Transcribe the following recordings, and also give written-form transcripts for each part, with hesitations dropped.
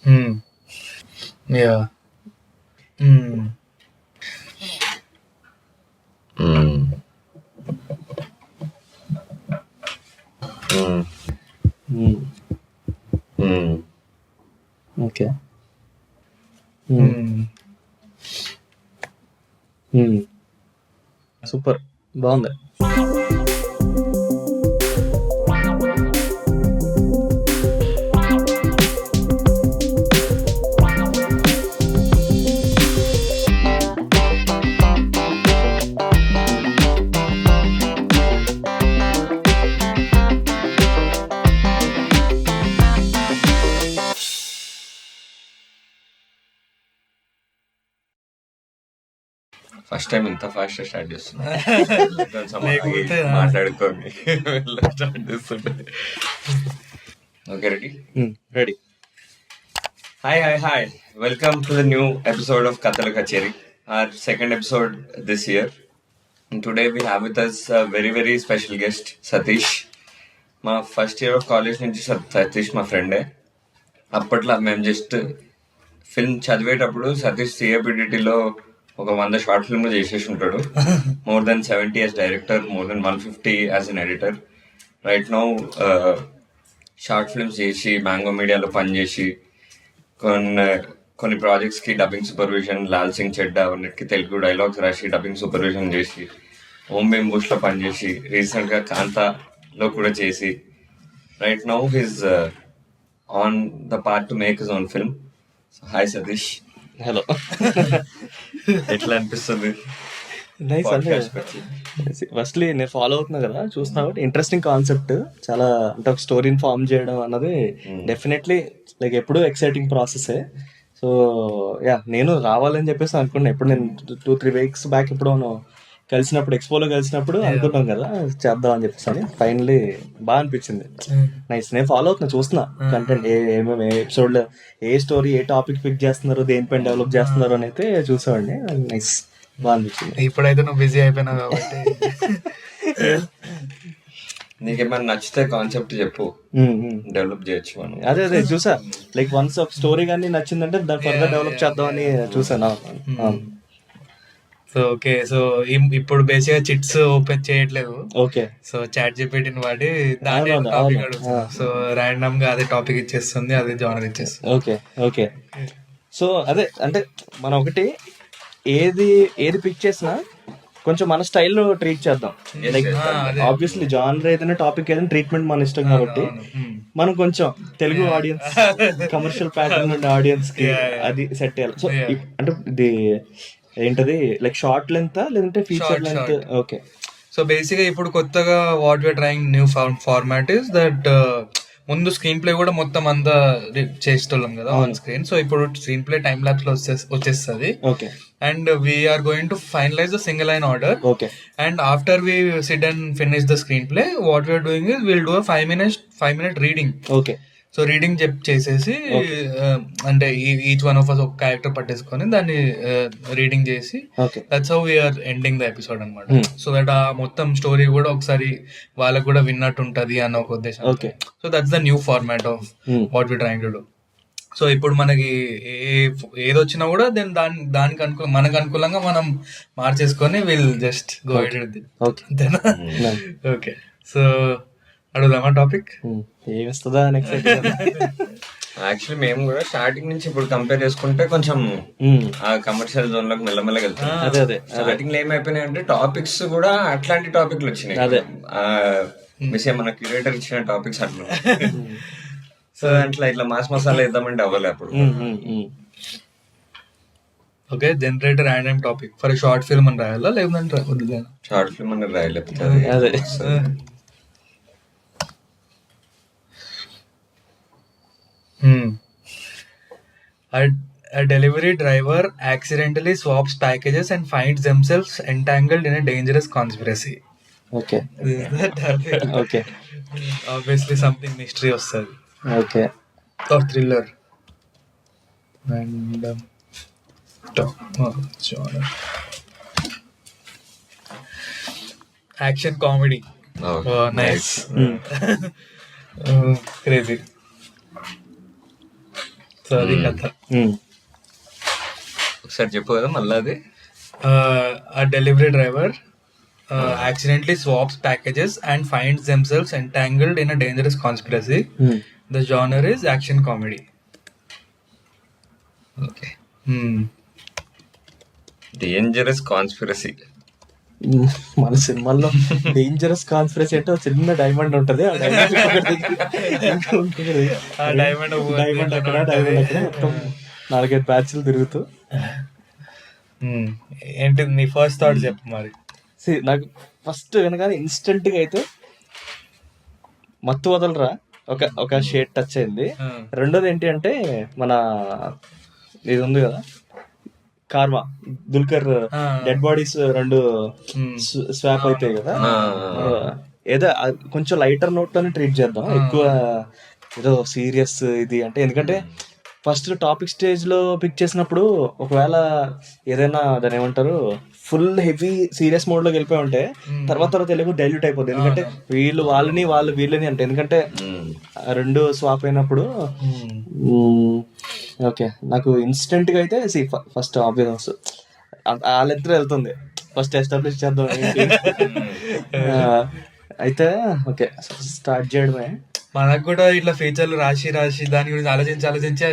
Hmm. Yeah. Hmm. Mm. Mm. Hmm. Mm. Okay. Hmm. Hmm. Hmm. Super బాగుంది. First time ఇంత fast start చేస్తున్నా లేకపోతే మాట్లాడుకోండి start చేస్తుంటే. Okay ready? Ready. Hi. Welcome to the new episode of Kathala Kacheri, our second episode this year. And today we have with us a very, very special guest, Satish. మా first year of college నుంచి సతీష్ మా ఫ్రెండే. అప్పట్లో మేము just film చదివేటప్పుడు సతీష్ సిఏబిడిటీలో ఒక 100 short ఫిల్మ్లు చేసేసి ఉంటాడు. More than 70 as director, more than 150 as an editor. Right now short films చేసి మ్యాంగో మీడియాలో పనిచేసి కొన్ని ప్రాజెక్ట్స్కి డబ్బింగ్ సూపర్విజన్, లాల్ సింగ్ చెడ్డా అన్నిటికీ తెలుగు డైలాగ్స్ రాసి డబ్బింగ్ సూపర్విజన్ చేసి, ఓం బేమ్ బూష్లో పనిచేసి, రీసెంట్గా కాంతాలో కూడా చేసి, right now his on the part to make his own film. So hi Satish. Hello. ఎట్లా అనిపిస్తుంది నైస్. అంటే podcast వచ్చి? ఫస్ట్లీ నేను ఫాలో అవుతున్నా కదా, చూస్తున్నా కాబట్టి ఇంట్రెస్టింగ్ కాన్సెప్ట్. చాలా అంటే ఒక స్టోరీని ఫామ్ చేయడం అన్నది డెఫినెట్లీ లైక్ ఎప్పుడూ ఎక్సైటింగ్ ప్రాసెసే. సో యా, నేను రావాలని చెప్పేసి అనుకున్నా. ఎప్పుడు నేను 2-3 weeks బ్యాక్ ఎప్పుడు కలిసినప్పుడు, ఎక్స్పోలో కలిసినప్పుడు అనుకున్నాం కదా చేద్దాం అని చెప్పేసి అని. ఫైనలీ బాగా అనిపించింది. నైస్. నేను ఫాలో అవుతున్నా, చూస్తున్నా కంటెంట్ ఏమేమి ఎపిసోడ్లో ఏ స్టోరీ, ఏ టాపిక్ పిక్ చేస్తున్నారు, దేనిపైన డెవలప్ చేస్తున్నారు అని అయితే చూసేవాడిని. నైస్, బాగా అనిపించింది. ఇప్పుడైతే నువ్వు బిజీ అయిపోయినావు కాబట్టి నీకేమైనా నచ్చితే కాన్సెప్ట్ చెప్పు, డెవలప్ చేయొచ్చు మనం. అదే చూసా. లైక్ వన్స్ ఒక స్టోరీ కానీ నచ్చిందంటే దాన్ని ఫర్దర్ డెవలప్ చేద్దామని చూసాను. So okay. సో ఇప్పుడు బేసిక్గా చిట్స్ ఓపెన్ చేయట్లేదు. ఓకే. సో చాట్ జీపీటీని వాడి దాని అవును, టాపిక్ అవును. అడుగుతుంది. సో ర్యాండమ్ గా అదే టాపిక్ ఇచ్చేస్తుంది, అదే జానర్ ఇచ్చేస్తుంది. ఓకే. సో అదే అంటే మనం ఒకటి ఏది పిక్ చేసినా కొంచెం మన స్టైల్లో ట్రీట్ చేద్దాం. లైక్ ఆబ్వియస్లీ జానర్ ఏదైనా టాపిక్ ఏదైనా ట్రీట్మెంట్ మన ఇష్టం కాబట్టి మనం కొంచెం తెలుగు ఆడియన్స్, కమర్షియల్ ప్యాటర్న్ ఉండే ఆడియన్స్ కి అది సెట్ చేయాలి. సో అంటే ఇది ఏంటది, లైక్ షార్ట్ లెంత్ లేదంటే ఫీచర్ లెంత్? ఓకే. సో బేసిక్గా ఇప్పుడు కొత్తగా what we are trying new format is that ముందు స్క్రీన్ ప్లే కూడా మొత్తం అంతా చేసేటోళ్ళం కదా ఆన్ స్క్రీన్. సో ఇప్పుడు స్క్రీన్ ప్లే టైం ల్యాబ్స్ లో వచ్చేస్తుంది. Okay. And we are going to finalise the single line order. Okay. And after we sit and finish the screen play, what we are doing is will do a 5 minute reading. Okay. So reading చేసేసి అంటే each one of us ఒక character పట్టేసుకొని దాన్ని reading చేసి that's how we are ending the episode అనమాట. So that ఆ మొత్తం story కూడా ఒకసారి వాళ్ళకు కూడా విన్నట్టు ఉంటది అన్న ఒక ఉద్దేశం. So that's the new format of what we trying to do. So ఇప్పుడు మనకి ఏది వచ్చినా కూడా దెన్ దానికి మనకు అనుకూలంగా మనం మార్చేసుకొని will just go ahead. Okay. So అడుగుదామా టాపిక్ ఏమిస్తుందా నెక్స్ట్? యాక్చువల్లీ మేము కూడా స్టార్టింగ్ నుంచి ఇప్పుడు కంపేర్ చేసుకుంటే కొంచెం ఆ కమర్షియల్ జోన్ లోకి మెల్లమెల్లగా వెళ్తాం. స్టార్టింగ్ లో ఏమైపోయినాయి అంటే టాపిక్స్ కూడా అట్లాంటి టాపిక్లు వచ్చినాయి. మిస్ మన క్యూరేటర్ ఇచ్చిన టాపిక్స్ అట్లా. సో అట్లా ఇట్లా మాస్ మసాలా ఇద్దామంటే అవ్వలే అప్పుడు. Okay. Generator random topic for short film అని రాయాలా లేదంటే షార్ట్ ఫిల్మ్ అని రాయలేకపోతే అదే. A delivery driver accidentally swaps packages and finds themselves entangled in a dangerous conspiracy. Okay. Okay. Obviously something mystery వస్తుంది. Okay. Or thriller. And genre. Action comedy. Oh, nice. Crazy. So అది కథ. ఒకసారి చెప్పు కదా మళ్ళీ అది. A delivery driver accidentally swaps packages and finds themselves entangled in a dangerous conspiracy. The genre is action comedy. Okay. Dangerous conspiracy. మన సినిమాల్లో dangerous conspiracy అంటే ఒక చిన్న డైమండ్ ఉంటది, ఆ డైమండ్ డైమండ్ అక్కడ మొత్తం 4-5 బ్యాచ్లు తిరుగుతూ. ఏంటి నీ ఫస్ట్ థాట్ చెప్పు మరి. నాకు ఫస్ట్ వినగానే ఇన్స్టెంట్ గా అయితే మత్తు వదలరా ఒక షేడ్ టచ్ అయింది. రెండోది ఏంటి అంటే మన ఇది ఉంది కదా Carvaan, Dulquer dead bodies 2 swap అవుతాయి కదా, ఏదో కొంచెం లైటర్ నోట్ లోనే ట్రీట్ చేద్దాం, ఎక్కువ ఏదో సీరియస్ ఇది అంటే. ఎందుకంటే ఫస్ట్ టాపిక్ స్టేజ్ లో పిక్ చేసినప్పుడు ఒకవేళ ఏదైనా దాని ఏమంటారు ఫుల్ హెవీ సీరియస్ మోడ్ లోకి వెళ్ళిపోయి ఉంటే తర్వాత తెలుగు డైల్యూట్ అయిపోతుంది. ఎందుకంటే వీళ్ళు వాళ్ళని వాళ్ళు వీళ్ళని అంటే, ఎందుకంటే 2 స్వాప్ అయినప్పుడు. ఓకే, నాకు ఇన్స్టెంట్ గా అయితే ఫస్ట్ ఆబ్వియస్ వాళ్ళిద్దరు వెళ్తుంది, ఫస్ట్ ఎస్టాబ్లిష్ చేద్దాం అయితే. ఓకే, స్టార్ట్ చేయడమే. మనకు కూడా ఇట్లా ఫీచర్లు రాసి దాని గురించి ఆలోచించి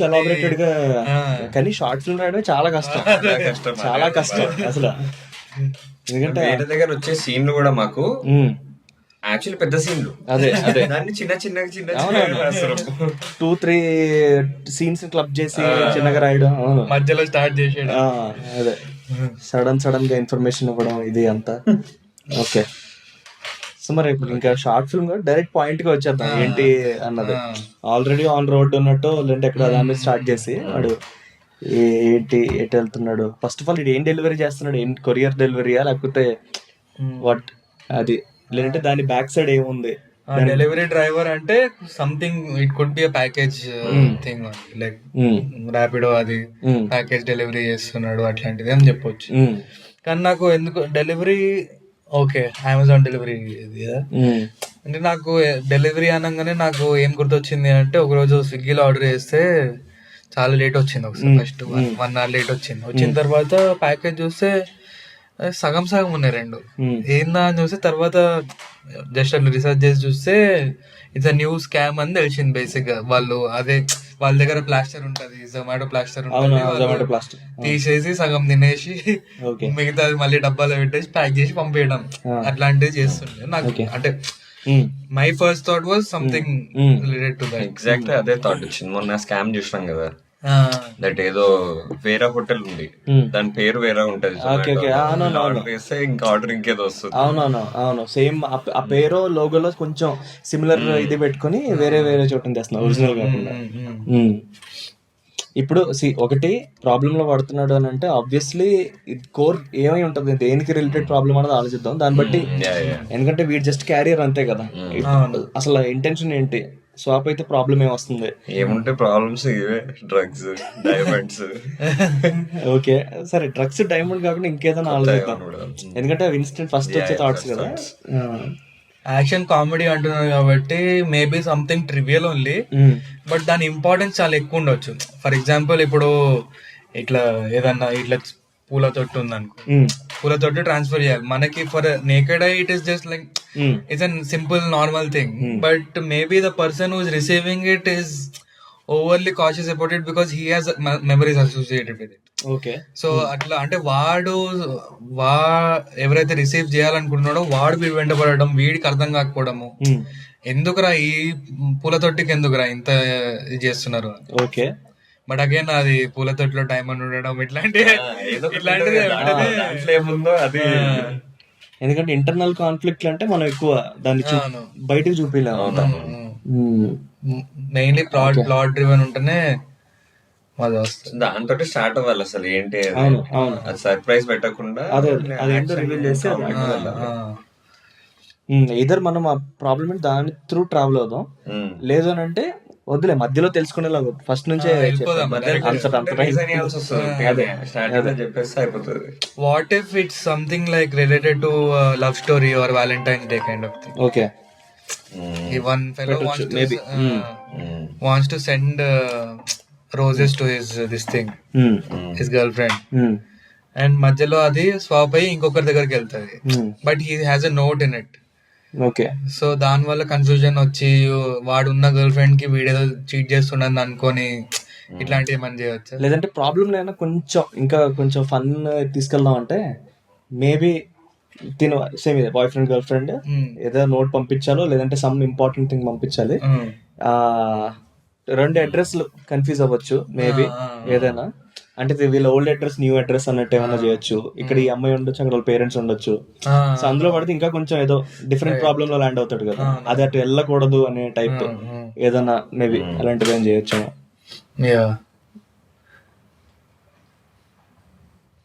ఎలాబరేటెడ్ గా. కానీ షార్ట్ ఫిల్మ్ రాయడం చాలా కష్టం, చాలా కష్టం అసలు. ఎందుకంటే వేరే దగ్గర వచ్చే సీన్లు కూడా మాకు యాక్చువల్లీ పెద్ద సీన్లు, అదే దాన్ని చిన్న 2-3 సీన్స్ క్లబ్ చేసి చిన్నగా రాయడం, మధ్యలో స్టార్ట్ చేసేయడం. అదే సడన్ గా ఇన్ఫర్మేషన్ ఇవ్వడం, ఇది అంతా. ఓకే, సో మరి ఇప్పుడు ఇంకా షార్ట్ ఫిల్మ్ డైరెక్ట్ పాయింట్ గా వచ్చేద్దాం ఏంటి అన్నది. ఆల్రెడీ ఆన్ రోడ్ ఉన్నట్టు లేదంటే ఎక్కడ దాని స్టార్ట్ చేసి వాడు ఏంటి ఎటు వెళ్తున్నాడు, ఫస్ట్ ఆఫ్ ఆల్ ఇది ఏం డెలివరీ చేస్తున్నాడు, ఏం కొరియర్ డెలివరీయా లేకపోతే వాట్ అది, లేదంటే దాని బ్యాక్ సైడ్ ఏముంది. డెలివరీ డ్రైవర్ అంటే something it could be package thing, like Rapido అది ప్యాకేజ్ డెలివరీ చేస్తున్నాడు అట్లాంటిది అని చెప్పొచ్చు. కానీ నాకు ఎందుకు డెలివరీ ఓకే అమెజాన్ డెలివరీ అంటే నాకు డెలివరీ అనగానే నాకు ఏం గుర్తొచ్చింది అంటే, ఒకరోజు స్విగ్గీలో ఆర్డర్ చేస్తే చాలా లేట్ వచ్చింది. ఒకసారి ఫస్ట్ 1 hour లేట్ వచ్చిన తర్వాత ప్యాకేజ్ చూస్తే సగం ఉన్నాయి 2. ఏందా అని చూస్తే తర్వాత జస్ట్ అట్లా రీసెర్చ్ చేసి చూస్తే ఇట్స్ న్యూ స్కామ్ అని తెలిసింది. బేసిక్ గా వాళ్ళు అదే వాళ్ళ దగ్గర ప్లాస్టర్ ఉంటది, జొమాటో ప్లాస్టర్ ఉంటుంది, తీసేసి సగం తినేసి మిగతా మళ్ళీ డబ్బాలో పెట్టేసి ప్యాక్ చేసి పంపేయడం అట్లాంటివి చేస్తుండే. నాకు అంటే my first thought was something related to that. Exact అదే థాట్ వచ్చింది. మొన్న స్కామ్ చూసినాం కదా, దట్ ఏదో వేరే హోటల్ ఉంది, దాని పేరు వేరే ఉంటది, ఇంకా ఆర్డర్ ఇంకేదో వస్తుంది. అవును సేమ్ ఆ పేరు లోగోలో కొంచెం సిమిలర్ ఇది పెట్టుకుని వేరే చోట తెస్తున్నారు, ఒరిజినల్ కాకుండా. ఇప్పుడు ఒకటి ప్రాబ్లమ్ లో పడుతున్నాడు అని అంటే ఆబ్వియస్లీ కోర్ ఏమై ఉంటుంది, దేనికి రిలేటెడ్ ప్రాబ్లమ్ అనేది ఆలోచిద్దాం దాన్ని బట్టి. ఎందుకంటే వీడు జస్ట్ క్యారియర్ అంతే కదా, అసలు ఇంటెన్షన్ ఏంటి, స్వాప్ అయితే ప్రాబ్లం ఏమొస్తుంది, ఏముంటే ప్రాబ్లమ్స్ ఇవే డ్రగ్స్ డైమండ్స్. ఓకే సరే, డ్రగ్స్ డైమండ్ కాకుండా ఇంకేదైనా ఆలోచిద్దాం, ఎందుకంటే ఇన్స్టెంట్ ఫస్ట్ వచ్చే థాట్స్ కదా. యాక్షన్ కామెడీ అంటున్నారు కాబట్టి maybe something trivial only, but దాని ఇంపార్టెన్స్ చాలా ఎక్కువ ఉండొచ్చు. ఫర్ ఎగ్జాంపుల్ ఇప్పుడు ఇట్లా ఏదన్నా ఇట్లా పూల తొట్టు ఉందనుకో, పూల తొట్టు ట్రాన్స్ఫర్ చేయాలి మనకి. For naked I it is just like it's an simple normal thing, but maybe the person who is receiving it is overly cautious about it because he has memories associated with it. Okay, so అట్లా అంటే ఎవరైతే receive చేయాలనుకుంటున్నాడో వాడు వీడు వెంటబడడం, వీడికి అర్థం కాకపోవడము, ఎందుకురా ఈ పూల తొట్టికి ఎందుకురా ఇంత ఇది చేస్తున్నారు. ఓకే, బట్ అగైన్ అది పూల తొట్టిలో డైమండ్ ఉండడం ఇట్లాంటిది ఏముందో అది. ఎందుకంటే ఇంటర్నల్ కాన్ఫ్లిక్ట్ అంటే మనం ఎక్కువ దాన్ని బయటకు చూపించలేము. మెయిన్లీ ప్లాట్ డ్రివెన్ ఉంటేనే దాంతో స్టార్ట్ అవ్వాలి అసలు ఏంటి, సర్ప్రైజ్ పెట్టకుండా అదేంటో రివీల్ చేసి ఇద్దరు మనం ఆ ప్రాబ్లమ్ దాని త్రూ ట్రావెల్ అవుదాం. లేదు అని అంటే వద్దులే, మధ్యలో తెలుసుకునేలాగా ఫస్ట్ నుంచే what if it's something like related to love story or Valentine's day kind of thing. Okay, one fellow wants to send roses to this thing his girl friend, and మధ్యలో అది swap అయ్యి ఇంకొకరి దగ్గరికి వెళ్తుంది, but he has a note in it. Okay. So దాని వల్ల confusion వచ్చి వాడు ఉన్న గర్ల్ ఫ్రెండ్ కి వీడేదో చీట్ చేస్తుండని అనుకొని ఇట్లాంటివి మనం చేయవచ్చు. లేదంటే ప్రాబ్లం లేనా కొంచెం ఇంకా కొంచెం ఫన్ తీసుకెళ్దాం అంటే మేబీ తిను సేమ్ ఇదే బాయ్ ఫ్రెండ్ గర్ల్ ఫ్రెండ్ ఏదో నోట్ పంపించాలో లేదంటే సమ్ ఇంపార్టెంట్ థింగ్ పంపించాలి, 2 అడ్రస్లు కన్ఫ్యూజ్ అవ్వచ్చు మేబీ ఏదైనా. అంటే వీళ్ళ ఓల్డ్ అడ్రస్ న్యూ అడ్రస్ అన్నట్టు ఏమైనా చేయొచ్చు. ఇక్కడ ఈ అమ్మాయి ఉండొచ్చు, అక్కడ వాళ్ళ పేరెంట్స్ ఉండొచ్చు. సో అందులో పడితే ఇంకా కొంచెం ఏదో డిఫరెంట్ ప్రాబ్లమ్ లో ల్యాండ్ అవుతాడు కదా, అది అటు వెళ్ళకూడదు అనే టైప్ ఏదైనా మేబీ అలాంటిది ఏం చేయొచ్చు.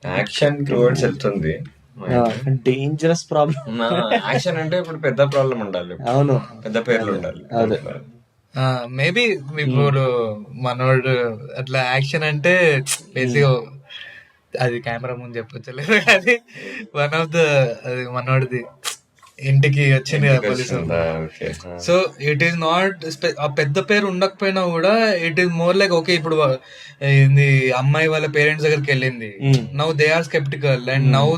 యాక్షన్ టువర్డ్స్ వెళ్తుంది. Dangerous problem. యాక్షన్ అంటే ఇప్పుడు పెద్ద ప్రాబ్లం ఉండాలి, అవును, పెద్ద పేర్లు ఉండాలి. అదే మేబీ ఇప్పుడు మనోడు అట్లా యాక్షన్ అంటే బేసిక్ అది కెమెరా ముందు చెప్పొచ్చలేదు, అది వన్ ఆఫ్ ద అది మనోడిది ఇంటికి వచ్చింది కదా police. So it is not ఆ పెద్ద పేరు ఉండకపోయినా కూడా it is more like okay ఇప్పుడు ఇది అమ్మాయి వాళ్ళ పేరెంట్స్ దగ్గరికి వెళ్ళింది, now they are sceptical and now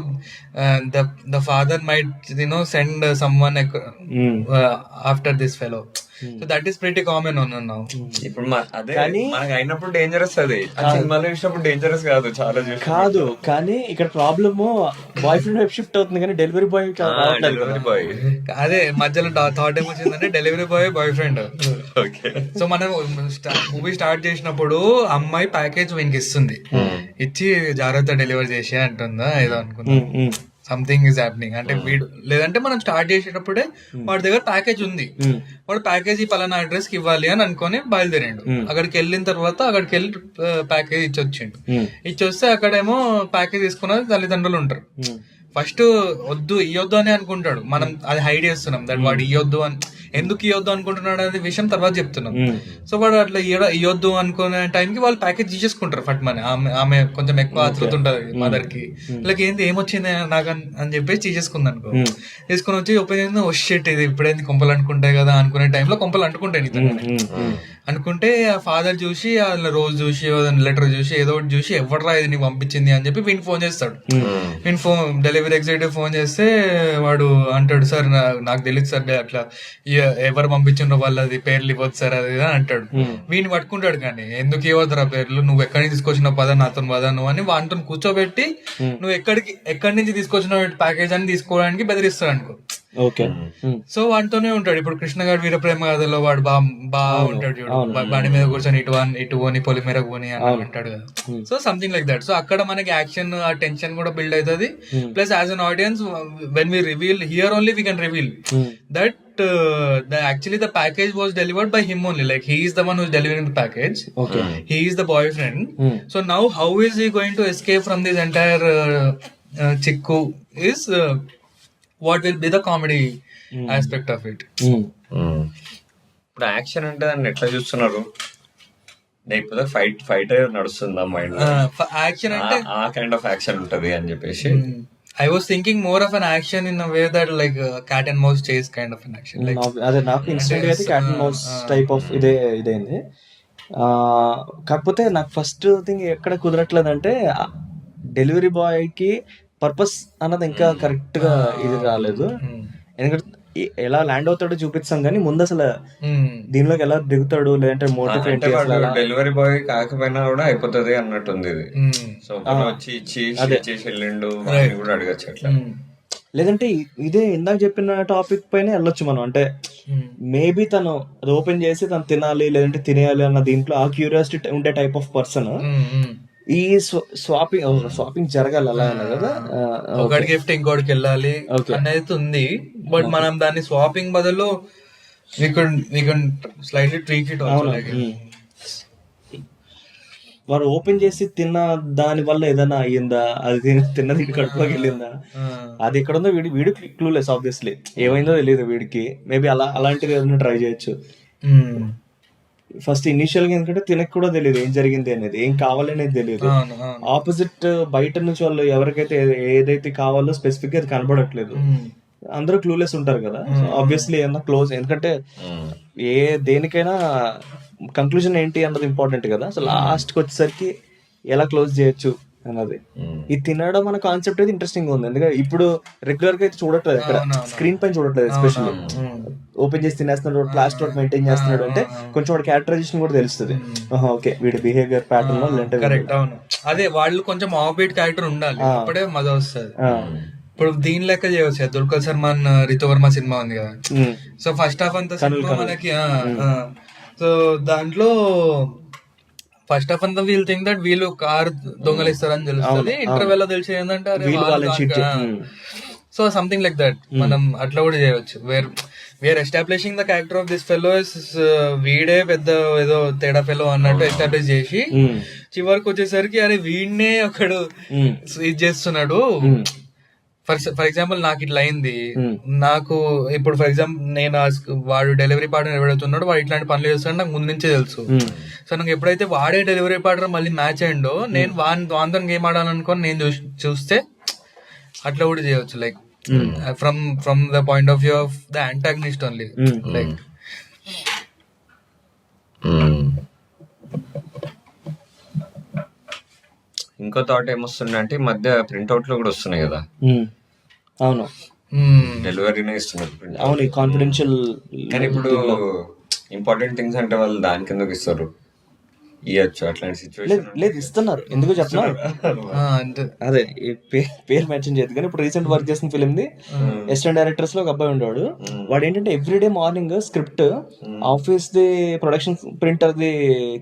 the father might send someone after this fellow. So that is pretty common now. ఇప్పుడు అదే మనకు అయినప్పుడు డేంజరస్, అది సినిమాలో చూసినప్పుడు డేంజరస్ కాదు, చాలా కాదు. కానీ ఇక్కడ ప్రాబ్లమ్ బాయ్ ఫ్రెండ్ వైపు షిఫ్ట్ అవుతుంది కానీ డెలివరీ బాయ్ అదే మధ్యలో థాట్ ఏం వచ్చిందంటే డెలివరీ బాయ్ ఫ్రెండ్. సో మనం మూవీ స్టార్ట్ చేసినప్పుడు అమ్మాయి ప్యాకేజ్ వీనికి ఇస్తుంది, ఇచ్చి జాగ్రత్త డెలివరీ చేసి అంటుందా ఏదో అనుకుందా, సంథింగ్ ఈజ్ హ్యాపెనింగ్ అంటే వీడు. లేదంటే మనం స్టార్ట్ చేసేటప్పుడే వాడి దగ్గర ప్యాకేజ్ ఉంది, వాడు ప్యాకేజ్ ఈ పలానా అడ్రస్ కి ఇవ్వాలి అని అనుకుని బయలుదేరాడు. అక్కడికి వెళ్ళిన తర్వాత అక్కడికి వెళ్ళి ప్యాకేజ్ ఇచ్చొచ్చిండు. ఇచ్చొస్తే అక్కడేమో ప్యాకేజ్ తీసుకున్న తల్లిదండ్రులు ఉంటారు. ఫస్ట్ వద్దు ఇవ్వద్దు అని అనుకుంటాడు, మనం అది హైడ్ చేస్తున్నాం దట్ వాడు ఇవ్వద్దు అని. ఎందుకు ఇవ్వద్దు అనుకుంటున్నాడు అనే విషయం తర్వాత చెప్తున్నాం. సో వాడు అట్లా ఇవ్వద్దు అనుకునే టైంకి వాళ్ళు ప్యాకేజ్ తీసేసుకుంటారు ఫట్ మని. ఆమె కొంచెం ఎక్కువ ఆతృత ఉంటది మదర్ కి, లైక్ ఏంది ఏమొచ్చింది నాకు అని చెప్పేసి తీసేసుకుంది అనుకో. తీసుకుని వచ్చి ఓపెన్ చేసింది, ఓ షిట్ ఇది ఇప్పుడేంది కొంపలు అంటుకుంటాయి కదా అనుకునే టైంలో కొంపలు అంటుకుంటాయి నీతో అనుకుంటే ఆ ఫాదర్ చూసి రోజు చూసి లెటర్ చూసి ఏదో ఒకటి చూసి ఎవడరా ఇది నీకు పంపించింది అని చెప్పి వీడిని ఫోన్ చేస్తాడు. వీని డెలివరీ ఎగ్జిక్యూటివ్ ఫోన్ చేస్తే వాడు అంటాడు, సార్ నాకు తెలియదు సార్ అట్లా ఎవరు పంపించిండ్రో వాళ్ళది పేర్లు ఇవ్వద్దు సార్ అది అంటాడు. వీడిని పట్టుకుంటాడు, కానీ ఎందుకు ఇవ్వద్దురా పేర్లు, నువ్వు ఎక్కడి నుంచి తీసుకొచ్చిన పద నాతో పద నువ్వు అని వాటితో కూర్చోబెట్టి నువ్వు ఎక్కడి నుంచి తీసుకొచ్చిన ప్యాకేజ్ అని తీసుకోవడానికి బెదిరిస్తాడు అనుకో. ఓకే. సో వాటితోనే ఉంటాడు. ఇప్పుడు కృష్ణ గారు వీరప్రేమ కథలో వాడు బా ఉంటాడు చూడు, బండి మీద కూర్చొని ఇటు పోని పొలి మీద పోని అని అంటాడు కదా. So something like that. So అక్కడ మనకి యాక్షన్ ఆ టెన్షన్ కూడా బిల్డ్ అవుతుంది. Plus as an audience when we reveal here only we can reveal that actually the package was delivered by him only, like he is the one who is delivering the package. Okay. He is the boyfriend. So now how is he going to escape from this entire chikku is what will be the comedy aspect of it. ఇప్పుడు action అంటే దాన్ని ఎట్లా చూస్తున్నారు, లేకపోతే fight నడుస్తుందా mind action అంటే ఆ kind of action ఉంటది అని చెప్పేసి. I was thinking more of an action in a way that like cat and mouse chase kind of an action. Like అదే నాకు ఇన్స్టెంట్ గా cat and mouse type of ఇదైంది. కాకపోతే నాకు ఫస్ట్ థింగ్ ఎక్కడ కుదరట్లేదంటే డెలివరీ బాయ్ కి purpose అన్నది ఇంకా కరెక్ట్ గా ఇది రాలేదు. ఎందుకంటే ఎలా ల్యాండ్ అవుతాడో చూపిస్తాం కానీ ముందు అసలు దీనిలోకి ఎలా దిగుతాడు, లేదంటే మోటివేట్ డెలివరీ బాయ్ కాకపోయినా కూడా అయిపోతుంది అన్నట్టుంది ఇది. సో వచ్చి ఇచ్చి వెళ్ళిండు కూడా అడగచ్చు అట్లా. లేదంటే ఇదే ఇందాక చెప్పిన టాపిక్ పైన వెళ్ళొచ్చు మనం. అంటే మేబీ తను అది ఓపెన్ చేసి తను తినాలి లేదంటే తినేయాలి అన్న దీంట్లో ఆ క్యూరియాసిటీ ఉండే టైప్ ఆఫ్ పర్సన్ ఈ స్వాపింగ్ జరగాలి అలా కదా, ఒకటి గిఫ్ట్ ఇంకోటికి వెళ్ళాలి అనేది ఉంది. బట్ మనం దాన్ని స్వాపింగ్ బదులు we can slightly tweak it also. వాడు ఓపెన్ చేసి తిన్న దాని వల్ల ఏదైనా అయ్యిందా, అది తిన్నది కడుపులోకి వెళ్ళిందా, అది ఎక్కడ ఉందో వీడు క్లూలెస్ ఆబ్వియస్లీ, ఏమైందో తెలియదు వీడికి. మేబీ అలాంటిది ఏదైనా ట్రై చేయొచ్చు. ఫస్ట్ ఇనిషియల్ గా ఎందుకంటే తినకు కూడా తెలియదు ఏం జరిగింది అనేది, ఏం కావాలనేది తెలియదు. ఆపోజిట్ బయట నుంచి వాళ్ళు ఎవరికైతే ఏదైతే కావాలో స్పెసిఫిక్ గా అది కనబడట్లేదు. అందరూ క్లూలెస్ ఉంటారు కదా. ఆబ్వియస్లీ ఏమన్నా క్లోజ్, ఎందుకంటే దేనికైనా కంక్లూజన్ ఏంటి అన్నది ఇంపార్టెంట్ కదా. సో లాస్ట్కి వచ్చేసరికి ఎలా క్లోజ్ చేయొచ్చు అన్నది. ఈ తినడం అనే కాన్సెప్ట్ అయితే ఇంట్రెస్టింగ్ ఉంది, ఎందుకంటే ఇప్పుడు రెగ్యులర్ గా అయితే చూడట్లేదు, అక్కడ స్క్రీన్ పైన చూడట్లేదు. ఎస్పెషల్లీ ఓపెన్ చేసి తినేస్తున్నాడు, క్లాస్ తోటి మెయింటైన్ చేస్తున్నాడు అంటే కొంచెం వాడి క్యారెక్టరైజేషన్ కూడా తెలుస్తుంది. ఓకే వీడి బిహేవియర్ ప్యాటర్న్ లో లేదంటే కరెక్ట్. అవును, అదే వాళ్ళు కొంచెం ఆఫ్ బీట్ క్యారెక్టర్ ఉండాలి, అప్పుడే మజా వస్తుంది. ఇప్పుడు దీని లెక్క చేయవచ్చు, దుల్కర్ సల్మాన్ రితువర్మ సినిమా ఉంది కదా. సో ఫస్ట్ హాఫ్ అంతా సినిమా మనకి సో దాంట్లో ఫస్ట్ హాఫ్ అంతా వీల్ థింక్ దట్ వీళ్ళు కార్ దొంగలిస్తారని తెలుస్తుంది. ఇంటర్వెల్ లో తెలిసి ఏంటంటే సో సంథింగ్ లైక్ దట్ మనం అట్లా కూడా చేయవచ్చు. Where establishing the character of this fellow వీడే పెద్ద ఏదో తేడా ఫెలో అన్నట్టు ఎస్టాబ్లిష్ చేసి చివరికి వచ్చేసరికి అరే వీడినే ఒకడు ఇది చేస్తున్నాడు. ఫర్ ఎగ్జాంపుల్ నాకు ఇట్లా అయింది, నాకు ఇప్పుడు ఫర్ ఎగ్జాంపుల్ నేను వాడు డెలివరీ పార్ట్నర్ ఎవడవుతున్నాడు, వాడు ఇట్లాంటి పనులు చేస్తాడు నాకు ముందు నుంచే తెలుసు. సో నాకు ఎప్పుడైతే వాడే డెలివరీ పార్ట్నర్ మళ్ళీ మ్యాచ్ అయ్యిండో నేను వాంతో గేమ్ ఆడాలనుకొని నేను చూస్తే అట్లా కూడా చేయవచ్చు. Like from the point of view of the antagonist only. Like ఇంకో థాట్ ఏమొస్తుందంటే ఈ మధ్య ప్రింట్అవుట్ లో కూడా వస్తున్నాయి కదా. అవును, డెలివరీనే ఇస్తున్నారు. అవును, కాన్ఫిడెన్షియల్. కానీ ఇప్పుడు ఇంపార్టెంట్ థింగ్స్ అంటే వాళ్ళు దాని కిందకి ఇస్తారు, ఇవ్వచ్చు అట్లాంటి సిచ్యువేషన్ లేదు ఇస్తున్నారు. ఎందుకు చెప్తున్నారు అదే పేరు మెన్షన్ చేయదు కానీ ఇప్పుడు రీసెంట్ వర్క్ చేసిన ఫిలిం ది అసిస్టెంట్ డైరెక్టర్స్ లో ఒక అబ్బాయి ఉండేవాడు. వాడు ఏంటంటే everyday morning script office the production printer the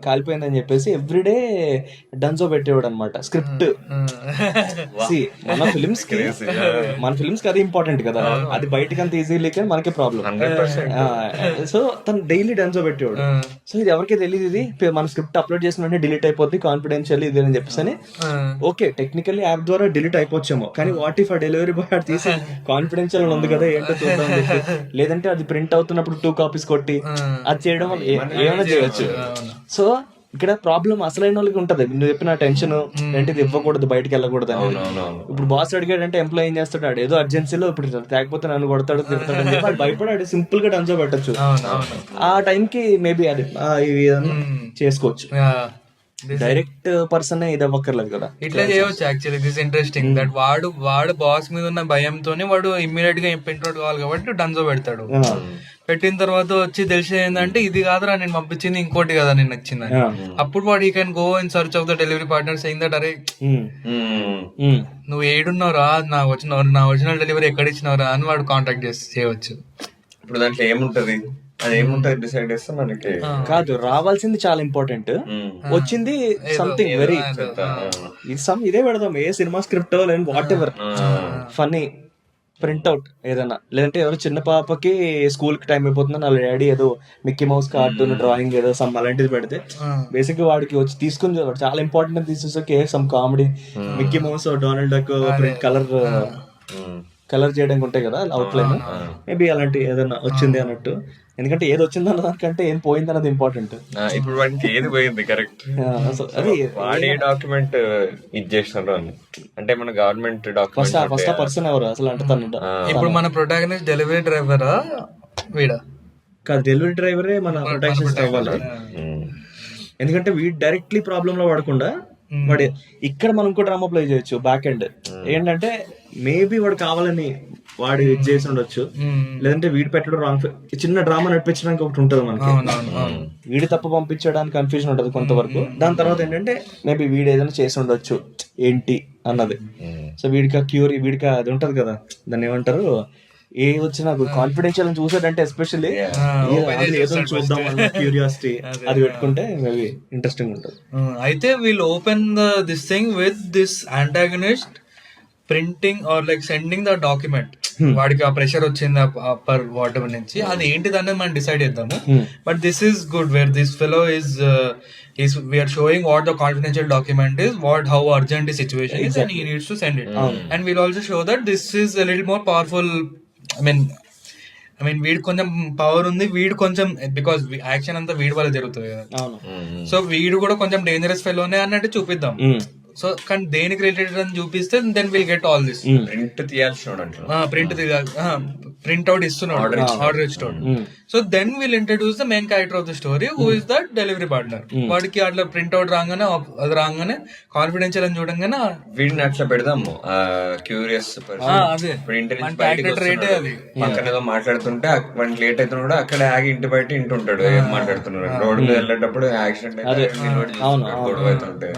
కాలిపోయిందని చెప్పేసి ఎవ్రీడే డన్జో పెట్టేవాడు అనమాట స్క్రిప్ట్. మన ఫిలిమ్స్ కి అది ఇంపార్టెంట్ కదా, అది బయటకి అంత ఈజీలీ కానీ మనకే ప్రాబ్లం. సో తను డైలీ డన్జో పెట్టేవాడు. సో ఇది ఎవరికీ తెలియదు, ఇది మన స్క్రిప్ట్ అప్లోడ్ చేసిన వెంటనే డిలీట్ అయిపోద్ది, కాన్ఫిడెన్షియల్ ఇది అని చెప్పేసి. ఓకే టెక్నికల్లీ యాప్ ద్వారా డిలీట్ అయిపోవచ్చేమో, కానీ వాట్ ఇఫ్ ఆ డెలివరీ బాయ్ తీసి కాన్ఫిడెన్షియల్ ఉంది కదా ఏంటో చూద్దాం, లేదంటే అది ప్రింట్ అవుతున్నప్పుడు 2 కాపీస్ కొట్టి అది చేయడం వల్ల ఏమైనా చేయొచ్చు. సో ఇక్కడ ప్రాబ్లం అసలైన వాళ్ళకి ఉంటది, నువ్వు చెప్పిన టెన్షన్ ఏంటి ఇది ఇవ్వకూడదు బయటకు వెళ్ళకూడదు అని. ఇప్పుడు బాస్ అడిగాడంటే ఎంప్లాయ్ ఏం చేస్తాడు, ఏదో అర్జెన్సీలో ఇప్పుడు లేకపోతే నన్ను కొడతాడు తిడతాడు అని చెప్పి భయపడాడు, సింపుల్ గా డన్జో పెట్టచ్చు. ఆ టైంకి మేబీ అది ఇవి చేసుకోవచ్చు, డైరెక్ట్ పర్సన్ ఇది అవ్వక్కర్లేదు కదా, ఇట్లా చేయవచ్చు. యాక్చువల్లీ దిస్ ఇంట్రెస్టింగ్ దట్ వాడు బాస్ మీద ఉన్న భయంతోనే వాడు ఇమ్మీడియట్ గా ప్రింట్అవుట్ కావాలి కాబట్టి డన్జో పెడతాడు. పెట్టిన తర్వాత వచ్చి తెలిసి ఏంటంటే ఇది కాదురా నేను పంపించింది ఇంకోటి కదా నేను నచ్చిందని. అప్పుడు వాడు ఈ can go in search of the delivery partner saying that అరే నువ్వు ఏడున్నావురా, నా ఒరిజినల్ డెలివరీ ఎక్కడ ఇచ్చినవరా అని వాడు కాంటాక్ట్ చేయవచ్చు. ఇప్పుడు దాంట్లో ఏముంటది, అది ఏముంటది డిసైడ్ చేస్తే మనకి కాదు, రావాల్సింది చాలా ఇంపార్టెంట్, వచ్చింది సంథింగ్ వెరీ ఇదే పెడదాం, ఏ సినిమా స్క్రిప్ట్ లేని వాట్ ఎవర్ ఫన్నీ ప్రింట్అవుట్ ఏదైనా, లేదంటే ఎవరో చిన్న పాపకి స్కూల్ కి టైం అయిపోతుందని వాళ్ళ డాడీ ఏదో మిక్కీ మౌస్ కార్టూన్ డ్రాయింగ్ ఏదో సమ్ అలాంటిది పెడితే బేసిక్ గా వాడికి వచ్చి తీసుకుని చాలా ఇంపార్టెంట్ తీసేసరికి some comedy Mickey Mouse Donald Duck colour చేయడానికి ఉంటాయి కదా అవుట్లైన్, మేబీ అలాంటి ఏదైనా వచ్చింది అన్నట్టు. ఎందుకంటే ఏది వచ్చిందన్న దానికంటే ఏం పోయింది అన్నది ఇంపార్టెంట్. ఇప్పుడు వాడికి ఏది పోయింది కరెక్ట్, అది వాడే డాక్యుమెంట్ ఇది చేస్తున్నారు అని అంటే మన గవర్నమెంట్ డాక్యుమెంట్ ఫస్ట్ పర్సన్ ఎవరు అసలు అంటే తను. ఇప్పుడు మన ప్రొటాగనిస్ట్ డెలివరీ డ్రైవరా వీడా కాదు, డెలివరీ డ్రైవరే మన ప్రొటాగనిస్ట్ అవ్వాలి. ఎందుకంటే వీడు డైరెక్ట్లీ ప్రాబ్లమ్ లో పడకుండా వాడు ఇక్కడ మనం ఇంకో డ్రామా ప్లే చేయొచ్చు బ్యాక్ ఎండ్. ఏంటంటే మేబీ వాడు కావాలని వాడు ఇది చేసి ఉండొచ్చు, లేదంటే వీడు పెట్టడం రాంగ్, చిన్న డ్రామా నడిపించడానికి ఒకటి ఉంటుంది మనకి, వీడి తప్ప పంపించడానికి కన్ఫ్యూజన్ ఉంటుంది కొంతవరకు. దాని తర్వాత ఏంటంటే మేబీ వీడు ఏదైనా చేసి ఉండొచ్చు ఏంటి అన్నది. సో వీడికి అది ఉంటది కదా, దాన్ని ఏమంటారు, ఏ వచ్చి నాకు కాన్ఫిడెన్షియల్ అని చూసాడంటే ఎస్పెషల్లీ ఏదో చూద్దాం అన్న క్యూరియాసిటీ అది పెట్టుకుంటే మేబీ ఇంట్రెస్టింగ్ ఉంటుంది. అయితే we'll open this thing with this antagonist printing or like sending the document, వాడికి ఆ ప్రెషర్ వచ్చింది అప్పర్ వాటర్ నుంచి, అది ఏంటిది అనేది మనం డిసైడ్ చేద్దాము. But this is good where this fellow is we are showing what the confidential document is, how urgent the situation is, and he needs to send it. And we'll also show that this is a little more powerful. I mean వీడు కొంచెం power ఉంది, వీడు కొంచెం because action అంతా వీడి వల్ల జరుగుతుంది కదా, సో వీడు కూడా కొంచెం డేంజరస్ ఫెలోనే అన్నట్టు చూపిద్దాం. సో కానీ దేనికి రిలేటెడ్ అని చూపిస్తే then will get all this. Print తీయాల్సి ప్రింట్ తీయాలి, ప్రింట్అవుట్ ఇస్తున్నాడు, ఆర్డర్ ఇస్తున్నాడు. So then will introduce the main character of the story who is the delivery partner. వాడికి అట్లా ప్రింట్అవుట్ రాగానే అది రాగానే కాన్ఫిడెన్షియల్ అని చూడంగానే వీడిని అట్లా పెడదాము క్యూరియస్ అదే అది పక్కన ఏదో మాట్లాడుతుంటే వాడికి లేట్ అవుతున్నా కూడా అక్కడ ఆగి ఇంటి బయట ఇంటుంటాడు ఏం మాట్లాడుతున్నాడు. రోడ్డు మీద వెళ్ళేటప్పుడు యాక్సిడెంట్ గొడవ అవుతుంటే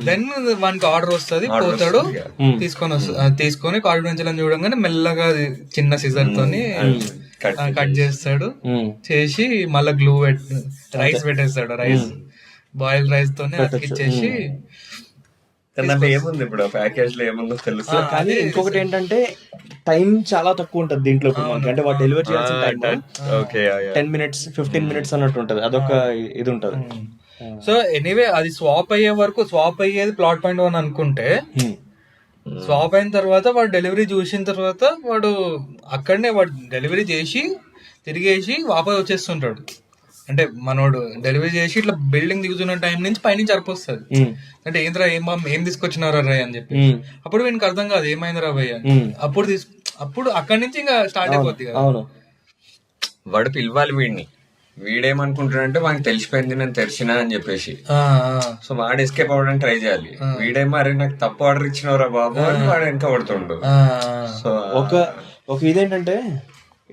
దెన్ వానికి ఆర్డర్ వస్తుంది, పోతాడు, తీసుకొని కాన్ఫిడెన్షియల్ అని చూడంగానే మెల్లగా చిన్న సిజర్ తోని కట్ చేస్తాడు, చేసి మళ్ళా గ్లూ రైస్ పెట్టేస్తాడు, రైస్ బాయిల్ రైస్ తోని అతికిచ్చేసి. ఏముంది ఇప్పుడు ప్యాకేజ్ లో ఏముందో తెలుసు. కానీ ఇంకొకటి ఏంటంటే టైం చాలా తక్కువ ఉంటది దీంట్లో. అంటే వాడు డెలివరీ చేయాల్సిన టైం 10 minutes 15 minutes అన్నట్టు ఉంటది. అదొక ఇది ఉంటది. సో ఎనీవే అది స్వాప్ అయ్యే వరకు, స్వాప్ అయ్యేది ప్లాట్ పాయింట్ 1 అనుకుంటే, స్వాప్ అయిన తర్వాత వాడు డెలివరీ చూసిన తర్వాత వాడు అక్కడనే వాడు డెలివరీ చేసి తిరిగేసి వాపస్ వచ్చేస్తుంటాడు. అంటే మనోడు డెలివరీ చేసి ఇట్లా బిల్డింగ్ దిగుతున్న టైం నుంచి పైనుంచి అరిపోస్తుంది. అంటే ఏంద్రా ఏం తీసుకొచ్చినారా రా అని చెప్పి. అప్పుడు వీనికి అర్థం కాదు ఏమైందిరా భయ్య. అప్పుడు అక్కడి నుంచి ఇంకా స్టార్ట్ అయిపోద్ది కదా. వాడు పిలవాలి వీడిని. వీడేమనుకుంటాడంటే వాడికి తెలిసిపోయింది నేను తెరిచినా అని చెప్పేసి, సో వాడు ఎస్కేప్ అవ్వడానికి ట్రై చేయాలి. వీడేమో అరే నాకు తప్పు ఆర్డర్ ఇచ్చినవరా బాబు అని వాడు వెనక పడుతుండు. సో ఒక ఇదేంటంటే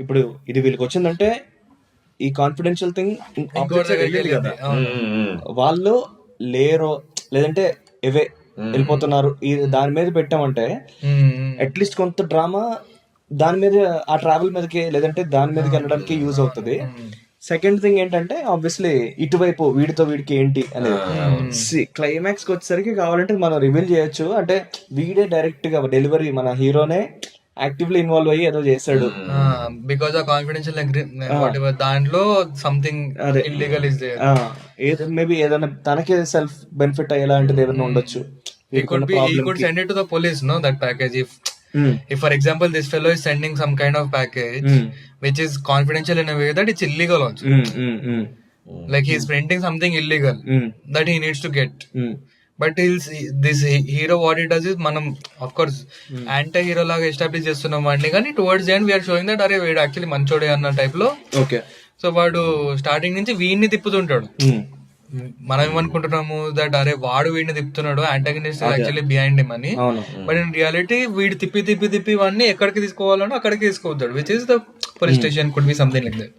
ఇప్పుడు ఇది వీళ్ళకి వచ్చిందంటే ఈ కాన్ఫిడెన్షియల్ థింగ్ కదా, వాళ్ళు లేరో లేదంటే ఎవే వెళ్ళిపోతున్నారు దాని మీద పెట్టామంటే అట్లీస్ట్ కొంత డ్రామా దాని మీద, ఆ ట్రావెల్ మీదకి లేదంటే దాని మీదకి వెళ్ళడానికి యూజ్ అవుతుంది. సెకండ్ థింగ్ ఏంటంటే ఆబ్వియస్లీ ఇటువైపు వీడికి ఏంటి అనేది క్లైమాక్స్ కి వచ్చేసరికి కావాలంటే మనం రివీల్ చేయొచ్చు. అంటే వీడే డైరెక్ట్ గా డెలివరీ మన హీరోనే యాక్టివ్లీ ఇన్వాల్వ్ అయ్యి ఏదో చేశాడు. బికాజ్ ఆ కాన్ఫిడెన్షియల్ దాంట్లో something illegal is there. Maybe ఏదైనా తనకే సెల్ఫ్ బెనిఫిట్ అయ్యేలాంటిది ఏదైనా ఉండొచ్చు. He could send it to the police, no, that package. If for example this fellow is sending some kind of package which is confidential in a way that it's illegal also. Like he is printing something illegal that he needs to get. But this hero what he does is manam of course anti hero laga establish చేస్తున్నాం అండి, కానీ towards the end we are showing that అరే వీడు actually మంచోడే అన్న type లో. Okay, so వాడు starting నుంచి వీడిని తిప్పుతుంటాడు. మనం ఏమనుకుంటున్నాము దట్ అరే వాడు వీడిని తిప్పుతున్నాడు, యాంటాగనిస్ట్ యాక్చువల్లీ బిహైండ్ హిమ్ అని. బట్ ఇన్ రియాలిటీ వీడు తిప్పి వాడిని ఎక్కడికి తీసుకోవాలనో అక్కడికి తీసుకుపోతాడు, which is the police station, could be something like that.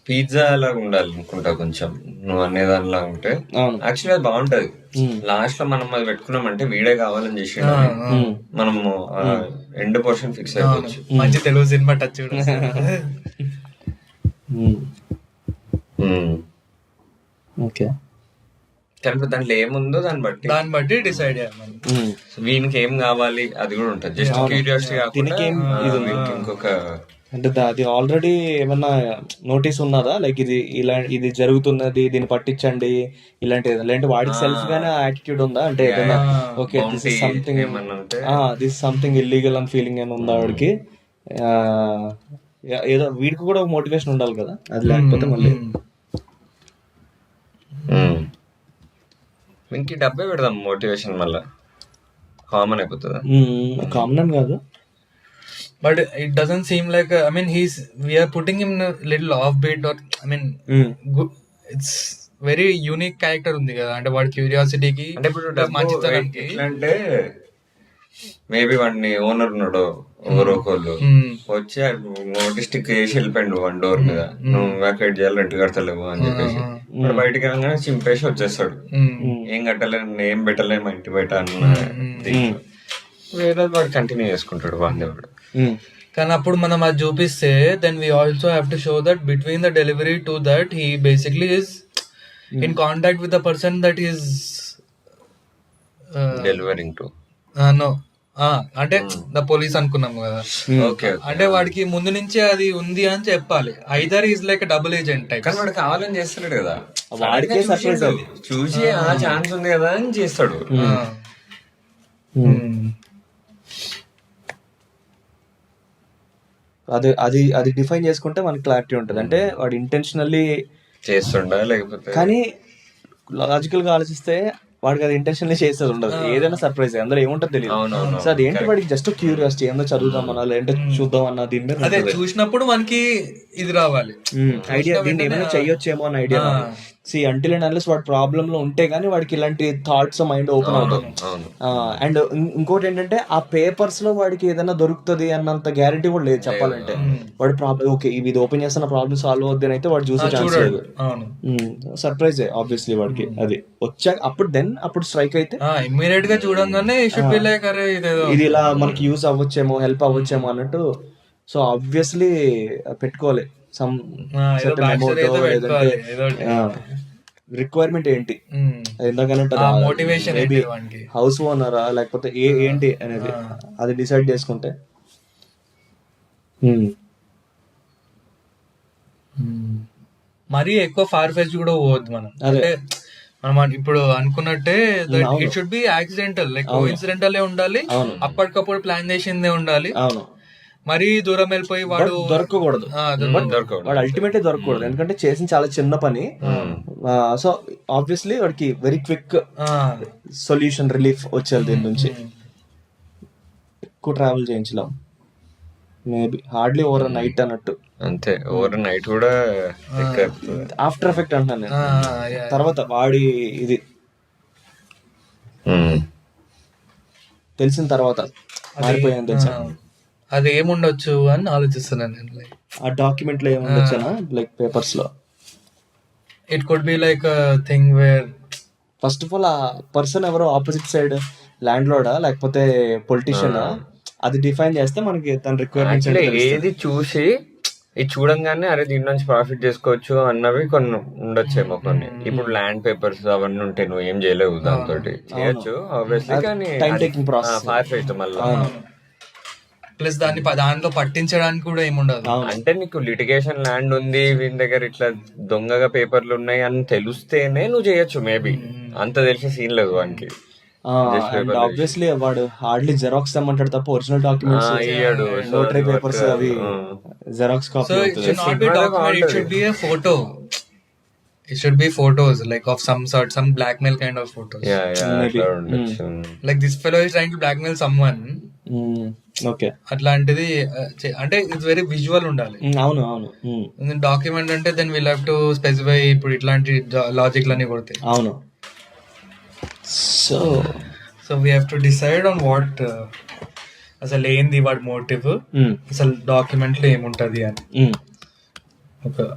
Pizza లాగా ఉండాలి అనుకుంటా కొంచెం, నువ్వు అనేదానిలా ఉంటే యాక్చువల్లీ అది బాగుంటది. లాస్ట్ లో మనం అది పెట్టుకున్నామంటే వీడే కావాలని చేసి మనము ఎండ్ పోర్షన్ ఫిక్స్ అయిపోవచ్చు. మంచి తెలుగు సినిమా టచ్. ఓకే, కానీ దాంట్లో ఏముందో దాన్ని బట్టి డిసైడ్ చేయాలి వీనికి ఏం కావాలి, అది కూడా ఉంటుంది. జస్ట్ క్యూరియాసిటీ కాకుండా ఇంకొక అంటే అది ఆల్రెడీ ఏమన్నా నోటీస్ ఉన్నదా, లైక్ ఇది జరుగుతున్నది దీన్ని పట్టించండి ఇలాంటిది, లేదంటే వాడికి సెల్ఫ్ గానే యాటిట్యూడ్ ఉందా, అంటే ఏదైనా okay this is something illegal అని ఫీలింగ్ ఏమైనా ఉందా వాడికి, ఏదో వీడికి కూడా ఒక మోటివేషన్ ఉండాలి కదా, అది లేకపోతే మళ్ళీ ఇంక డబ్బే పెడదాం మోటివేషన్, మళ్ళా కామన్ అయిపోతుందా? కామన్ కాదు, but it doesn't seem like I mean we are putting him in a little offbeat or I mean good, it's very unique character ఉంది కదా, అంటే వాడి క్యూరియాసిటీ కి అంటే ఇప్పుడు మంచితనానికి అంటే మేబీ వాడిని ఓనర్ ఉన్నాడు ఎవరో ఒకళ్ళు వచ్చి నోటీస్ స్టిక్ చేసి వెళ్ళిపోయిండు వన్ డోర్ మీద, నువ్వు వ్యాకేట్ చేయాలి రెంట్ కడతలేవు అని చెప్పేసి. బయటకి రాగానే చింపేసి వచ్చేస్తాడు, ఏం కట్టలేను ఏం పెట్టలేము మా ఇంటి బయట అన్న దీంట్లో. వేరే వాడు కంటిన్యూ చేసుకుంటాడు వాడిని వాడు. కానీ అప్పుడు మనం అది చూపిస్తే then we also have to show that between the delivery to that he basically is in contact with the person that is delivering to no అంటే ద పోలీస్ అనుకున్నాం కదా. అంటే వాడికి ముందు నుంచి అది ఉంది అని చెప్పాలి. Either is like double agent type. కానీ వాడు కావాలని చేస్తాడు కదా, వాడికే చూసి ఆ ఛాన్స్ ఉంది కదా అని చేస్తాడు. అది డిఫైన్ చేసుకుంటే మనకి క్లారిటీ ఉంటుంది. అంటే వాడు ఇంటెన్షనల్లీ చేస్తుండా లేకపోతే, కానీ లాజికల్ గా ఆలోచిస్తే వాడికి అది ఇంటెన్షన్ చేసేది ఉండదు, ఏదైనా సర్ప్రైజ్ అందులో ఏముంటో తెలియదు. అవునవును. సో అదేంటి వాడికి జస్ట్ క్యూరియాసిటీ, ఏందో చదువుదాం అన్నా లేదంటే చూద్దాం అన్న దీని మీద అదే చూసినప్పుడు మనకి ఇది రావాలి, ఐడియా, దీన్ని ఏమైనా చెయ్యొచ్చేమో అని idea. See until and unless వాడు ప్రాబ్లమ్ లో ఉంటే గానీ వాడికి ఇలాంటి థాట్స్ మైండ్ ఓపెన్ అవుతుంది. అండ్ ఇంకోటి ఏంటంటే ఆ పేపర్స్ లో వాడికి ఏదైనా దొరుకుతుంది అన్నంత గ్యారంటీ కూడా లేదు చెప్పాలంటే. వాడు ప్రాబ్లమ్ ఓకే ఇది ఓపెన్ చేస్తున్న ప్రాబ్లమ్ సాల్వ్ అవుద్ది అని అయితే వాడు చూసే ఛాన్స్ లేదు. సర్ప్రైజ్ ఆబ్వియస్లీ వాడికి అది వచ్చాక అప్పుడు స్ట్రైక్ అయితే ఇమ్మీడియట్ గా చూడంగానే ఇది ఇలా మనకి యూజ్ అవ్వచ్చేమో, హెల్ప్ అవ్వచ్చేమో అన్నట్టు. సో ఆబ్వియస్లీ పెట్టుకోవాలి సమ్ రిక్వైర్మెంట్ ఏంటి, మోటివేషన్ హౌస్ ఓనరా లేకపోతే ఏంటి అనేది అది డిసైడ్ చేసుకుంటే. మరీ ఎక్కువ ఫార్ ఫెచ్ కూడా పోవద్దు మనం. అంటే మనం ఇప్పుడు అనుకున్నట్టే it should be accidental, like coincidental ఉండాలి, అప్పటికప్పుడు ప్లాన్ చేసిందే ఉండాలి. మరీ దూరం వెళ్ళిపోయి వాడు దొరకకూడదు, వాడు అల్టిమేట్ దొరకకూడదు. ఎందుకంటే చేసిన చాలా చిన్న పని. సో ఆబ్వియస్లీ వాడికి వెరీ క్విక్ సొల్యూషన్, రిలీఫ్ వచ్చేది దీని నుంచి. ఎక్కువ ట్రావెల్ చేయించలేం, మేబీ హార్డ్లీ ఓవర్ నైట్ అన్నట్టు. అంతే, ఓవర్ నైట్ కూడా ఆఫ్టర్ ఎఫెక్ట్ అంటున్నాను నేను. తర్వాత వాడి ఇది తెలిసిన తర్వాత మారిపోయాను తెలుసా, అది ఏముండొచ్చు అని ఆలోచిస్తున్నాను నేను. ఆ డాక్యుమెంట్ లో ఏముండొచ్చు లైక్ పేపర్స్ లో. It could be like thing where first of all ఆ పర్సన్ ఎవరో ఆపోజిట్ సైడ్ ల్యాండ్ లోడా లేకపోతే పొలిటీషియన్, అది డిఫైన్ చేస్తే మనకి తన రిక్వైర్మెంట్స్ ఏది చూసి ఇది చూడంగానే అరే దీని నుంచి ప్రాఫిట్ చేసుకోవచ్చు అన్నవి కొన్ని ఉండొచ్చేమో కొన్ని. ఇప్పుడు ల్యాండ్ పేపర్స్ అవన్నీ ఉంటే నువ్వు ఏం చేయలేవు, దాంతో చేయొచ్చు ఆబ్వియస్లీ, కానీ time taking process far fetch మళ్ళీ. ప్లస్ దాంట్లో పట్టించడానికి కూడా ఏముండదు. అంటే నీకు లిటిగేషన్ ల్యాండ్ ఉంది, వీని దగ్గర ఇట్లా దొంగగా పేపర్లు ఉన్నాయి అని తెలిస్తేనే నువ్వు చేయొచ్చు మేబీ. అంత తెలిసే సీన్ లేదు వానికి. ఆబ్వియస్లీ వాడు హార్డ్లీ జెరాక్స్ తెమ్మంటాడు తప్ప ఒరిజినల్ డాక్యుమెంట్స్, నోటరీ పేపర్స్ అవి xerox copy. It should be photos like of some sort, some blackmail kind of photos. Like this fellow is trying to blackmail someone. Okay, అట్లాంటిది అంటే it's very visual ఉండాలి. అవును అవును. Document అంటే then will have to specify ఇప్పుడు ఇట్లాంటి logic లన్నీ కొడతాయి. అవును. So we have to decide on what అసలు ఏంది వాడి మోటివ్, అసలు డాక్యుమెంట్ లో ఏముంటది అని. ఒక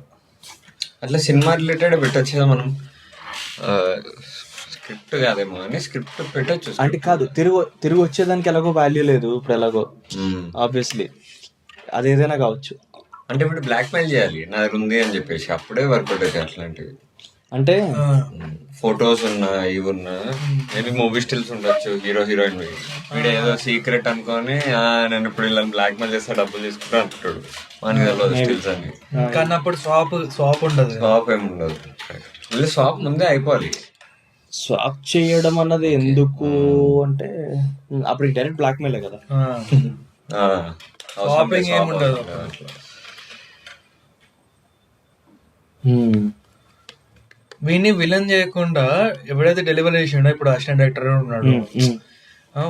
అట్లా సినిమా రిలేటెడ్ పెట్టొచ్చు కదా మనం. స్క్రిప్ట్ కాదేమో కానీ స్క్రిప్ట్ పెట్టొచ్చు. అంటే కాదు, తిరిగి వచ్చేదానికి ఎలాగో వాల్యూ లేదు ఇప్పుడు, ఎలాగో ఆబ్వియస్లీ అది ఏదైనా కావచ్చు. అంటే ఇప్పుడు బ్లాక్ మెయిల్ చేయాలి నా దగ్గర ఉంది అని చెప్పేసి, అప్పుడే వర్కౌట్ అవుతాయి అట్లాంటివి. అంటే ఫొటోస్ ఉన్నా ఇవి ఉన్నా మేబీ మూవీ స్టిల్స్ ఉండొచ్చు, హీరో హీరోయిన్ వీడు ఏదో సీక్రెట్ అనుకొని నేను ఇప్పుడు ఇలా బ్లాక్ మెయిల్ చేస్తా డబ్బులు తీసుకుంటా అంటాడు, మనకి తెలియదు స్టిల్స్ అని. కానీ అప్పుడు స్వాప్ ఉండదు, స్వాప్ ఏమి ఉండదు. మళ్ళీ స్వాప్ ముందే అయిపోవాలి. స్వాప్ చేయడం అన్నది ఎందుకు అంటే అప్పుడు డైరెక్ట్ బ్లాక్ మెయిలే కదా. స్వాపింగ్ ఏముండదు. వీడిని విలన్ చేయకుండా ఎప్పుడైతే డెలివరీ చేసిండో, ఇప్పుడు అసిస్టెంట్ డైరెక్టర్ ఉన్నాడు,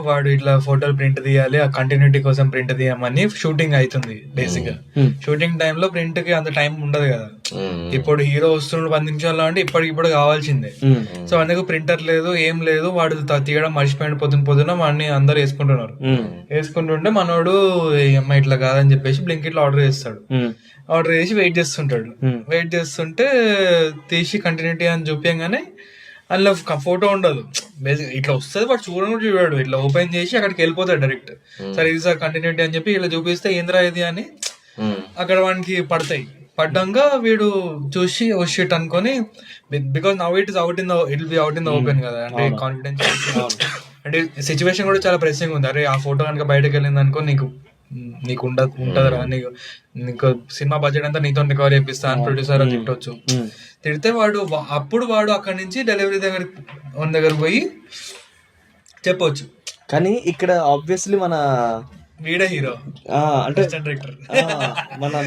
వాడు ఇట్లా ఫోటోలు ప్రింట్ తీయాలి, ఆ కంటిన్యూటీ కోసం ప్రింట్ తీయమని షూటింగ్ అవుతుంది. బేసిక్ గా షూటింగ్ టైంలో ప్రింట్ కి అంత టైం ఉండదు కదా. ఇప్పుడు హీరో వస్తున్నాడు 10 నిమిషాల్లో అంటే ఇప్పటికిప్పుడు కావాల్సిందే. సో అందుకు ప్రింటర్ లేదు, ఏం లేదు, వాడు తీయడం మర్చిపోయిన పొద్దున వాడిని అందరు వేసుకుంటుంటే మనోడు అమ్మాయి ఇట్లా కాదని చెప్పేసి బ్లింకిట్ లో ఆర్డర్ చేస్తాడు. ఆర్డర్ చేసి వెయిట్ చేస్తుంటే తీసి కంటిన్యూటీ అని చూపించగానే అందులో ఫోటో ఉండదు. బేసిక్ ఇట్లా వస్తుంది, వాడు చూడాడు, ఇట్లా ఓపెన్ చేసి అక్కడికి వెళ్ళిపోతాడు డైరెక్ట్. సరే ఇది సార్ కంటిన్యూటీ అని చెప్పి ఇలా చూపిస్తే ఏంద్రా ఇది అని అక్కడ వానికి పడతాయి. పడ్డాక వీడు చూసి ఓ షిట్ అనుకొని, because now it is out in the open కదా, అంటే కాన్ఫిడెన్స్ అంటే సిచ్యువేషన్ కూడా చాలా ప్రెసింగ్ ఉంది. అరే ఆ ఫోటో కనుక బయటకు వెళ్ళింది అనుకో నీకు ఉంటదరా, నీకు సినిమా బడ్జెట్ అంతా నీతో రికవర్ చేపిస్తా అని ప్రొడ్యూసర్ తిట్టొచ్చు. తిడితే అప్పుడు వాడు అక్కడి నుంచి డెలివరీ దగ్గర పోయి చెప్పొచ్చు. కానీ ఇక్కడ ఆబ్వియస్లీ మన వీడే హీరో అంటే డైరెక్టర్,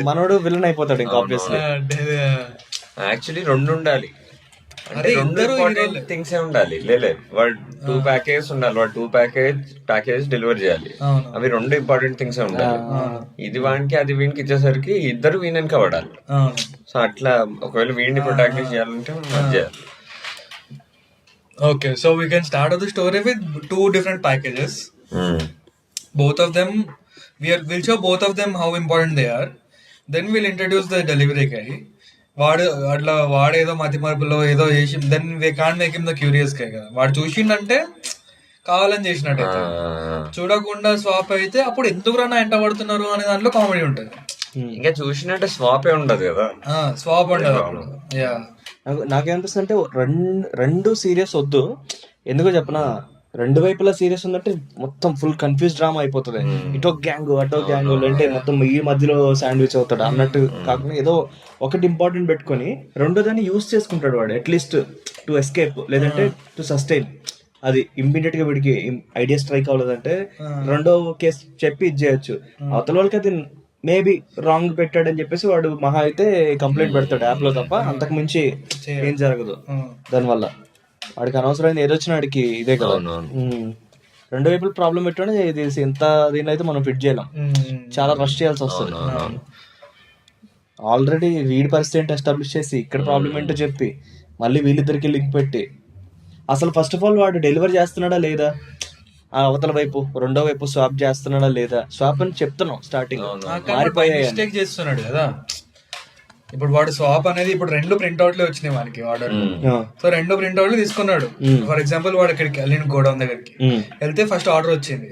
మనోడు విలన్ అయిపోతాడు ఇంకా ఆబ్వియస్లీ. యాక్చువల్లీ రెండు ఉండాలి. అంటే రెండు ఇంపార్టెంట్ థింగ్స్ ఏ ఉండాలి. లేలే వాడు 2 ప్యాకేజ్ ఉండాలి, వాడు 2 ప్యాకేజ్ డెలివర్ చేయాలి. అవి రెండు ఇంపార్టెంట్ థింగ్స్ ఏ ఉండాలి. ఇది వానికి అది వీనికి ఇచ్చేసరికి ఇద్దరు వీనెనక పడాలి. సో అట్లా ఒకవేళ వీడిని ప్రొటాగనిస్ట్ చేయాలంటే అది చేయాలి. Okay, so we can start off the story with 2 different packages. Both of them, we'll show both of them how important they are. Then we'll introduce the delivery guy. వాడేదో మతి మార్పులో ఏదో చేసి then we can't make him the curious guy కదా. వాడు చూసిండంటే కావాలని చేసినట్టు, చూడకుండా స్వాప్ అయితే అప్పుడు ఎందుకురా నా ఎంట పడుతున్నారు అనే దాంట్లో కామెడీ ఉంటుంది. ఇంకా చూసినట్టే స్వాపే ఉండదు కదా, స్వాప్ ఉండదు. యా, నాకేమనిపిస్తుంది అంటే రెండు సీరియస్ వద్దు. ఎందుకో చెప్పనా, రెండు వైపులా సీరియస్ ఉందంటే మొత్తం ఫుల్ కన్ఫ్యూజ్ డ్రామా అయిపోతుంది. ఇటో గ్యాంగ్ అటో గ్యాంగ్ అంటే మొత్తం ఈ మధ్యలో శాండ్విచ్ అవుతాడు అన్నట్టు కాకుండా ఏదో ఒకటి ఇంపార్టెంట్ పెట్టుకొని రెండోదాన్ని యూజ్ చేసుకుంటాడు వాడు, అట్లీస్ట్ టు ఎస్కేప్ లేదంటే టు సస్టైన్. అది ఇమ్మీడియట్ గా వీడికి ఐడియా స్ట్రైక్ అవ్వలేదంటే రెండో కేసు చెప్పి ఇది చేయొచ్చు. అవతల వాళ్ళకి అది మేబీ రాంగ్ పెట్టాడని చెప్పేసి వాడు మహా అయితే కంప్లైంట్ పెడతాడు యాప్ లో, తప్ప అంతకు మించి ఏం జరగదు. దానివల్ల వాడికి అనవసరమైన ఏదో వచ్చిన వాడికి ఇదే కదా. రెండు వైపులు ప్రాబ్లం పెట్టడం ఇది ఎంత దీని అయితే మనం ఫిట్ చేయలేం, చాలా రష్ చేయాల్సి వస్తుంది. ఆల్రెడీ వీడి పరిస్థితి ఏంటి ఎస్టాబ్లిష్ చేసి ఇక్కడ ప్రాబ్లం ఏంటో చెప్పి మళ్ళీ వీళ్ళిద్దరికి లింక్ పెట్టి అసలు ఫస్ట్ ఆఫ్ ఆల్ వాడు డెలివరీ చేస్తున్నాడా లేదా, ఆ అవతల వైపు రెండో వైపు స్వాప్ చేస్తున్నాడా లేదా. స్వాప్ అని చెప్తున్నాం స్టార్టింగ్, మిస్టేక్ చేస్తున్నాడు కదా. ఇప్పుడు వాడు స్వాప్ అనేది ఇప్పుడు 2 ప్రింట్అవుట్లే వచ్చినాయి వానికి ఆర్డర్. సో 2 ప్రింట్అవుట్లు తీసుకున్నాడు. ఫర్ ఎగ్జాంపుల్ వాడు ఇక్కడికి వెళ్ళిన గోడౌన్ దగ్గరికి వెళ్తే ఫస్ట్ ఆర్డర్ వచ్చింది,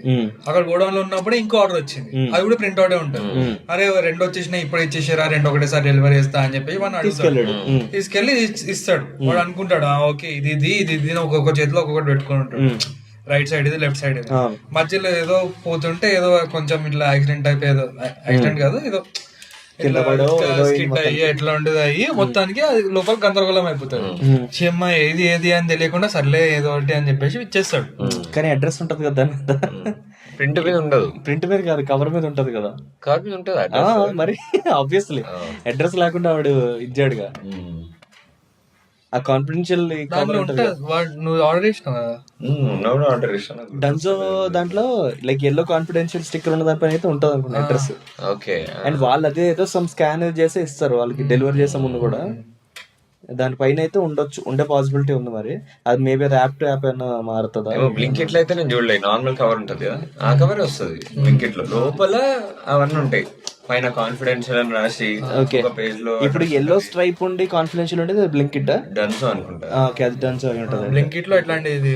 అక్కడ గోడౌన్ లో ఉన్నప్పుడు ఇంకో ఆర్డర్ వచ్చింది, అది కూడా ప్రింట్అవుటే ఉంటుంది. అరే 2 వచ్చేసినాయి ఇప్పుడు ఇచ్చేసారా, 2 ఒకటేసారి డెలివరీ చేస్తా అని చెప్పి వాడిని అడుగుతాడు, తీసుకెళ్లి ఇస్తాడు. వాడు అనుకుంటాడు ఓకే ఇది ఇది ఇది ఇది ఒక్కొక్క చేతిలో ఒక్కొక్కటి పెట్టుకుని ఉంటాడు, రైట్ సైడ్ ఇది లెఫ్ట్ సైడ్ ఇది. మధ్యలో ఏదో పోతుంటే ఏదో కొంచెం ఇట్లా యాక్సిడెంట్ టైప్, ఏదో యాక్సిడెంట్ కాదు ఏదో స్కిట్ అయ్యి ఎట్లా ఉండదు అయ్యి మొత్తానికి అది లోపల గందరగోళం అయిపోతాడు. చెమ్మ ఏది ఏది అని తెలియకుండా సర్లే ఏదో ఒకటి అని చెప్పేసి ఇచ్చేస్తాడు. కానీ అడ్రస్ ఉంటది కదా, ప్రింట్ మీద ఉండదు. ప్రింట్ మీద కాదు, కవర్ మీద ఉంటది కదా. కవర్ మీద ఉంటది మరి ఆబ్వియస్లీ అడ్రస్ లేకుండా వాడు ఇచ్చాడుగా. ఆ కాన్ఫిడెన్షియల్ నువ్వు ఆర్డర్ చేసినావు డన్జో దాంట్లో లైక్ ఎల్లో కాన్ఫిడెన్షియల్ స్టిక్కర్ ఉన్న దానిపైన అయితే ఉంటది అనుకున్నా అడ్రస్. ఓకే, అండ్ వాళ్ళు అదే ఏదో సమ్ స్కాన్ చేసి ఇస్తారు వాళ్ళకి డెలివరీ చేసే ముందు కూడా. దానిపైన అయితే ఉండొచ్చు, ఉండే పాసిబిలిటీ ఉంది. మరి అది మేబీ అది యాప్ టు యాప్ అయినా మారుతుందా. బ్లింకిట్ లో అయితే నేను చూడలేదు, నార్మల్ కవర్ ఉంటది కదా ఆ కవర్ వస్తుంది. బ్లింకిట్ లో లోపల అవన్నీ ఉంటాయి, పైన కాన్ఫిడెన్షియల్ అని రాసి పేజ్ లో. ఇప్పుడు ఎల్లో స్ట్రైప్ ఉండి కాన్ఫిడెన్షియల్ ఉండేది బ్లింకిట్ డన్సో అనుకుంటా. ఓకే, అది డన్సో అయి ఉంటుంది. బ్లింకిట్ లో ఎట్లాంటిది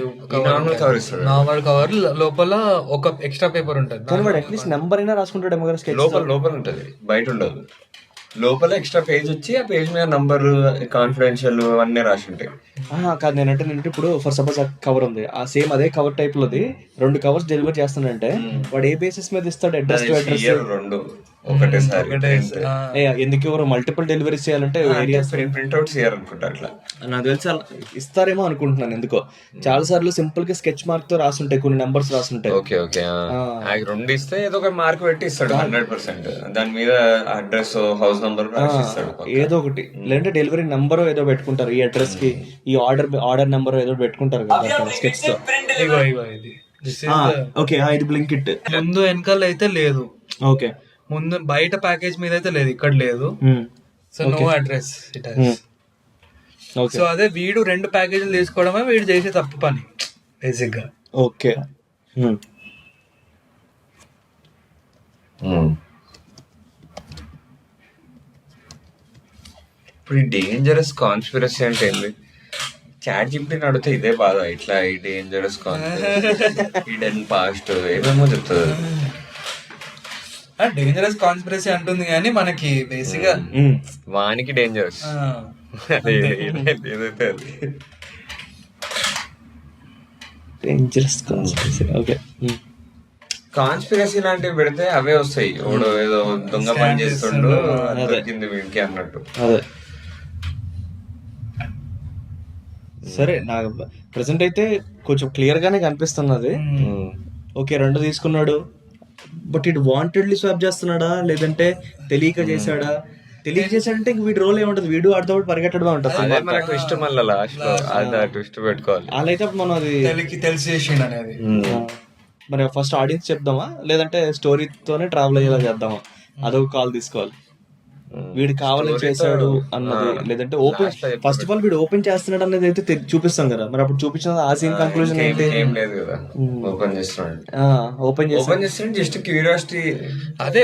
నార్మల్ కవర్ ఇస్తాడు, నార్మల్ కవర్ లోపల ఒక ఎక్స్ట్రా పేపర్ ఉంటుంది. కానీ వాడు అట్లీస్ట్ నెంబర్ అయినా రాసుకుంటాడు. లోపల ఉంటది, బయట ఉండదు. లోపల ఎక్స్ట్రా పేజ్ వచ్చి ఆ పేజ్ మీద నంబర్ కాన్ఫిడెన్షియల్ అన్నీ రాసి ఉంటాయి. కాదు నేనంటే ఇప్పుడు ఫర్ సపోజ్ ఆ కవర్ ఉంది, ఆ సేమ్ అదే కవర్ టైప్ లోది 2 కవర్స్ డెలివరీ చేస్తానంటే వాడు ఏ బేసిస్ మీద ఇస్తాడు అడ్రస్ టు అడ్రస్? 2 ఒకటేసారి ఎందుకు ఎవరు మల్టిపుల్ డెలివరీ చేయాలంటే ప్రింట్అవుట్స్ చేయాలనుకుంటా. అట్లా నాకు తెలిసి ఇస్తారేమో అనుకుంటున్నాను. ఎందుకో చాలా సార్లు సింపుల్ గా స్కెచ్ మార్క్ తో రాసుంటాయి, కొన్ని నెంబర్స్ రాసుంటాయి. ఓకే ఓకే, 2 ఇస్తే ఏదో ఒక మార్క్ పెట్టి ఇస్తాడు 100%. దాని మీద అడ్రస్ హౌస్ నంబర్ ఇస్తాడు ఏదో ఒకటి, లేదంటే డెలివరీ నెంబర్ ఏదో పెట్టుకుంటారు, ఈ అడ్రస్ కి ఈ ఆర్డర్ నెంబర్ ఏదో పెట్టుకుంటారు కదా స్కెచ్ తో. ఓకే, ఇది బ్లింకిట్. ముందు వెనకాల అయితే లేదు. ఓకే, ముందు బయట ప్యాకేజ్ మీద అయితే లేదు, ఇక్కడ లేదు. So no address it has. So అదే వీడు 2 ప్యాకేజీలు తీసుకోవడమే వీడు చేసే తప్పు పని బేసిక్ గా. ఓకే, ఇప్పుడు ఈ డేంజరస్ కాన్స్పిరసీ అంటే ఏంది? చాట్ జిపిటిని అడిగితే ఇదే బాధ, ఇట్లా ఈ డేంజరస్ కాన్స్పిరసీ హిడెన్ పాస్ట్ ఏమేమో చెప్తుంది. డేంజరస్ కాన్స్పిరసీ అంటుంది కానీ మనకి బేసిక్ గా వానికి డేంజరస్ ఏదైతే అది డేంజరస్ కాన్స్పిరసీ. ఓకే, కాన్స్పిరసీ లాంటివి పెడితే అవే వస్తాయి, ఓడో ఏదో దొంగ పని చేస్తుండో దొరికింది వీడికి అన్నట్టు. అదే సరే, నాకు ప్రెసెంట్ అయితే కొంచెం క్లియర్ గానే కనిపిస్తున్నది. ఓకే, 2 తీసుకున్నాడు, బట్ ఇటు వాంటెడ్లీ స్వాప్ చేస్తున్నాడా లేదంటే తెలియక చేశాడా తెలియజేసాడంటే ఇంక వీడి రోల్ ఏముంటది, వీడు ఆడుతూ పరిగెట్టడం ఉంటుంది. అదే మన ట్విస్ట్ మళ్ళీ లాస్ట్ లో అది ట్విస్ట్ పెట్టుకోవాలి. అలా అయితే మనం అది తెలిసి చేసిండు అనేది. మరి ఫస్ట్ ఆడియన్స్ చెప్దామా లేదంటే స్టోరీతోనే ట్రావెల్ అయ్యేలా చేద్దామా, అదొక కాల్ తీసుకోవాలి. వీడు కావాలని చేశాడు అన్నది, లేదంటే ఓపెన్ ఫస్ట్ ఆఫ్ ఆల్ వీడు ఓపెన్ చేస్తున్నాడు అనేది అయితే చూపిస్తాం కదా. మరి అప్పుడు చూపించిన ఆ సీన్ కంక్లూజన్ ఏంటి? ఏం లేదు కదా, ఓపెన్ చేస్తున్నాడు. ఓపెన్ చేస్తున్నాడు జస్ట్ క్యూరియాసిటీ. అదే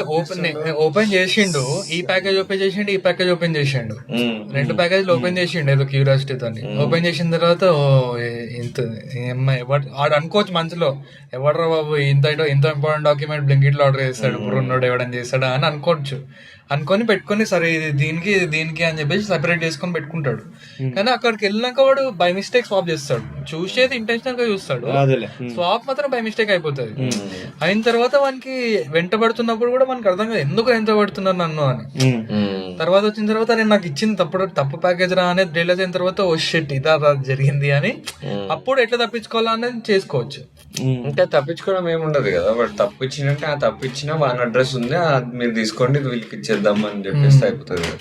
ఓపెన్ చేసిండు, ఈ ప్యాకేజ్ ఓపెన్ చేసిండు, ఈ ప్యాకేజ్ ఓపెన్ చేసిండు, 2 ప్యాకేజ్లు ఓపెన్ చేసిండు ఏదో క్యూరియాసిటీతో. ఓపెన్ చేసిన తర్వాత ఇంత ఆడు అనుకోవచ్చు మనసులో, ఎవడరా బాబు ఇంత ఇంపార్టెంట్ డాక్యుమెంట్ బ్లింకిట్ లో ఆర్డర్ చేస్తాడు, బుర్రున్నోడు ఎవడని చేస్తాడా అని అనుకోవచ్చు. అనుకొని పెట్టుకొని సరే ఇది దీనికి అని చెప్పేసి సెపరేట్ చేసుకొని పెట్టుకుంటాడు. కానీ అక్కడికి వెళ్ళినాక వాడు బై మిస్టేక్ స్వాప్ చేస్తాడు. చూసేది ఇంటెన్షనల్ గా చూస్తాడు, స్వాప్ మాత్రం బై మిస్టేక్ అయిపోతుంది. అయిన తర్వాత వానికి వెంటబడుతున్నప్పుడు కూడా మనకు అర్థం కాదు ఎందుకు వెంటబడుతున్నారు నన్ను అని. తర్వాత వచ్చిన తర్వాత నేను నాకు ఇచ్చింది తప్పు ప్యాకేజ్ రా అనేది రియలైజ్ అయిన తర్వాత ఓ షిట్ ఇదా జరిగింది అని అప్పుడు ఎట్లా తప్పించుకోవాలా అనేది చేసుకోవచ్చు. ఇంకా తప్పించుకోవడం ఏముండదు కదా, వాడు తప్పు ఇచ్చినంటే ఆ తప్పు ఇచ్చినా వాని అడ్రస్ ఉంది, అది మీరు తీసుకోండి వీళ్ళకి ఇచ్చేద్దాం అని చెప్పేస్తే అయిపోతుంది.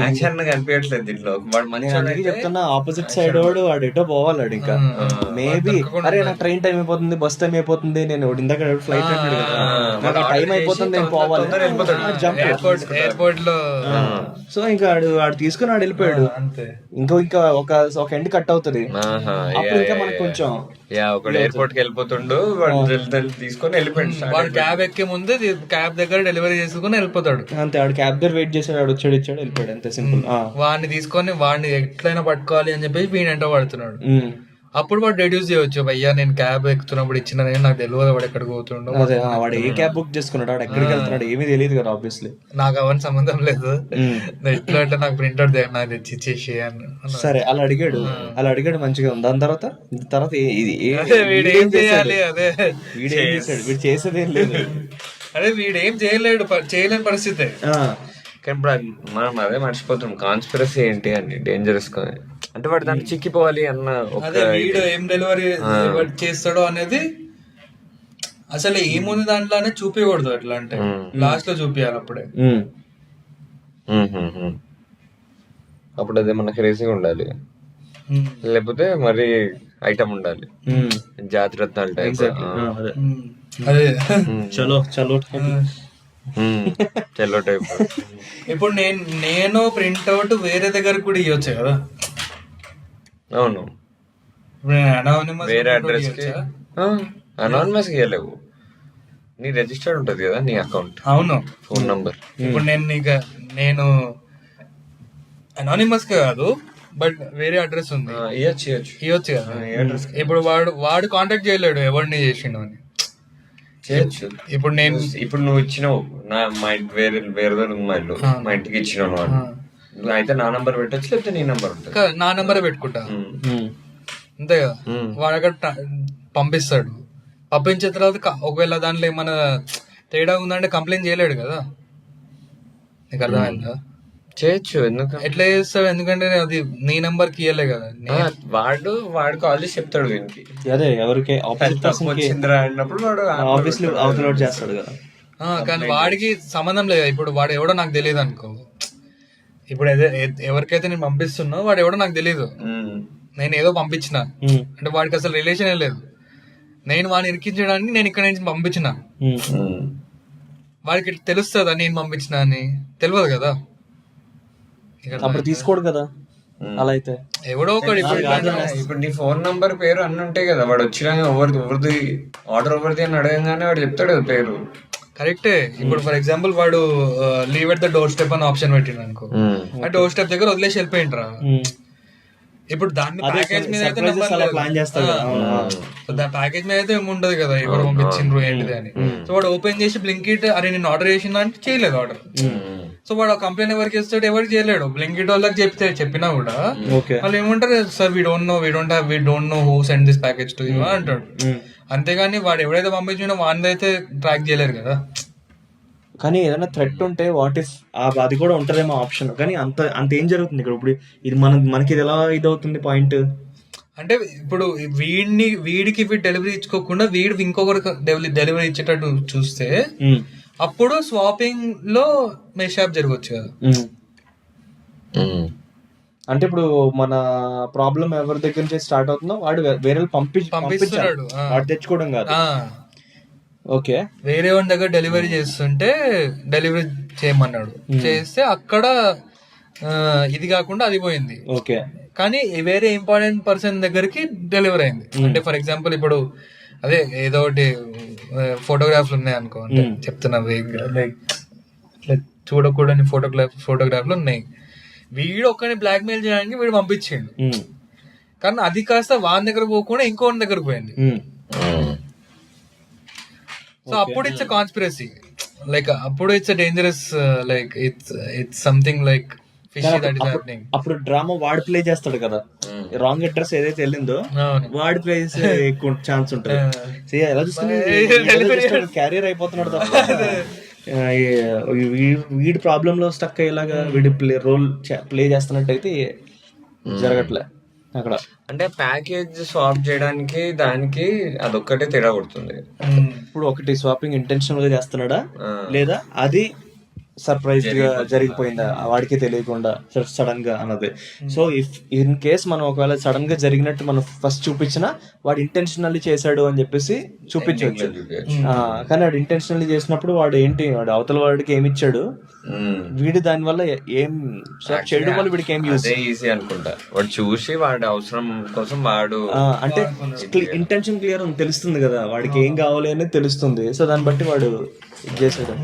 యాక్షన్ కనిపించట్లేదు దీంట్లో. వాడు మంచి చెప్తున్నా, ఆపోజిట్ సైడ్ వాడు ఎటో పోవాలి. ఇంకా మేబీ అరే నా ట్రైన్ టైం అయిపోతుంది, బస్ టైం అయిపోతుంది, నేను ఇందాక ఫ్లైట్ టైం అయిపోతుంది, నేను పోవాలి, ఎయిర్పోర్ట్ లో. సో ఇంకా ఆడు తీసుకుని ఆడు వెళ్ళిపోయాడు. ఇంకా ఒక ఎండ్ కట్ అవుతుంది. అప్పుడు ఇంకా మనకు కొంచెం ఒకడు ఎయిర్పోర్ట్ కి వెళ్ళిపోతుండు, వాడు తీసుకొని వెళ్ళిపోయాడు. వాడు క్యాబ్ ఎక్కే ముందే క్యాబ్ దగ్గర డెలివరీ చేసుకుని వెళ్ళిపోతాడు. అంతే, ఆడు క్యాబ్ దగ్గర వెయిట్ చేసాడు, ఆడు వచ్చాడు వెళ్ళిపోయాడు, అంతే సింపుల్. వాడిని తీసుకొని వాడిని ఎట్లయినా పట్టుకోవాలి అని చెప్పేసి వీడు ఎంట పడుతున్నాడు. అప్పుడు వాడు డెడ్యూస్ చేయవచ్చు, అయ్యా నేను క్యాబ్ ఎక్కుతున్నప్పుడు ఇచ్చిన నాకు తెలియదు వాడు ఎక్కడికి పోతుండో. అదే వాడు ఏ క్యాబ్ బుక్ చేసుకున్నాడు, వాడు ఎక్కడికి వెళ్తున్నాడు ఏమీ తెలియదు కదా. ఆబ్వియస్లీ నాకు అవన్నీ సంబంధం లేదు, ఎట్లా అంటే నాకు ప్రింటర్ నాకు తెచ్చి ఇచ్చేసి అని. సరే అలా అడిగాడు మంచిగా ఉంది. దాని తర్వాత వీడేం చేయాలి, అదే వీడేం చేశాడు, వీడు చేసేది ఏం లేదు. అదే వీడేం చేయలేని పరిస్థితి. కానీ మనం అదే మర్చిపోతున్నాం కాన్స్పిరసీ ఏంటి అని, డేంజరస్ అంటే వాడు దాన్ని చిక్కిపోవాలి అన్న వీడు ఏం డెలివరీ చేస్తాడో అనేది అసలు ఏముంది దాంట్లో అనేది చూపించకూడదు. ఎట్లా అంటే లాస్ట్ లో చూపించాలి అప్పుడే. అప్పుడు అదే మనకి రేసింగ్ ఉండాలి, లేకపోతే మరి ఐటమ్ ఉండాలి, జాతిరత్నాలు టైప్. అదే చలో చలో టైప్. ఇప్పుడు నేను ప్రింట్అవుట్ వేరే దగ్గర కూడా ఇవ్వచ్చు కదా. అవును, వేరే అడ్రస్ కి అనానిమస్ కి ఇవ్వలేవు, నీ రిజిస్టర్డ్ ఉంటది కదా నీ అకౌంట్. అవును, ఫోన్ నంబర్. ఇప్పుడు నేను అనానిమస్ కాదు, బట్ వేరే అడ్రస్ ఉంది, ఇవ్వచ్చు కదా. ఇప్పుడు వాడు కాంటాక్ట్ చేయలేడు ఎవరిని చేసిండు అని. చేయొచ్చు. ఇప్పుడు నువ్వు ఇచ్చినావు మా ఇంటికి వేరే మా ఇంటికి ఇచ్చినావు అయితే నా నంబర్ పెట్టచ్చు, లేకపోతే నీ నంబర్ ఉంటుంది. నా నంబరే పెట్టుకుంటా అంతే కదా. వాడు అక్కడ పంపిస్తాడు, పంపించిన తర్వాత ఒకవేళ దాంట్లో ఏమైనా తేడా ఉందంటే కంప్లైంట్ చేయలేడు కదా. నీకు అర్థమైందా? చేయొచ్చు. ఎందుకు ఎట్లా చేస్తాడు, ఎందుకంటే అది నీ నంబర్ కి ఇవ్వలే కదా. వాడు కాల్ చేసి చెప్తాడు దీనికి, అదే ఎవరికి అన్నప్పుడు వాడు ఆబ్వియస్లీ అవుట్లోడ్ చేస్తాడు కదా. కానీ వాడికి సంబంధం లేదు. ఇప్పుడు వాడు ఎవడో నాకు తెలియదు అనుకో, ఇప్పుడు ఎవరికైతే నేను పంపిస్తున్నా వాడు ఎవడో నాకు తెలియదు, నేను ఏదో పంపించిన అంటే వాడికి అసలు రిలేషన్ లేదు. నేను వాడిని ఇరికించడానికి నేను ఇక్కడ నుంచి పంపించిన, వాడికి తెలుస్తుందా నేను పంపించిన అని? తెలియదు కదా. అప్పుడు తీసుకోడు కదా. అలా అయితే ఎవడో ఒకటి ఇప్పుడు నీ ఫోన్ నంబర్ పేరు అన్ని ఉంటాయి కదా, వాడు వచ్చినా ఎవరిది ఆర్డర్ ఎవరిది అని అడగంగానే వాడు చెప్తాడు కదా పేరు. కరెక్టే. ఇప్పుడు ఫర్ ఎగ్జాంపుల్ వాడు leave at the door step అని ఆప్షన్ పెట్టిండు అనుకో, ఆ డోర్ స్టెప్ దగ్గర వదిలేసి వెళ్ళిపోయింట్రా. ఇప్పుడు దాన్ని ప్యాకేజ్ మీద అయితే ప్యాకేజ్ మీద అయితే ఏముండదు కదా ఎవరు పంపించిండ్రు ఏంటిది అని. సో వాడు ఓపెన్ చేసి బ్లింకిట్ అరే నేను ఆర్డర్ చేసిన అంటే చేయలేదు ఆర్డర్. సో వాడు కంప్లైంట్ ఎవరికి ఇస్తాడు, ఎవరికి చేయలేడు. బ్లింకిట్ వాళ్ళకి చెప్పినా కూడా వాళ్ళు ఏమంటారు, sir we don't know who send this package to you అంటాడు. అంతేగాని వాడు ఎవడైతే పంపించినా వాడిని అయితే ట్రాక్ చేయలేరు కదా. కానీ ఏదైనా థ్రెట్ ఉంటే వాట్ ఇఫ్ అది కూడా ఉంటదేమో ఆప్షన్. కానీ అంత ఏం జరుగుతుంది ఇక్కడ? ఇప్పుడు ఇది మనకి ఇది ఎలా ఇదవుతుంది పాయింట్ అంటే, ఇప్పుడు వీడికి డెలివరీ ఇచ్చుకోకుండా వీడు ఇంకొకరికి డెలివరీ ఇచ్చేటట్టు చూస్తే అప్పుడు స్వాపింగ్ లో మిస్‌హ్యాప్ జరగొచ్చు కదా. అంటే ఇప్పుడు మన ప్రాబ్లం ఎవరి దగ్గర నుంచి స్టార్ట్ అవుతుందో వాడు వేరే పంపించాలి, పంపిస్తున్నాడు. వాడు తెచ్చుకోవడం కాదు. ఓకే, వేరే వాడి దగ్గర డెలివరీ చేస్తుంటే డెలివరీ చేయమన్నాడు, చేస్తే అక్కడ ఇది కాకుండా అది పోయింది. ఓకే, కానీ వేరే ఇంపార్టెంట్ పర్సన్ దగ్గరికి డెలివరీ అయింది. అంటే ఫర్ ఎగ్జాంపుల్ ఇప్పుడు అదే ఏదో ఒకటి ఫోటోగ్రాఫ్లు ఉన్నాయి అనుకో, అంటే చెప్తున్నా లైక్ చూడకూడని ఫోటోగ్రాఫ్లు ఉన్నాయి, వీడు ఒక్కడిని బ్లాక్ మెయిల్ చేయడానికి వీడు పంపించిండు, కానీ అది కాస్త వాని దగ్గర పోకుండా ఇంకోటి దగ్గరకు పోయింది. సో అప్పుడు ఇట్స్ కాన్స్పిరసీ, లైక్ అప్పుడు it's dangerous, like it's something like fishy that is happening. అప్పుడు డ్రామా వాడు ప్లే చేస్తాడు కదా, రాంగ్ అడ్రస్ ఏదైతే వెళ్ళిందో వాడు ప్లే చేసే ఎక్కువ ఛాన్స్ ఉంటుంది. ఎలా చూసుకుని క్యారియర్ అయిపోతున్నాడు తప్ప వీడి ప్రాబ్లమ్ లో స్టక్ అయ్యేలాగా వీడి రోల్ ప్లే చేస్తున్నట్టయితే జరగట్లే అక్కడ. అంటే ప్యాకేజ్ స్వాప్ చేయడానికి దానికి అదొక్కటే తేడా కొడుతుంది. ఇప్పుడు ఒకటి స్వాపింగ్ ఇంటెన్షనల్ గా చేస్తున్నాడా లేదా అది సర్ప్రైజ్ గా జరిగిపోయిందా వాడికి తెలియకుండా సడన్ గా అన్నది. సో ఇఫ్ ఇన్ కేస్ మనం ఒకవేళ సడన్ గా జరిగినట్టు మనం ఫస్ట్ చూపించినా వాడు ఇంటెన్షనల్లీ చేశాడు అని చెప్పేసి చూపించవచ్చు. కానీ వాడు ఇంటెన్షనల్లీ చేసినప్పుడు వాడు ఏంటి, వాడు అవతల వాడికి ఏమి ఇచ్చాడు, వీడు దాని వల్ల ఏం చేయడం వల్ల వీడికి ఏం యూజ్ ఈజీ అనుకుంటా. వాడు చూసి వాడి అవసరం కోసం వాడు అంటే ఇంటెన్షన్ క్లియర్ ఉంది, తెలుస్తుంది కదా వాడికి ఏం కావాలి అనేది తెలుస్తుంది. సో దాన్ని బట్టి వాడు ఇది చేశాడు.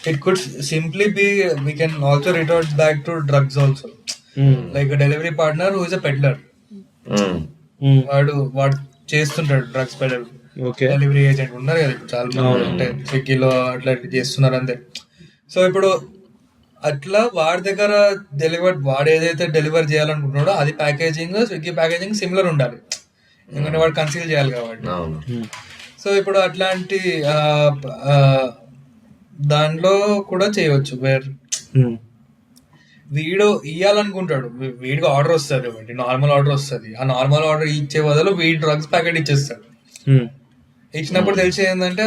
It could simply be, we can also retort back to drugs also. Like a delivery partner who is a peddler. వాడు చేస్తుంటాడు డ్రగ్స్ పెడల్, డెలివరీ ఏజెంట్ ఉన్నారు కదా చాలా మంది, అంటే స్విగ్గీలో అట్లా చేస్తున్నారు అంతే. సో ఇప్పుడు అట్లా వాడి దగ్గర వాడు ఏదైతే డెలివర్ చేయాలనుకుంటున్నాడో అది ప్యాకేజింగ్, స్విగ్గీ ప్యాకేజింగ్ సిమిలర్ ఉండాలి, ఎందుకంటే వాడు కన్సీల్ చేయాలి కాబట్టి. సో ఇప్పుడు అట్లాంటి దానిలో కూడా చేయవచ్చు, వేర్ వీడు ఇయ్యాలనుకుంటాడు, వీడికి ఆర్డర్ వస్తుంది ఒకటి, నార్మల్ ఆర్డర్ వస్తుంది, ఆ నార్మల్ ఆర్డర్ ఇచ్చే బదులు వీడి డ్రగ్స్ ప్యాకెట్ ఇచ్చేస్తాడు. ఇచ్చినప్పుడు తెలిసి ఏంటంటే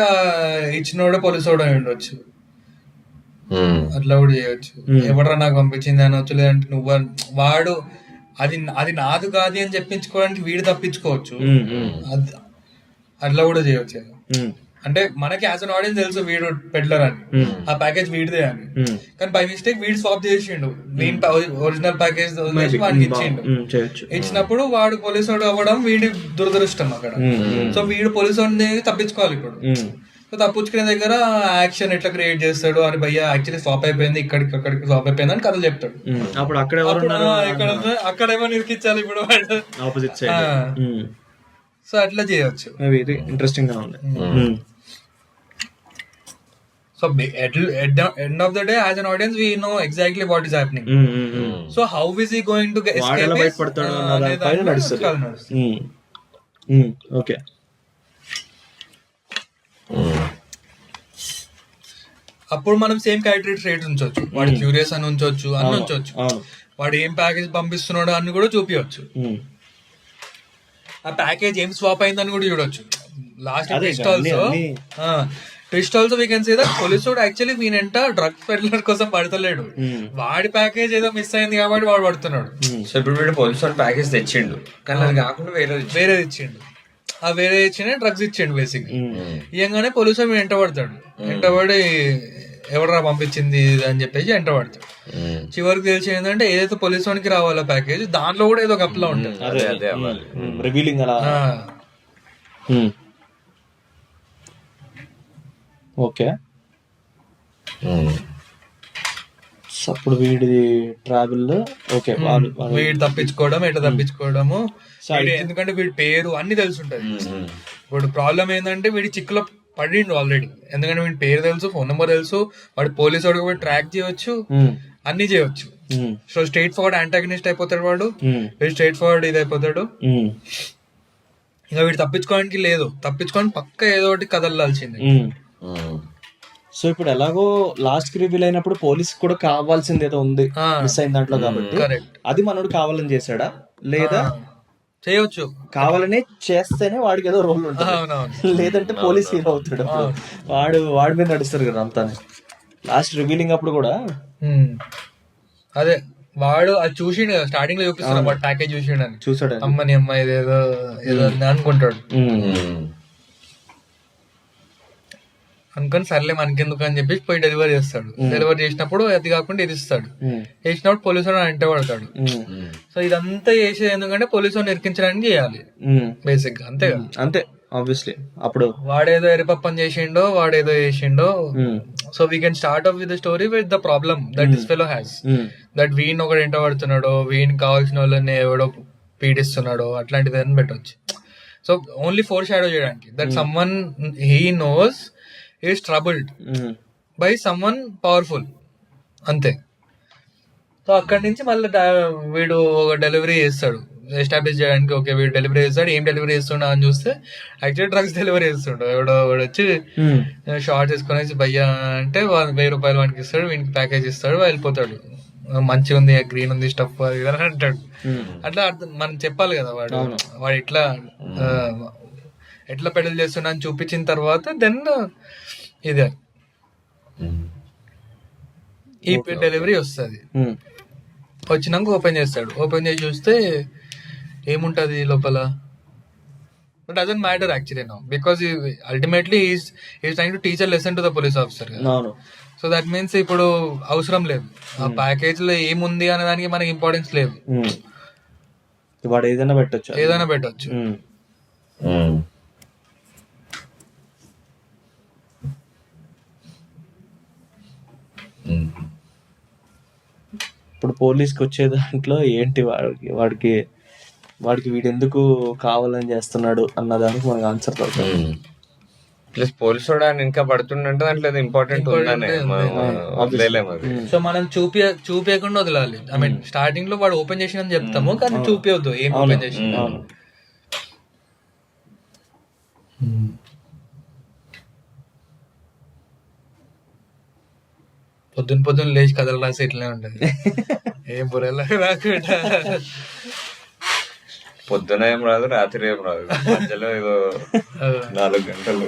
ఇచ్చినోడే పోలీసు వాడు అయి ఉండొచ్చు, అట్లా కూడా చేయొచ్చు. ఎవడరా నాకు పంపించింది అనవచ్చు, లేదంటే వాడు అది నాది కాదు అని చెప్పించుకోవడానికి వీడు తప్పించుకోవచ్చు, అట్లా కూడా చేయొచ్చు. అంటే మనకి యాజ్ అన్ ఆడియన్స్ తెలుసు వీడు పెడ్లర్ అని, ఆ ప్యాకేజ్ వీడిదే అని, కానీ బై మిస్టేక్ వీడు స్వాప్ చేసిండు, వీడి ఒరిజినల్ ప్యాకేజ్ వాడికి ఇచ్చిండు. ఇచ్చినప్పుడు వాడు పోలీసు వాడు అవ్వడం వీడి దురదృష్టం అక్కడ. సో వీడు పోలీసు వాడిని తప్పించుకోవాలి ఇప్పుడు. సో తప్పించుకునే దగ్గర యాక్షన్ ఎట్లా క్రియేట్ చేస్తాడు అని, భయ్యా యాక్చువల్లీ స్వాప్ అయిపోయింది, అక్కడికి స్వాప్ అయిపోయింది అని కథలు చెప్తాడు. అప్పుడు అక్కడేమో నిరికించాలి ఇప్పుడు వాడు ఆపోజిట్ సైడ్. సో అట్లా చేయొచ్చు, వెరీ ఇంట్రెస్టింగ్ గా ఉంది. So at end of the day, as an audience, we know exactly what is happening. So how is he going to escape? Okay. అప్పుడు మనం సేమ్ క్యారెక్టర్ ట్రేట్స్ ఉంచవచ్చు, వాడు curious అని ఉంచవచ్చు, అన్ని ఉంచవచ్చు, వాడు ఏం ప్యాకేజ్ పంపిస్తున్నాడో అన్ని కూడా చూపించవచ్చు, ఆ ప్యాకేజ్ ఏం స్వాప్ అయిందని కూడా చూడొచ్చు. Last twist also we can say that police actually వీనంట డ్రగ్ పెడ్లర్ కోసం పడతలేడు, వాడి ప్యాకేజ్ ఏదో మిస్ అయింది కాబట్టి వాడు పడుతున్నాడు. సో ఇప్పుడు వీడు పోలీసు ప్యాకేజ్ తెచ్చిండు, కానీ అది కాకుండా వేరేది ఇచ్చిండు, ఆ వేరే ఇచ్చిన డ్రగ్స్ ఇచ్చిండు బేసిక్. ఇయంగానే పోలీసు వెంట పడతాడు, వెంటబడి ఎవడరా పంపించింది అని చెప్పేసి వెంట పడతాడు. చివరికి తెలిసి ఏంటంటే ఏదైతే పోలీసు వానికి రావాలో ప్యాకేజ్ దాంట్లో కూడా ఏదో గప్లా ఉంటుంది. ఓకే, అప్పుడు వీడి ట్రావెల్ ఓకే, వీడు తప్పించుకోవడం ఎట్లా తప్పించుకోవడము, ఎందుకంటే వీడి పేరు అన్ని తెలిసి ఉంటది. ఇప్పుడు ప్రాబ్లం ఏంటంటే వీడి చిక్కులో పడిండు ఆల్రెడీ, ఎందుకంటే వీడి పేరు తెలుసు, ఫోన్ నెంబర్ తెలుసు, వాడు పోలీసు వాడికి కూడా ట్రాక్ చేయవచ్చు, అన్ని చేయవచ్చు. సో స్ట్రైట్ ఫార్వర్డ్ యాంటాగనిస్ట్ అయిపోతాడు వాడు, స్ట్రైట్ ఫార్వర్డ్ ఇది అయిపోతాడు. ఇంకా వీడు తప్పించుకోవడానికి లేదు, తప్పించుకోవడానికి పక్క ఏదో ఒకటి కదలాల్సిందే. సో ఇప్పుడు ఎలాగో లాస్ట్ కి రివీల్ అయినప్పుడు పోలీస్ కూడా కావాల్సింది ఏదో ఉంది మిస్ అయిన దాంట్లో, కాబట్టి అది మనోడు కావాలని చేశాడా లేదా చేయొచ్చు. కావాలని చేస్తేనే వాడికి ఏదో రోల్ ఉంటుంది, అవునవును. లేదంటే పోలీస్ హీరో అవుతాడు. వాడి మీద నడుస్తారు కదా అంతా. లాస్ట్ రివీలింగ్ అప్పుడు కూడా అదే వాడు అది చూసిండు కదా, స్టార్టింగ్ లో చూపిస్తున్నాడు వాడు ప్యాకేజ్ చూసిండు అని, చూసాడు. అమ్మని అమ్మ ఇదేదో ఏదో అనుకుంటాడు. అనుకొని సర్లే మనకెందుకు అని చెప్పి పోయి డెలివరీ చేస్తాడు. డెలివరీ చేసినప్పుడు అది కాకుండా ఇది ఇస్తాడు. చేసినప్పుడు పోలీసు అంటే పడతాడు. సో ఇదంతా చేసేది ఎందుకంటే పోలీసు ఇరికించడానికి చేయాలి బేసిక్ గా, అంతే కదా. అంతే ఆబ్వియస్లీ. అప్పుడు వాడేదో ఎరిపప్పని చేసిండో వాడేదో చేసిండో. So we can start off with the story with the problem that this fellow has, that when ఒకడు ఎంట పడుతున్నాడో, వీన్ కావాల్సిన వాళ్ళని ఎవడో పీడిస్తున్నాడో అట్లాంటిది అని పెట్టవచ్చు. సో ఓన్లీ ఫోర్ షాడో చేయడానికి that someone he knows is troubled by someone powerful, అంతే. సో అక్కడి నుంచి మళ్ళీ వీడు ఒక డెలివరీ చేస్తాడు ఎస్టాబ్లిష్ చేయడానికి. ఓకే వీడు డెలివరీ చేస్తాడు, ఏం డెలివరీ చేస్తుండ అని చూస్తే యాక్చువల్లీ డ్రగ్స్ డెలివరీ చేస్తుండే. ఎవడో వచ్చి షార్ట్ తీసుకొని భయ్యా అంటే 1000 రూపాయలు వానికి ఇస్తాడు, వీనికి ప్యాకేజ్ ఇస్తాడు, వెళ్ళిపోతాడు. మంచిగా ఉంది, గ్రీన్ ఉంది స్టఫ్ అది అని అంటాడు. అట్లా మనం చెప్పాలి కదా వాడు ఎట్లా పెడల్ చేస్తున్నా అని చూపించిన తర్వాత దెన్ ఇదే ఈ డెలివరీ వస్తుంది. వచ్చినాక ఓపెన్ చేస్తాడు. ఓపెన్ చేసి చూస్తే ఏముంటది లోపల, but doesn't matter actually now, because ultimately is trying to teach a lesson to the police officer. So that means ఇప్పుడు అవసరం లేదు ఆ ప్యాకేజ్ లో ఏముంది అనే దానికి మనకి ఇంపార్టెన్స్ లేదు. వాడు ఏదైనా పెట్టొచ్చు. ఇప్పుడు పోలీస్కి వచ్చే దాంట్లో ఏంటి వాడికి వీడు ఎందుకు కావాలని చేస్తున్నాడు అన్నదానికి మనకు ఆన్సర్ దొరకదు. ప్లస్ పోలీసు ఇంకా పడుతుందంటే దాంట్లో ఇంపార్టెంట్ ఉందనే. సో మనం చూపించకుండా వదలాలి. ఐ మీన్ స్టార్టింగ్ లో వాడు ఓపెన్ చేసిన చెప్తాము, కానీ చూపించవద్దు ఏం ఓపెన్ చేసి. పొద్దున్న లేచి కథలు రాసి ఇట్లనే ఉంటది, ఏం బుర్రలా రాకుండా. పొద్దున ఏం రాదు, రాత్రి ఏం రాదు, మధ్యలో ఏదో 4 గంటలు.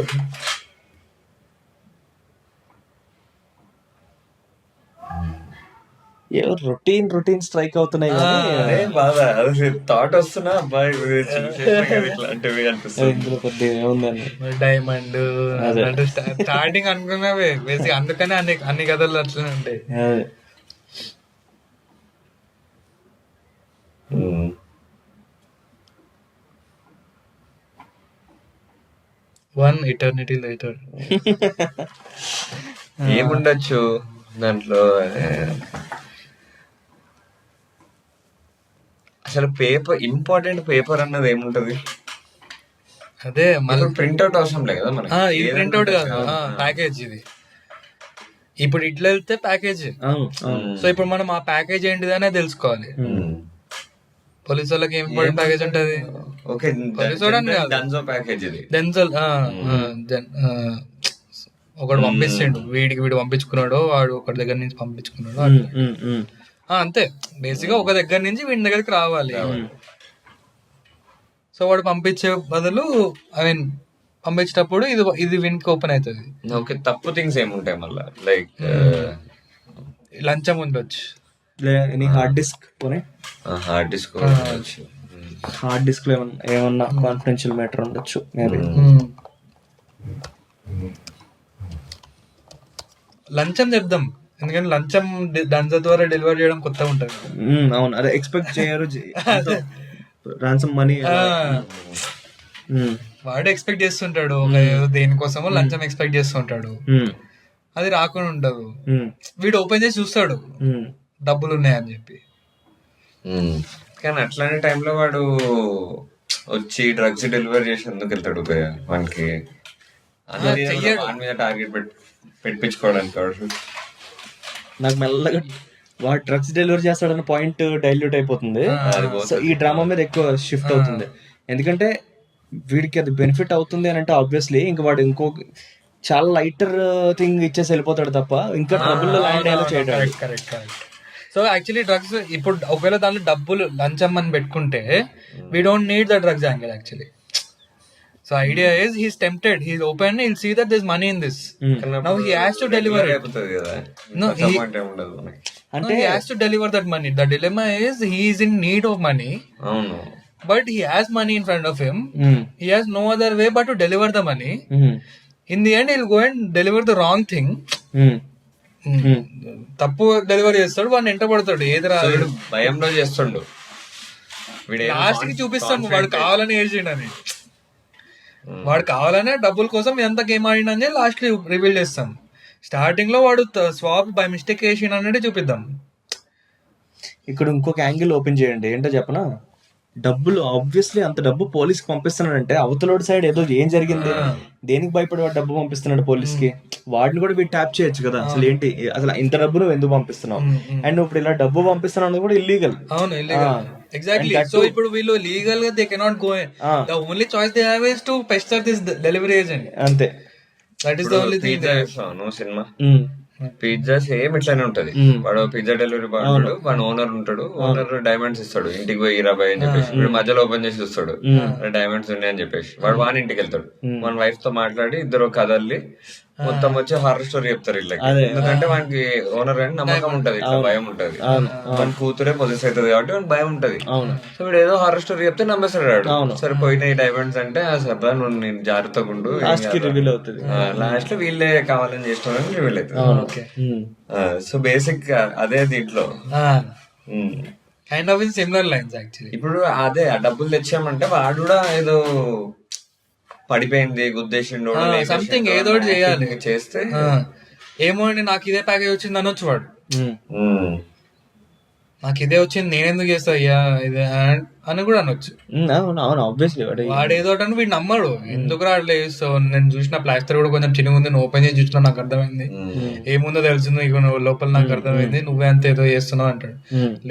ఏవో రొటీన్ స్ట్రైక్ అవుతున్నాయి. బాధ థాట్ వస్తున్నా అబ్బాయి ఇట్లాంటివి అనిపిస్తుంది. డైమండ్ స్టార్టింగ్ అనుకున్నవే బేసిక్, అందుకనే అన్ని కథలు అట్లనే ఉంటాయి. వన్ ఇటర్నిటీ లేటర్ ఏముండొచ్చు దాంట్లో. అసలు ఇంపార్టెంట్ పేపర్ అన్నది ఏముంటది? అదే మన ప్రింట్అవుట్ అవసరం లేదు కదా మనకి. ఇది ప్రింట్అవుట్ కాదు, ప్యాకేజ్ ఇది. ఇప్పుడు ఇట్లా వెళ్తే ప్యాకేజ్. సో ఇప్పుడు మనం ఆ ప్యాకేజ్ ఏంటిదనే తెలుసుకోవాలి. పోలీసు వాళ్ళకి ఏం ఇంపార్టెంట్ ప్యాకేజ్ ఉంటది. డెన్సల్ ఒకడు పంపిస్తుండు, వీడు పంపించుకున్నాడు, వాడు ఒకటి దగ్గర నుంచి పంపించుకున్నాడు, అంతే. బేసిక్ గా ఒక దగ్గర నుంచి వీడి దగ్గరికి రావాలి. సో వాడు పంపించే బదులు ఐ మీన్ పంపించేటప్పుడు ఇది వీనికి ఓపెన్ అవుతుంది. ఓకే, తప్పు థింగ్స్ ఏముంటాయి మళ్ళీ? లైక్ లంచం ఉండొచ్చు, హార్డ్ డిస్క్ లో ఏమన్నా కాన్ఫిడెన్షియల్ మ్యాటర్ ఉండొచ్చు మేబీ. లంచం చెప్దాం, ఎందుకంటే లంచం డంజా ద్వారా డెలివరీ చేయడం కొత్త ఉంటది. అవును, అదే ఎక్స్పెక్ట్ చేయరు. రాన్సమ్ మనీ వాడు ఎక్స్పెక్ట్ చేస్తుంటాడు, దేనికోసమో లంచం ఎక్స్పెక్ట్ చేస్తుంటాడు, అది రాకుండా ఉండదు. వీడు ఓపెన్ చేసి చూస్తాడు డబ్బులు ఉన్నాయని చెప్పి. కానీ అట్లాంటి టైంలో వాడు వచ్చి డ్రగ్స్ డెలివరీ చేసి ఎందుకు వెళ్తాడు మనకి మీద టార్గెట్ పెట్టించుకోవడానికి? నాకు మెల్లగా వాడు డ్రగ్స్ డెలివరీ చేస్తాడన్న పాయింట్ డైల్యూట్ అయిపోతుంది. సో ఈ డ్రామా మీద ఎక్కువ షిఫ్ట్ అవుతుంది, ఎందుకంటే వీడికి అది బెనిఫిట్ అవుతుంది అని అంటే ఆబ్వియస్లీ ఇంకా వాడు ఇంకో చాలా లైటర్ థింగ్ ఇచ్చేసి వెళ్ళిపోతాడు తప్ప ఇంకా ట్రబుల్ లో ల్యాండ్ అయ్యేలా చేయడం. సో యాక్చువల్లీ డ్రగ్స్ ఇప్పుడు ఒకవేళ దాంట్లో డబ్బులు లంచం అని పెట్టుకుంటే we don't need the drugs angle actually. So idea is he's tempted, he's open, he'll see that this money in this. Now he has to deliver it. No, అంటే he has to deliver that money. The dilemma is he is in need of money. అవును. But he has money in front of him. He has no other way but to deliver the money. In the end he'll go and deliver the wrong thing. తప్పు delivery చేస్తాడు, వాడిని ఎంట పడతాడు. ఏది రా భయంలో చేస్తుండు. లాస్ట్ కి చూపిస్తాము వాడు కావాలని ఏడ్చిండని, వాడు కావాలనే డబ్బుల కోసం ఎంత గేమ్ ఆడిండని లాస్ట్ కి రివీల్ చేస్తాం. స్టార్టింగ్ లో వాడు స్వాప్ బై మిస్టేక్ చేసిన అనేది చూపిద్దాం. ఇక్కడ ఇంకొక యాంగిల్ ఓపెన్ చేయండి. ఏంటో చెప్పనా, డబ్బులు ఆబ్వియస్లీ అంత డబ్బు పోలీస్ కి పంపిస్తున్నాడంటే అవతలోడి సైడ్ ఏదో ఏం జరిగింది, దేనికి భయపడి వాడు డబ్బు పంపిస్తున్నాడు పోలీస్ కి, వాటిని కూడా వీడు ట్యాప్ చేయొచ్చు కదా. అసలు ఏంటి, అసలు ఇంత డబ్బు నువ్వు ఎందుకు పంపిస్తున్నావు, అండ్ ఇప్పుడు ఇలా డబ్బు పంపిస్తున్నావు కూడా ఇల్లీగల్. అవును, ఎగ్జాక్ట్లీ. సో ఇప్పుడు వీళ్ళు లీగల్ గా they cannot go, the only choice they have is to pester this delivery agent. అంతే, that is the only thing. Cinema pizza same ఇట్లానే ఉంటది. వాడు పిజ్జా డెలివరీ బాగుంటాడు, వాడు ఓనర్ ఉంటాడు. ఓనర్ డైమండ్స్ ఇస్తాడు, ఇంటికి పోయి 20 అని చెప్పేసి. వీడు మధ్యలో ఓపెన్ చేసి చూస్తాడు, డైమండ్స్ ఉన్నాయి అని చెప్పేసి. వాడు వాని ఇంటికి వెళ్తాడు, మన వైఫ్ తో మాట్లాడి ఇద్దరు కదల్లి మొత్తం వచ్చి హారర్ స్టోరీ చెప్తారు వీళ్ళకి. ఎందుకంటే వానికి ఓనర్ అని నమ్మకం ఉంటది, ఇట్లా భయం ఉంటది. మన కూతురే పొజిస్ అవుతుంది కాబట్టి వానికి భయం ఉంటది. సో వీడు ఏదో హారర్ స్టోరీ చెప్తే నమ్మేస్తాడు వాడు. సరే పోయినాయి డైమండ్స్ అంటే సరే నువ్వు నేను జాగ్రత్తగా ఉండు, లాస్ట్ లో వీళ్ళే కావాలని చేస్తున్నారని రివీల్ అవుతుంది. సో బేసిక్ అదే దీంట్లో kind of in similar lines actually. ఇప్పుడు అదే ఆ డబ్బులు తెచ్చామంటే వాడు కూడా ఏదో పడిపోయింది గుద్దేసిండు సంథింగ్ ఏదో చేయాలి, చేస్తే ఏమో అండి నాకు ఇదే ప్యాకేజ్ వచ్చింది అనొచ్చు వాడు. నాకు ఇదే వచ్చింది నేనెందుకు చేస్తా అయ్యా ఇదే అని కూడా అనొచ్చు. వాడు ఏదో అని వీడు నమ్మడు. ఎందుకు రాడలే సో నేను చూసిన ప్లాస్టర్ కూడా కొంచెం చిన్నగా ఉంది, నువ్వు ఓపెన్ చేసి చూసినా నాకు అర్థమైంది, ఏముందో తెలిసింది ఇక లోపల నాకు అర్థమైంది, నువ్వే అంత ఏదో చేస్తున్నావు అంటాడు.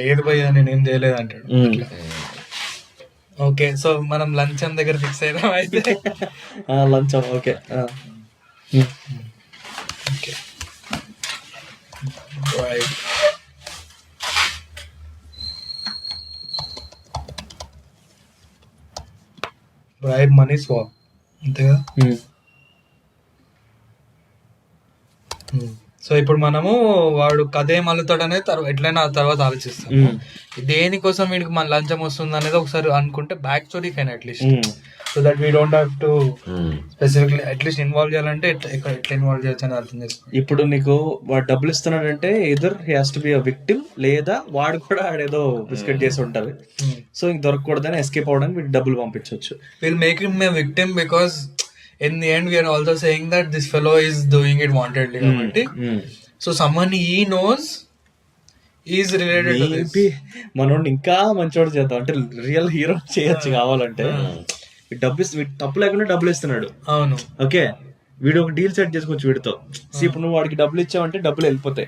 లేదు భయ్యా నేనేం చేయలేదు అంటాడు. ఓకే, సో మనం లంచం దగ్గర ఫిక్స్ అయినా అయితే లంచం. ఓకే, బ్రైబ్ మనీ స్వాప్ అంతే కదా. సో ఇప్పుడు మనము వాడు కథ ఏం అల్లుతాడు అనేది ఎట్లయినా తర్వాత ఆలోచిస్తాం. దేనికోసం వీడికి మన లంచం వస్తుంది అనేది ఒకసారి అనుకుంటే బ్యాక్ స్టోరీ కైనా at least, so that we don't have to specifically at least involve చేయాలంటే ఎట్లా ఇన్వాల్వ్ చేయొచ్చు అని అర్థం చేసుకో. ఇప్పుడు నీకు వాడు డబ్బులు ఇస్తున్నాడంటే either he has to be a victim, లేదా వాడు కూడా ఆడేదో బిస్కెట్ చేసి ఉంటది. సో ఇంక దొరకకూడదని ఎస్కేప్ అవడానికి వీడు డబ్బులు పంపించవచ్చు. Will make him a victim because in the end we are also saying that this fellow is doing it wantedly kabatti. So someone he knows is related to this. మనోడిని ఇంకా మంచోడు చేద్దాం అంటే real hero చేయొచ్చు కావాలంటే. తప్పు లేకుండా డబ్బులు ఇస్తున్నాడు, అవును ఓకే, వీడు ఒక డీల్ సెట్ చేసుకోవచ్చు వీడితో. ఇప్పుడు నువ్వు వాడికి డబ్బులు ఇచ్చావంటే డబ్బులు వెళ్ళిపోతాయి,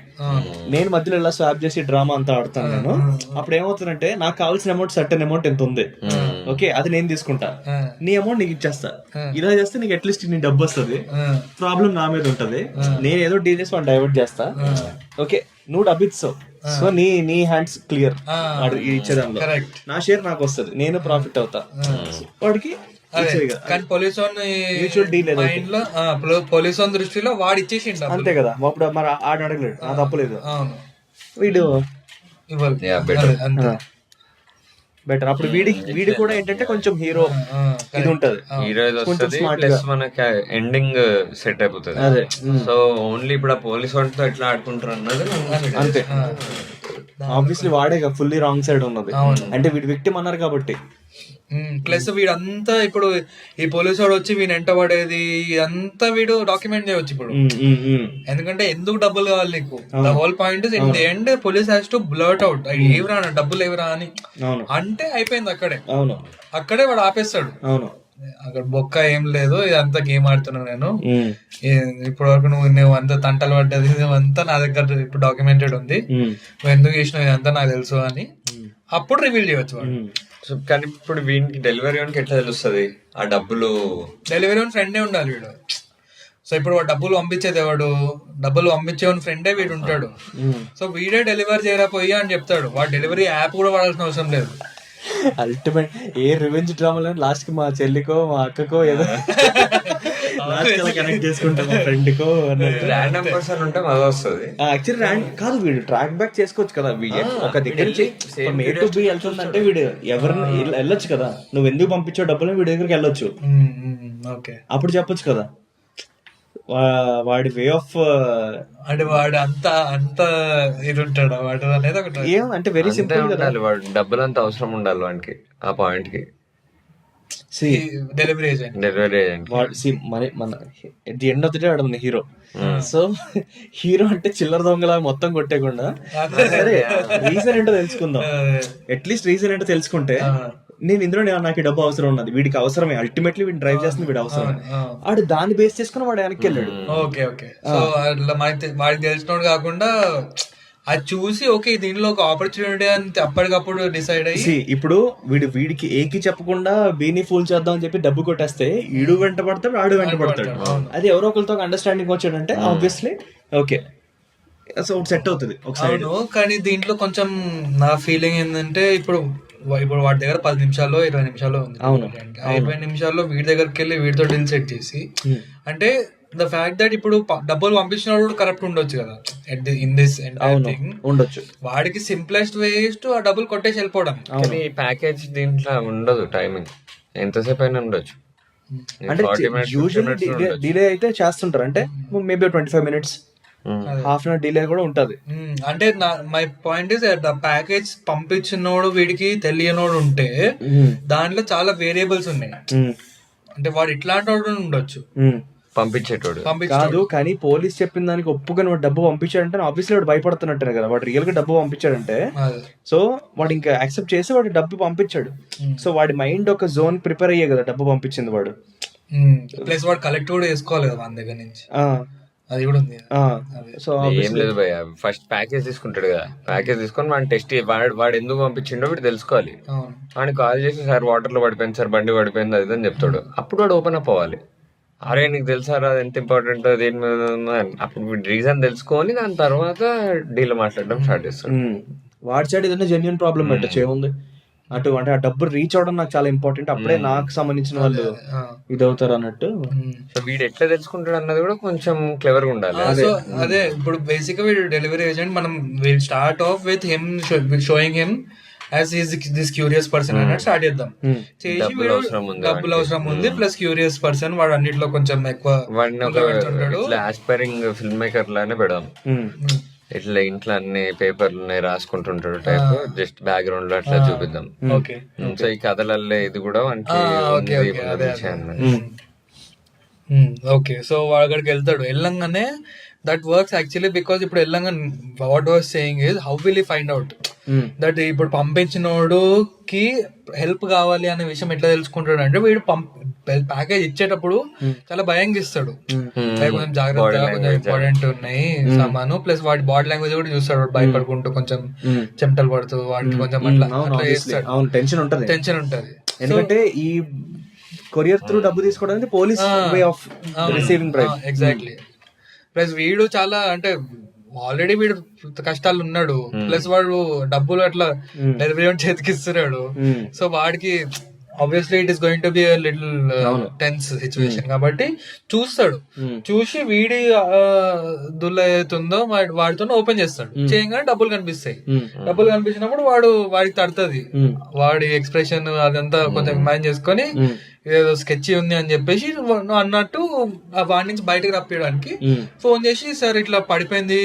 నేను మధ్యలో ఇలా స్వాప్ చేసి డ్రామా అంతా ఆడుతాను నేను. అప్పుడు ఏమవుతుందంటే నాకు కావాల్సిన అమౌంట్ సర్టెన్ అమౌంట్ ఎంత ఉంది, ఓకే అది నేను తీసుకుంటా, నీ అమౌంట్ నీకు ఇచ్చేస్తా. ఇలా చేస్తే నీకు అట్లీస్ట్ నీ డబ్బు వస్తుంది, ప్రాబ్లం నా మీద ఉంటది, నేను ఏదో డీల్ చేసి వాడిని డైవర్ట్ చేస్తా. ఓకే నువ్వు డబ్బు ఇస్తావు, సో నీ హ్యాండ్స్ క్లియర్, వాడు ఇచ్చేదానిలో నా షేర్ నాకు వస్తుంది, నేను ప్రాఫిట్ అవుతా. వాడికి కానీ పోలీస్ దృష్టిలో వాడు ఇచ్చేసిండు అంతే కదా. అప్పుడు మరి ఆడ అడగలేడు, నా తప్పలేదు, వీడు బెటర్. అప్పుడు వీడి కూడా ఏంటంటే కొంచెం హీరో ఇది ఉంటది, మనకి ఎండింగ్ సెట్ అయిపోతుంది. సో ఓన్లీ ఇప్పుడు ఆ పోలీస్ వాడితో ఎట్లా ఆడుకుంటారు అన్నది అంతే. ఆబ్వియస్లీ వాడే ఫుల్లీ రాంగ్ సైడ్ ఉన్నది, అంటే వీడు విక్టిమ్ అన్నారు కాబట్టి. ప్లస్ వీడంతా ఇప్పుడు ఈ పోలీసు వాడు వచ్చి వీడు ఎంట పడేది ఇదంతా వీడు డాక్యుమెంట్ చేయవచ్చు ఇప్పుడు. ఎందుకంటే ఎందుకు డబ్బులు కావాలి నీకు, the whole point is in the end police has to blurt out ఏవిరా డబ్బులు ఏవిరా అని అంటే అయిపోయింది అక్కడే. అవును, అక్కడే వాడు ఆపేస్తాడు. అవును, అక్కడ బొక్క ఏం లేదు, ఇదంతా గేమ్ ఆడుతున్నాను నేను, ఇప్పటి వరకు నువ్వు అంతా తంటలు పడ్డది అంతా నా దగ్గర ఇప్పుడు డాక్యుమెంటెడ్ ఉంది, నువ్వు ఎందుకు చేసినావు ఇదంతా నాకు తెలుసు అని అప్పుడు రివీల్ చేయవచ్చు వాడు. కానీ ఇప్పుడు వీనికి డెలివరీ వానికి ఎట్లా తెలుస్తుంది ఆ డబ్బులు? డెలివరీ వాని ఫ్రెండే ఉండాలి వీడు. సో ఇప్పుడు వాడు డబ్బులు పంపించేది ఎవడు, డబ్బులు పంపించేవాడి ఫ్రెండే వీడు ఉంటాడు. సో వీడే డెలివరీ చేయరా పోయి అని చెప్తాడు. వాడు డెలివరీ యాప్ కూడా వాడాల్సిన అవసరం లేదు. అల్టిమేట్ ఏ రివెంజ్ డ్రామాలో లాస్ట్ కి మా చెల్లికో మా అక్కకో ఏదో కనెక్ట్ చేసుకుంటాం మా ఫ్రెండ్ కో ర్యాండమ్ పర్సన్ ఉంటే మజా వస్తుంది. యాక్చువల్లీ కాదు, వీడు ట్రాక్ బ్యాక్ చేసుకోవచ్చు కదా. ఒక దగ్గర నుంచి ఏ టు బి వెళ్తుందంటే వీడు ఎవరిని వెళ్ళొచ్చు కదా, నువ్వు ఎందుకు పంపించావు డబ్బులు వీడి దగ్గరికి వెళ్ళొచ్చు. ఓకే, అప్పుడు చెప్పొచ్చు కదా వాడి వే ఆఫ్ అంటే వాడు అంత ఇది ఉంటాడు వాడు అనేది ఒకటి. ఏం అంటే వెరీ సింపుల్ కదా, వాడు డబ్బులు అంత అవసరం ఉండాలి వాడికి ఆ పాయింట్ కి. డెలివరీ ఏజెంట్ మన at the end of the day వాడు మన హీరో. సో హీరో అంటే చిల్లర దొంగలా మొత్తం కొట్టేయకుండా సరే రీజన్ ఏంటో తెలుసుకుందాం. అట్లీస్ట్ రీజన్ ఏంటో తెలుసుకుంటే నేను ఇందులో నాకు డబ్బు అవసరం ఉన్నది, వీడికి అవసరమే, అల్టిమేట్లీ వీడిని డ్రైవ్ చేస్తుంది వీడి అవసరమే, వాడు దాన్ని బేస్ చేసుకుని వాడు వెనక్కి వెళ్ళాడు. ఓకే ఓకే, సో వాడికి తెలిసినోడు కాకుండా అది చూసి ఓకే దీనిలో ఒక ఆపర్చునిటీ అని అప్పటికప్పుడు డిసైడ్ అయ్యి ఇప్పుడు వీడికి ఏకి చెప్పకుండా బీని ఫూల్ చేద్దాం అని చెప్పి డబ్బు కొట్టేస్తే ఈడు వెంట పడతాడు ఆడు వెంట పడతాడు. అది ఎవరో ఒకరితో అండర్స్టాండింగ్ వచ్చాడంటే ఆబ్వియస్లీ ఓకే సో సెట్ అవుతుంది ఒకసారి. కానీ దీంట్లో కొంచెం నా ఫీలింగ్ ఏంటంటే ఇప్పుడు వాడి దగ్గర 10 నిమిషాల్లో 20 నిమిషాల్లో ఉంది. 20 నిమిషాల్లో వీడి దగ్గరికి వెళ్ళి వీడితో డీల్ సెట్ చేసి, అంటే ద ఫ్యాక్ట్ దట్ ఇప్పుడు డబ్బులు పంపించినప్పుడు కరెక్ట్ ఉండొచ్చు కదా ఇన్ దిస్ ఉండొచ్చు. వాడికి సింప్లెస్ట్ వేస్ట్ ఆ డబ్బులు కొట్టేసి వెళ్ళిపోవడం. కానీ ప్యాకేజ్ దీంట్లో ఉండదు, టైమింగ్ ఎంతసేపు అయినా ఉండొచ్చు. అంటే యూజువల్లీ డిలే అయితే చేస్తుంటారు, అంటే maybe 25 minutes half an hour delay కూడా ఉంటది. అంటే మై పాయింట్ ఇస్ ప్యాకేజ్ పంపించినోడు వీడికి తెలియనోడు ఉంటే దాంట్లో చాలా వేరియబుల్స్ ఉన్నాయి. అంటే వాడు ఇట్లాంటి వాడు ఉండొచ్చు పంపించేటోడు కాదు, కానీ పోలీస్ చెప్పిన దానికి ఒప్పుకొని వాడు డబ్బు పంపించాడంటే ఆబ్వియస్లీ వాడు భయపడుతున్నట్టే కదా. వాడు రియల్ గా డబ్బు పంపించాడంటే సో వాడు ఇంకా యాక్సెప్ట్ చేసి వాడు డబ్బు పంపించాడు. సో వాడి మైండ్ ఒక జోన్ ప్రిపేర్ అయ్యే కదా డబ్బు పంపించింది వాడు. ప్లస్ వాడు కలెక్ట్ కూడా వేసుకోవాలి కదా మన దగ్గర నుంచి, అది కూడా ఉంది. సో ఏం లేదు భయ్య, ఫస్ట్ ప్యాకేజ్ తీసుకుంటాడు కదా, ప్యాకేజ్ తీసుకొని వాడిని టెస్ట్ వాడు ఎందుకు పంపించిండో వీడు తెలుసుకోవాలి. వాడిని కాల్ చేసి సార్ వాటర్ లో పడిపోయింది సార్, బండి పడిపోయింది అది అని చెప్తాడు. అప్పుడు వాడు ఓపెన్ అప్ అవ్వాలి. అరే నీకు తెలుసారా అది ఎంత ఇంపార్టెంట్ దేని మీద, అప్పుడు రీజన్ తెలుసుకొని దాని తర్వాత డీల్ మాట్లాడడం స్టార్ట్ చేస్తాడు. వాడి సైడ్ ఏదైనా జెన్యూన్ ప్రాబ్లం పెట్టచ్చు, ఏముంది అటు అంటే ఆ డబ్బు రీచ్ అవడం నాకు చాలా ఇంపార్టెంట్, అప్పుడే నాకు సంబంధించిన వాళ్ళు ఇది అవుతారు అన్నట్టు. సో వీడు ఎట్లా తెలుసుకుంటాడు అన్నది కూడా కొంచెం క్లెవర్ గా ఉండాలి. అదే ఇప్పుడు బేసిక్ గా వీడు డెలివరీ ఏజెంట్, మనం will start off with him sowing him as is this curious person అన్నట్టు స్టార్ట్ చేద్దాం. చేసి డబ్బులు అవసరం ఉంది ప్లస్ క్యూరియస్ పర్సన్, వాడు అన్నిట్లో కొంచెం ఎక్కువ ఆస్పైరింగ్ ఫిల్మ్ మేకర్ లానే పెడదాం. ఇట్లా ఇంట్లో అన్ని పేపర్లు ఉన్నాయి రాసుకుంటుంటాడు టైప్, జస్ట్ బ్యాక్గ్రౌండ్ లో అట్లా చూపిద్దాం. సో ఈ కథలల్లో ఇది కూడా ఓకే. సో వాడు అక్కడికి వెళ్తాడు, వెళ్ళంగానే దట్ వర్క్స్ యాక్చువల్లీ బికాస్ ఇప్పుడు వెళ్ళంగానే what was saying is how will you find out that ఇప్పుడు పంపించినోడుకి హెల్ప్ కావాలి అనే విషయం ఎట్లా తెలుసుకుంటాడు అంటే వీడు ప్యాకేజ్ ఇచ్చేటప్పుడు చాలా భయంగా ఇస్తాడు, కొంచెం జాగ్రత్తగా కొంచెం ఇంపార్టెంట్ ఉన్నాయి సామాను, ప్లస్ వాడి బాడీ లాంగ్వేజ్ కూడా చూస్తాడు, భయపడుకుంటూ కొంచెం చెమటలు పడుతూ వాడికి కొంచెం అట్లా చేస్తాడు, టెన్షన్ ఉంటది. ఎందుకంటే ఈ కొరియర్ త్రూ డబ్బు తీసుకోవడానికి police way of receiving price. Exactly. Plus వీడు చాలా అంటే ఆల్రెడీ వీడు కష్టాలు ఉన్నాడు, ప్లస్ వాడు డబ్బులు అట్లా డెలివరీ చేతికిస్తున్నాడు. సో వాడికి obviously it is going to be little tense situation కాబట్టి చూస్తాడు, చూసి వీడి దుల్ల అవుతుందో వాడితో ఓపెన్ చేస్తాడు, చేయగానే డబ్బులు కనిపిస్తాయి. డబ్బులు కనిపించినప్పుడు వాడికి తడుతుంది, వాడి ఎక్స్ప్రెషన్ అదంతా కొంచెం ఇమాజిన్ చేసుకొని ఏదో స్కెచ్ ఉంది అని చెప్పేసి అన్నట్టు వాడి నుంచి బయటకు రప్పించడానికి ఫోన్ చేసి సార్ ఇట్లా పడిపోయింది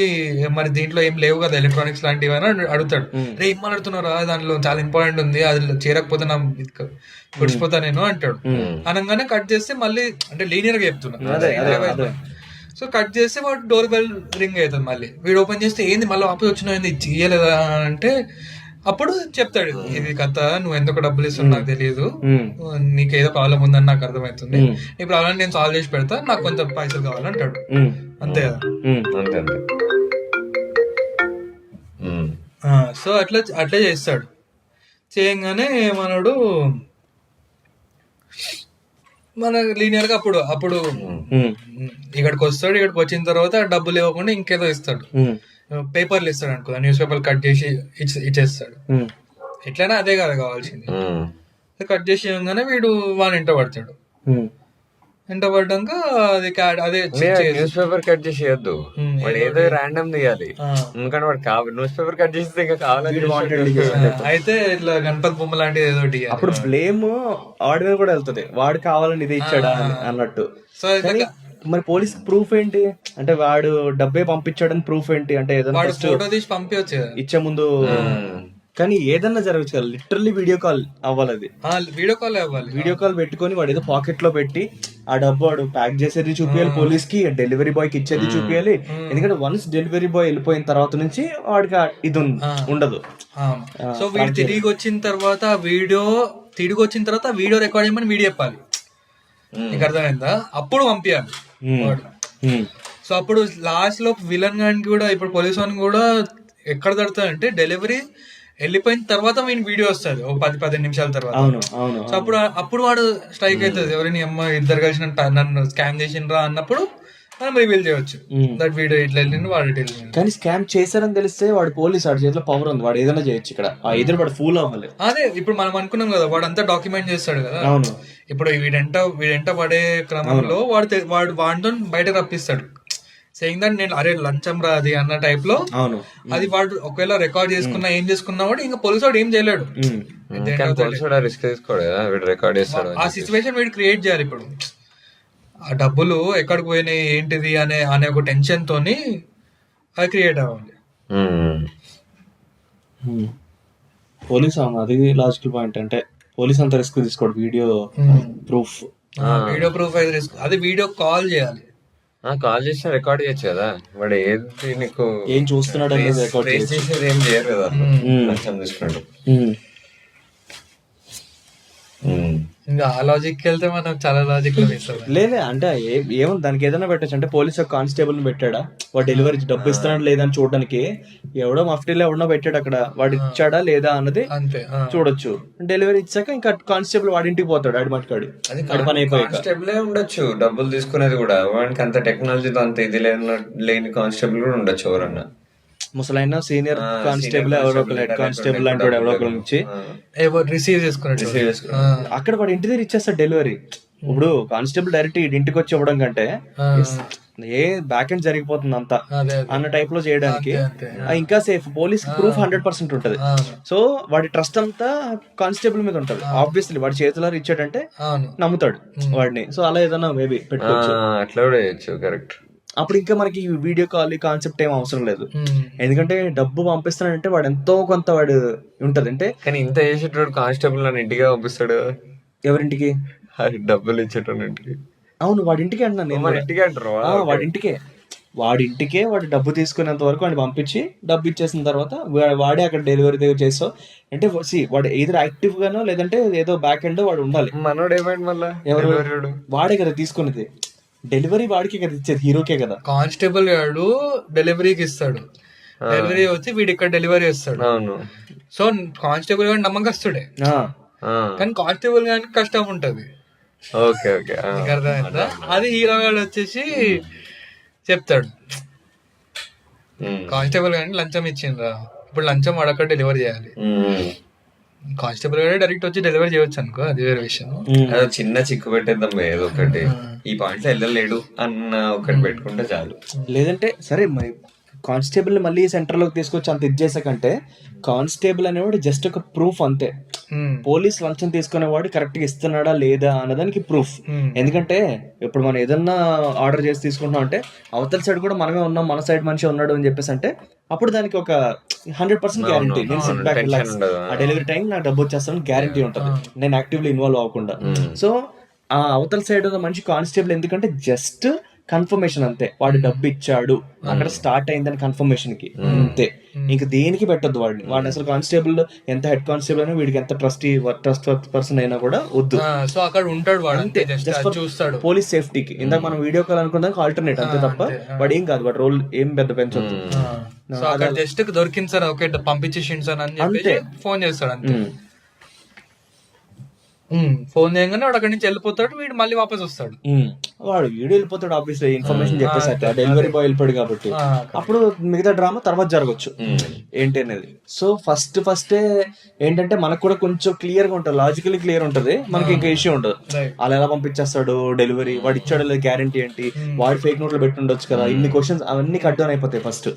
మరి దీంట్లో ఏం లేవు కదా ఎలక్ట్రానిక్స్ లాంటివి అని అడుగుతాడు. రే ఏం మాట్లాడుతున్నారా, దాంట్లో చాలా ఇంపార్టెంట్ ఉంది, అది చేరకపోతే నా పొడిచిపోతా నేను అంటాడు. అనగానే కట్ చేస్తే మళ్ళీ అంటే లీనియర్ గా చెప్తున్నా. సో కట్ చేస్తే వాడు డోర్ బెల్ రింగ్ అవుతుంది, మళ్ళీ వీడు ఓపెన్ చేస్తే ఏంది మళ్ళీ ఆపి వచ్చినా ఇయ్యలేదా అంటే అప్పుడు చెప్తాడు ఇది కథ, నువ్వు ఎందుకు డబ్బులు ఇస్తున్నా నాకు తెలియదు, నీకు ఏదో ప్రాబ్లం ఉందని నాకు అర్థమవుతుంది, ఈ ప్రాబ్లం నేను సాల్వ్ చేసి పెడతా, నాకు కొంచెం పైసలు కావాలంటాడు. అంతే కదా. సో అట్లా చేస్తాడు. చేయగానే ఏమన్నాడు మన లీనియర్ గా అప్పుడు ఇక్కడికి వస్తాడు, ఇక్కడికి వచ్చిన తర్వాత డబ్బులు ఇవ్వకుండా ఇంకేదో ఇస్తాడు, పేపర్లు ఇస్తాడు అనుకో, న్యూస్ పేపర్ కట్ చేసి ఇచ్చేస్తాడు. ఎట్లయినా అదే కదా కావాల్సింది. కట్ చేసి ఇవ్వగానే వీడు వాని ఇంట పడతాడు. ఇంట పడ్డాక అదే న్యూస్ పేపర్ కట్ చేసి ఇవ్వద్దు, వాడు ఏదో ర్యాండమ్ తీయాలి. ఎందుకంటే వాడు న్యూస్ పేపర్ కట్ చేస్తే ఇంకా కావాలని అయితే ఇట్లా గణపతి బొమ్మ లాంటిది ఏదో. అప్పుడు బ్లేమ్ వాడి మీద కూడా వెళ్తుంది, వాడు కావాలని ఇది ఇచ్చాడా అన్నట్టు. సో మరి పోలీస్ ప్రూఫ్ ఏంటి అంటే వాడు డబ్బే పంపించాడని ప్రూఫ్ ఏంటి అంటే ఏదైనా ఫోటో తీసి పంపించచ్చు ఇచ్చే ముందు. కానీ ఏదన్నా జరగచ్చు కదా, లిటరల్లీ వీడియో కాల్ అవ్వాలి, అది వీడియో కాల్ పెట్టుకొని వాడు ఏదో పాకెట్ లో పెట్టి ఆ డబ్బు వాడు ప్యాక్ చేసేది చూపించాలి పోలీస్ కి, డెలివరీ బాయ్ కి ఇచ్చేది చూపించాలి. ఎందుకంటే వన్స్ డెలివరీ బాయ్ వెళ్ళిపోయిన తర్వాత నుంచి వాడికి ఇది ఉండదు. సో వీడు తిరిగి వచ్చిన తర్వాత వీడియో రికార్డ్ చేయమని వీడియో చెప్పాలి, నీకు అర్థమైందా? అప్పుడు పంపించాలి వాడు. సో అప్పుడు లాస్ట్ లో విలన్ గానికి కూడా, ఇప్పుడు పోలీస్ వానికి కూడా ఎక్కడ దొరుకుతాడంటే డెలివరీ వెళ్ళిపోయిన తర్వాత వీడియో వస్తుంది ఒక 10-15 నిమిషాల తర్వాత. సో అప్పుడు వాడు స్ట్రైక్ అవుతుంది, ఎవరైనా అమ్మ ఇద్దరు కలిసి నన్ను స్కామ్ చేసిండ్రా అన్నప్పుడు మనం రివీల్ చేయవచ్చు దట్ వీడియో ఇట్లా వెళ్ళింది వాడు ఇట్లా వెళ్ళింది. కానీ స్కామ్ చేశారని తెలిస్తే వాడు పోలీస్ వాడి చేతిలో పవర్ ఉంది, వాడు ఏదైనా చేయొచ్చు. ఇక్కడ ఆ ఎదురు వాడు ఫూల్ అవ్వాలి. అదే ఇప్పుడు మనం అనుకున్నాం కదా, వాడు అంతా డాక్యుమెంట్ చేస్తాడు కదా. ఇప్పుడు వీడెంట పడే క్రమంలో వాడు వాడితో బయట రప్పిస్తాడు, సేయింగ్ దట్ నేను అరే లంచం రా అది అన్న టైప్ లో. అది వాడు ఒకవేళ రికార్డ్ చేసుకున్నా ఏం చేసుకున్నా కూడా ఇంకా పోలీసు వాడు ఏం చేయలేడు. ఆ సిచ్యువేషన్ వీడు క్రియేట్ చేయాలి. ఇప్పుడు ఆ డబ్బులు ఎక్కడికి పోయినాయి ఏంటిది అనే ఒక టెన్షన్ తోని అది క్రియేట్ అవ్వాలి. పోలీస్ అది లాజికల్ పాయింట్. అంటే పోలీస్ అంత రిస్క్ తీసుకోడు, వీడియో ప్రూఫ్ అయితే రిస్క్. అది వీడియో కాల్ చేయాలి, కాల్ చేసిన రికార్డ్ చేయొచ్చు కదా. వాడు ఏది నీకు ఏం చూస్తున్నాడు చేసేది ఏం చేయరు కదా, లంచం తీసుకున్నాడు. ఇంకా ఆ లాజిక్ వెళ్తే మనం చాలా లాజిక్ లేదే. అంటే ఏమో దానికి ఏదైనా పెట్టచ్చు. అంటే పోలీస్ ఒక కానిస్టేబుల్ ని పెట్టాడా, వాడు డెలివరీ డబ్బు ఇస్తున్నాడు లేదా అని చూడడానికి. ఎవడో మఫ్టీలో ఎవడో పెట్టాడు అక్కడ, వాడు ఇచ్చాడా లేదా అన్నది చూడొచ్చు. డెలివరీ ఇచ్చాక ఇంకా కానిస్టేబుల్ వాడి ఇంటికి పోతాడు, ఆడి మట్టుకాడు పని అయిపోయి. కానిస్టేబుల్ ఉండొచ్చు డబ్బులు తీసుకునేది కూడా, వాడికి అంత టెక్నాలజీతో అంత ఇది లేని కానిస్టేబుల్ కూడా ఉండొచ్చు. ఎవరన్నా ముసలైన సీనియర్ కానిస్టేబుల్ ఎవరో ఒక హెడ్ కానిస్టేబుల్ అంటే ఎవరో ఒకరి నుంచి రిసీవ్ చేసుకున్నాడు. అక్కడ వాడు ఇంటి దగ్గర ఇచ్చేస్తాడు డెలివరీ. ఇప్పుడు కానిస్టేబుల్ డైరెక్ట్ ఇంటికి వచ్చి ఇవ్వడం కంటే ఏ బ్యాక్ ఎండ్ జరిగిపోతుంది అంతా అన్న టైప్ లో చేయడానికి ఇంకా సేఫ్. పోలీస్ ప్రూఫ్ 100% ఉంటది. సో వాడి ట్రస్ట్ అంతా కానిస్టేబుల్ మీద ఉంటది. ఆబ్వియస్లీ వాడి చేతిలో ఇచ్చాడంటే నమ్ముతాడు వాడిని. సో అలా ఏదైనా మేబీ పెట్టుకోవచ్చు, అట్లా కూడా చేయొచ్చు. కరెక్ట్. అప్పుడు ఇంకా మనకి వీడియో కాల్ కాన్సెప్ట్ ఏం అవసరం లేదు. ఎందుకంటే డబ్బు పంపిస్తాడంటే వాడు ఎంతో కొంత వాడు ఉంటది. అంటే కానీ ఇంత చేసేటోడు కానిస్టేబుల్ నన్ను ఇంటికి పంపిస్తాడు. ఎవరింటికి? డబ్బులు ఇచ్చేటోడు ఇంటికి. అవును, వాడింటికి అంటున్నాను నేను. ఇంటికి అంటారు, వాడింటికే వాడు డబ్బు తీసుకునేంత వరకు వాడిని పంపించి డబ్బు ఇచ్చేసిన తర్వాత వాడే అక్కడ డెలివరీ దగ్గర చేస్తావు అంటే వాడు ఏదో యాక్టివ్ గానో లేదంటే ఏదో బ్యాక్ ఎండ్ వాడు ఉండాలి. మనోడు ఏమైంది మళ్ళీ? ఎవరు? వాడే కదా తీసుకునేది. డెలివరీ వాడికి కదా ఇచ్చేది, హీరోకే కదా. కానిస్టేబుల్ గాడు డెలివరీకి ఇస్తాడు, డెలివరీ వచ్చి వీడి ఇక్కడ డెలివరీ ఇస్తాడు. అవును. సో కానిస్టేబుల్ గాడు నమ్మకస్తుడే, కానీ కానిస్టేబుల్ గానికి కష్టం ఉంటది. ఓకే ఓకే, అర్థమైందా? అది హీరో గాడు వచ్చేసి చెప్తాడు, కానిస్టేబుల్ గాని లంచం ఇచ్చిండ్రా, ఇప్పుడు లంచం వాడక్కడ డెలివరీ చేయాలి. కానిస్టేబుల్ గారు డైరెక్ట్ వచ్చి డెలివరీ చేయొచ్చు అనుకో, అది వేరే విషయం. చిన్న చిక్కు పెట్టేద్దాం ఏదో ఒకటి, ఈ పాయింట్ లో వెళ్ళలేడు అన్న ఒకటి పెట్టుకుంటే చాలు. లేదంటే సరే మరి కానిస్టేబుల్ మళ్ళీ సెంటర్ లోకి తీసుకొచ్చి అంత ఇది చేసాకంటే, కానిస్టేబుల్ అనేవాడు జస్ట్ ఒక ప్రూఫ్ అంతే. పోలీస్ లంచం తీసుకునేవాడు కరెక్ట్ గా ఇస్తున్నాడా లేదా అన్నదానికి ప్రూఫ్. ఎందుకంటే ఇప్పుడు మనం ఏదన్నా ఆర్డర్ చేసి తీసుకుంటున్నాం అంటే అవతల సైడ్ కూడా మనమే ఉన్నాం, మన సైడ్ మనిషి ఉన్నాడు అని చెప్పేసి అంటే అప్పుడు దానికి ఒక 100% గ్యారంటీ. నేను సిట్ బ్యాక్ రిలాక్స్, ఆ డెలివరీ టైం నాకు డబ్బు వచ్చేస్తాను గ్యారంటీ ఉంటుంది, నేను యాక్టివ్లీ ఇన్వాల్వ్ అవ్వకుండా. సో ఆ అవతల సైడ్ ఉన్న మనిషి కానిస్టేబుల్ ఎందుకంటే జస్ట్ కన్ఫర్మేషన్ అంతే, వాడు డబ్బు ఇచ్చాడు అక్కడ స్టార్ట్ అయిందని కన్ఫర్మేషన్ కి అంతే. ఇంక దేనికి పెట్టద్దు వాడిని. వాడిని అసలు కానిస్టేబుల్ ఎంత హెడ్ కానిస్టేబుల్ అయినా వీడికి ఎంత ట్రస్ట్ పర్సన్ అయినా కూడా వద్దు. సో అక్కడ ఉంటాడు వాడు అంతే, చూస్తాడు పోలీస్ సేఫ్టీకి. ఇందాక మనం వీడియో కాల్ అనుకున్నాక ఆల్టర్నేట్ అంతే తప్ప వాడు ఏం కాదు, వాడు రోల్ ఏం పెద్ద పెంచొద్దు. జస్ట్ దొరికింది సార్ ఓకే పంపించేసిండు సార్ అని చెప్పి ఫోన్ చేస్తాడు అంతే. ఫోన్ చేయగానే వాడు అక్కడి నుంచి వెళ్ళిపోతాడు, వీడు మళ్ళీ వాపస్ వస్తాడు. వాడు వీడు వెళ్ళిపోతాడు ఆబ్వియస్లీ ఇన్ఫర్మేషన్ చెప్పేసాక, డెలివరీ బాయ్ వెళ్ళిపోయాడు కాబట్టి. అప్పుడు మిగతా డ్రామా తర్వాత జరగచ్చు ఏంటి అనేది. సో ఫస్టే ఏంటంటే మనకు కూడా కొంచెం క్లియర్ గా ఉంటుంది, లాజికల్లీ క్లియర్ ఉంటుంది, మనకి ఇంకా ఇష్యూ ఉండదు. అలా ఎలా పంపించేస్తాడు డెలివరీ, వాడు ఇచ్చాడు లేదు గ్యారంటీ ఏంటి, వాడు ఫేక్ నోట్లు పెట్టి ఉండొచ్చు కదా, ఇన్ని క్వశ్చన్స్ అవన్నీ కట్ డౌన్ అయిపోతాయి ఫస్ట్.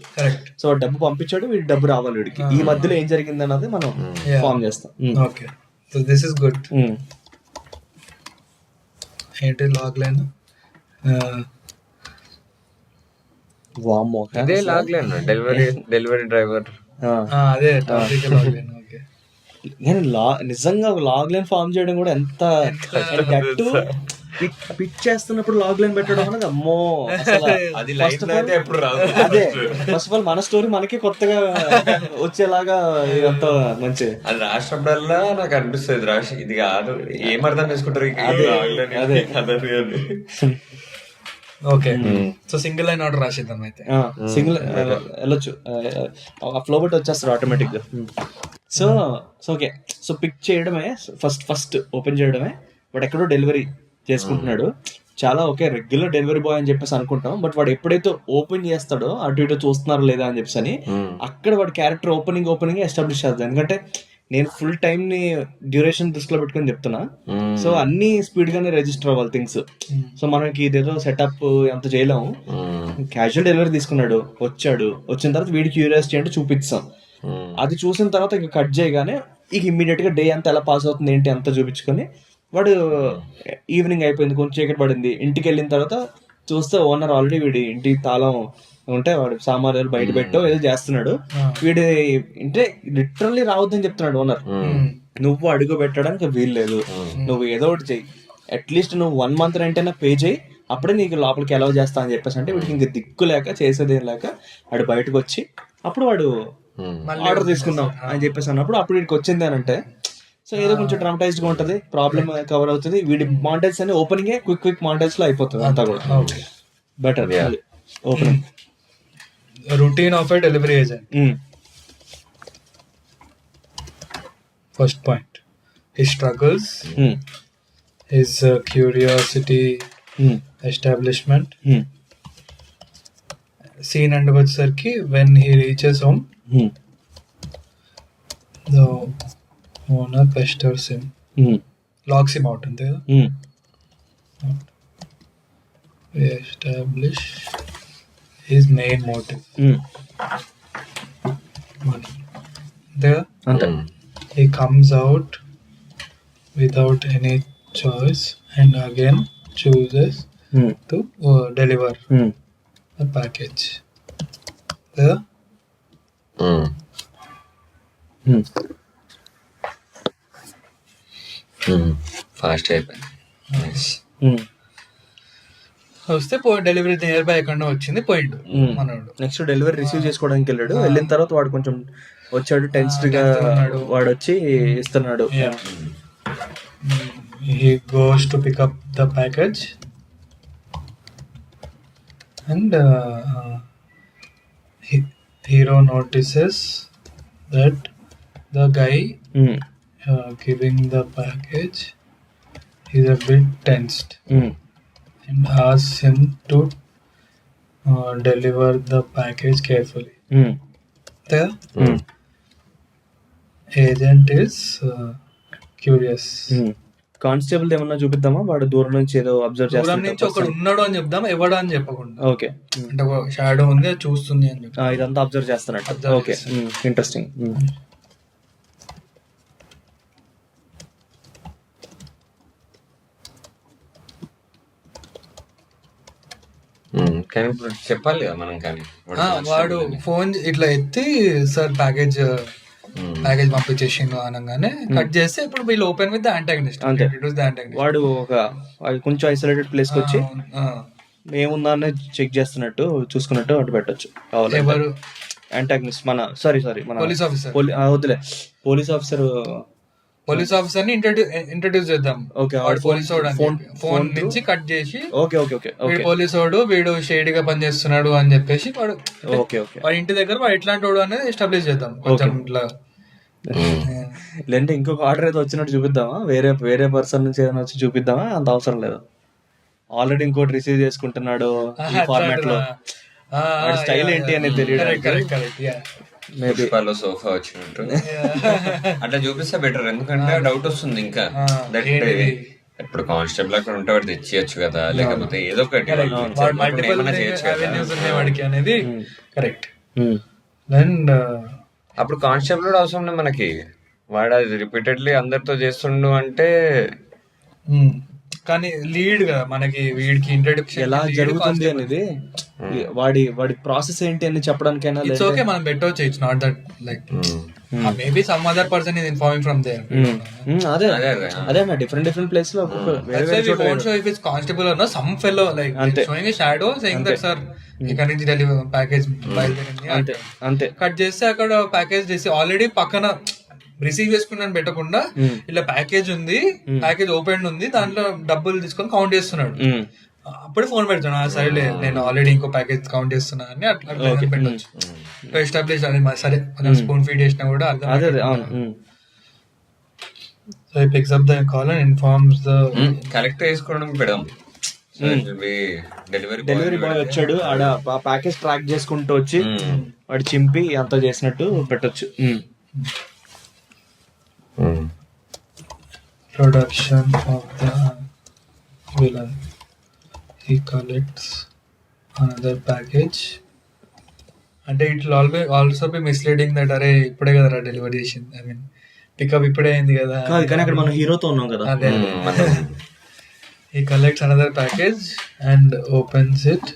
సో డబ్బు పంపించాడు, వీడి డబ్బు రావాలి వీడికి, ఈ మధ్యలో ఏం జరిగింది అన్నది మనం ఫామ్ చేస్తాం. Okay, so this is good. ఏంటి లాగ్ లైన్? వామ్మో, అదే లాగ్ లైన్, డెలివరీ డ్రైవర్, అదే టాపిక్ లాగ్ లైన్. ఓకే, నేను నిజంగా ఒక లాగ్ లైన్ ఫామ్ చేయడం కూడా ఎంత గట్టు, పిచ్ చేస్తున్నప్పుడు లాగ్ లైన్ పెట్టడం అనేది అమ్మో. అది లైఫ్ లో అయితే ఎప్పుడు రాదు. అదే ఫస్ట్ ఆఫ్ ఆల్ మన స్టోరీ మనకి కొత్తగా వచ్చేలాగా ఇదంతా మంచి. అది రాసినప్పుడల్లా నాకు అనిపిస్తుంది, రాసి ఇది కాదు ఏం అర్థం చేసుకుంటారు. అదే okay, so single line order రాసిద్దాం అయితే. సింగిల్ వెళ్ళొచ్చు, ఫ్లో బట్ వచ్చేస్తారు ఆటోమేటిక్ గా. సో ఓకే, సో పిక్ చేయడమే ఫస్ట్ ఓపెన్ చేయడమే. బట్ ఎక్కడో డెలివరీ చేసుకుంటున్నాడు, చాలా ఓకే రెగ్యులర్ డెలివరీ బాయ్ అని చెప్పేసి అనుకుంటాం. బట్ వాడు ఎప్పుడైతే ఓపెన్ చేస్తాడో అటు ఇటు చూస్తున్నారో లేదా అని చెప్పేసి అని అక్కడ వాడి క్యారెక్టర్ ఓపెనింగ్ ఎస్టాబ్లిష్ చేస్తాడు. ఎందుకంటే నేను ఫుల్ టైం ని డ్యూరేషన్ దృష్టిలో పెట్టుకొని చెప్తున్నా. సో అన్ని స్పీడ్ గానే రిజిస్టర్ అవ్వాలి థింగ్స్. సో మనకి ఇదేదో సెటప్ ఎంత చేయలేము. క్యాజువల్ డెలివరీ తీసుకున్నాడు, వచ్చిన తర్వాత వీడి క్యూరియాసిటీ అంటే చూపిస్తాం. అది చూసిన తర్వాత ఇక కట్ చేయగానే ఇక ఇమ్మీడియట్ గా డే అంతా ఎలా పాస్ అవుతుంది ఏంటి అంతా చూపించుకొని వాడు ఈవినింగ్ అయిపోయింది, కొంచెం చీకటి పడింది, ఇంటికి వెళ్ళిన తర్వాత చూస్తే ఓనర్ ఆల్రెడీ వీడి ఇంటి తాళం ఉంటే వాడు సామాన్లు బయట పెట్టో ఏదో చేస్తున్నాడు. వీడి అంటే లిటరల్లీ రావద్దని చెప్తున్నాడు ఓనర్, నువ్వు అడుగు పెట్టడానికి వీల్లేదు, నువ్వు ఏదో ఒకటి చెయ్యి, అట్లీస్ట్ నువ్వు 1 month రెంట్ అయినా పే చేయి, అప్పుడే నీకు లోపలికి అలౌ చేస్తా అని చెప్పేసి. అంటే వీడికి ఇంక దిక్కు లేక చేసేదేం లేక వాడు బయటకు వచ్చి అప్పుడు వాడు ఆర్డర్ తీసుకుందాం అని చెప్పేసి అన్నప్పుడు అప్పుడు వీడికి వచ్చింది అని అంటే, సో ఏదో కొంచెం డ్రామటైజ్డ్ గా ఉంటది, ప్రాబ్లమ్ కవర్ అవుతుంది. వీడి మాంటేజ్ అని ఓపెనింగ్ క్విక్ మాంటేజ్ లో అయిపోతుంది అంతా కూడా. Better opening routine of a delivery agent. First point, his struggles, his curiosity establishment. Scene ఎండ్కి వచ్చేసరికి when he reaches home the owner pesters him, locks him out అంతే కదా. We establish his main motive, money. There he comes out without any choice and again chooses to deliver the package. There fast అయిపోయింది. వస్తే delivery near by ఎక్కడ వచ్చింది, పోయిండు మనోడు. Next delivery receive చేసుకోవడానికి వెళ్ళాడు. వెళ్ళిన తర్వాత వాడు కొంచెం వచ్చాడు, టెన్స్డ్ గా వాడు వచ్చి ఇస్తున్నాడు. He goes to pick up the package and hero notices that the guy giving the package is a bit tensed and asks him to deliver the package carefully. The agent is curious. Constable ఏమన్నా చూపిద్దామా, వాడు దూరం నుంచి ఏదో observe చేస్తాడు, దూరం నుంచి ఒకడు ఉన్నాడు అని చెప్దామా, ఎవడా అని చెప్పకుండా. ఓకే, అంటే ఒక షాడో ఉంది అది చూస్తుంది అని చెప్పి ఇదంతా అబ్జర్వ్ చేస్తున్నట్టు. Okay, interesting. కానీ ఇప్పుడు చెప్పాలి కదా మనం. కానీ వాడు ఫోన్ ఇట్లా ఎత్తి సార్ ప్యాకేజ్ పంపించేసిండు అనగానే కట్ చేస్తే ఇప్పుడు వీళ్ళు ఓపెన్ విత్ ద యాంటాగనిస్ట్. వాడు ఒక కొంచెం ఐసోలేటెడ్ ప్లేస్ కి వచ్చి ఏముందా అని చెక్ చేస్తున్నట్టు చూసుకున్నట్టు అటు పెట్టొచ్చు. ఎవరు యాంటాగనిస్ట్? మన సారీ మన పోలీస్ ఆఫీసర్. వద్దులే, పోలీస్ ఆఫీసర్ ని ఇంట్రడ్యూస్ చేద్దాం. ఓకే, వాడు పోలీస్ ఫోన్ నుంచి కట్ చేసి వీడు పోలీస్ వాడు, వీడు షేడ్ గా పనిచేస్తున్నాడు అని చెప్పేసి వాడు ఇంటి దగ్గర వాడు ఎట్లాంటి వాడు అనేది ఎస్టాబ్లిష్ చేద్దాం. కొంచెం ఇట్లా లేదంటే ఇంకొక ఆర్డర్ ఏదో వచ్చినట్టు చూపిద్దామా, వేరే వేరే పర్సన్ నుంచి ఏదైనా వచ్చి చూపిద్దామా, అంత అవసరం లేదు. ఆల్రెడీ ఇంకోటి రిసీవ్ చేసుకుంటున్నాడు ఈ ఫార్మాట్ లో, వాడి స్టైల్ ఏంటి అనేది తెలియదు. పుష్పలో సోఫా వచ్చినట్టు అట్లా చూపిస్తే బెటర్, ఎందుకంటే డౌట్ వస్తుంది ఇంకా దట్ ఇప్పుడు కానిస్టేబుల్ అక్కడ ఉంటే వాడు తెచ్చియచ్చు కదా, లేకపోతే ఏదో ఒకటి ఏమైనా చేయొచ్చు కదా వాడికి అనేది కరెక్ట్. అండ్ అప్పుడు కానిస్టేబుల్ కూడా అవసరం లేదు మనకి, వాడు అది రిపీటెడ్లీ అందరితో చేస్తుండు అంటే. కానీ లీడ్ గా మనకి వీడికి ఇంట్రడక్షన్ ఎలా జరుగుతుంది అనేది, వాడి వాడి ప్రాసెస్ ఏంటి అని చెప్పడానికైనా ఇట్స్ ఓకే, మనం పెట్టవచ్చు. It's not that like maybe some other person is informing from there. అదే అదే డిఫరెంట్ ప్లేస్ లో కానిస్టేబుల్ అన్న some fellow like showing a shadow saying that sir ఇక్కడ నుంచి డెలివరీ ప్యాకేజ్ బయలుదేరింది అంతే. కట్ చేస్తే అక్కడ ప్యాకేజ్ చేసి ఆల్రెడీ పక్కన రిసీవ్ చేసుకున్నాను పెట్టకుండా ఇలా ప్యాకేజ్ ఉంది, ప్యాకేజ్ ఓపెన్ ఉంది, దాంట్లో డబ్బులు తీసుకొని కౌంట్ చేస్తున్నాడు. అప్పుడే ఫోన్ పెడతాను, సరే నేను ఆల్రెడీ ఇంకో ప్యాకేజ్ కౌంట్ చేస్తున్నా అని అట్లా పెట్టచ్చు. ఎస్టాబ్లిష్ అది సరే స్పూన్ ఫీడ్ చేసినా కూడా అర్థం. So picks up the call and informs the collect చేసుకోవడం పెడదాం. డెలివరీ బాయ్ వచ్చాడు, ఆడ ప్యాకేజ్ ట్రాక్ చేసుకుంటూ వచ్చి వాడు చింపి అంత చేసినట్టు పెట్టొచ్చు. Production of the villain. He collects another package. అంటే it will also be misleading that అరే ఇప్పుడే కదరా డెలివరీ చేసింది, ఐ మీన్ పికప్ ఇప్పుడే అయింది కదా. కానీ అక్కడ మనం హీరోతో ఉన్నాం కదా. అదే he collects another package and opens it.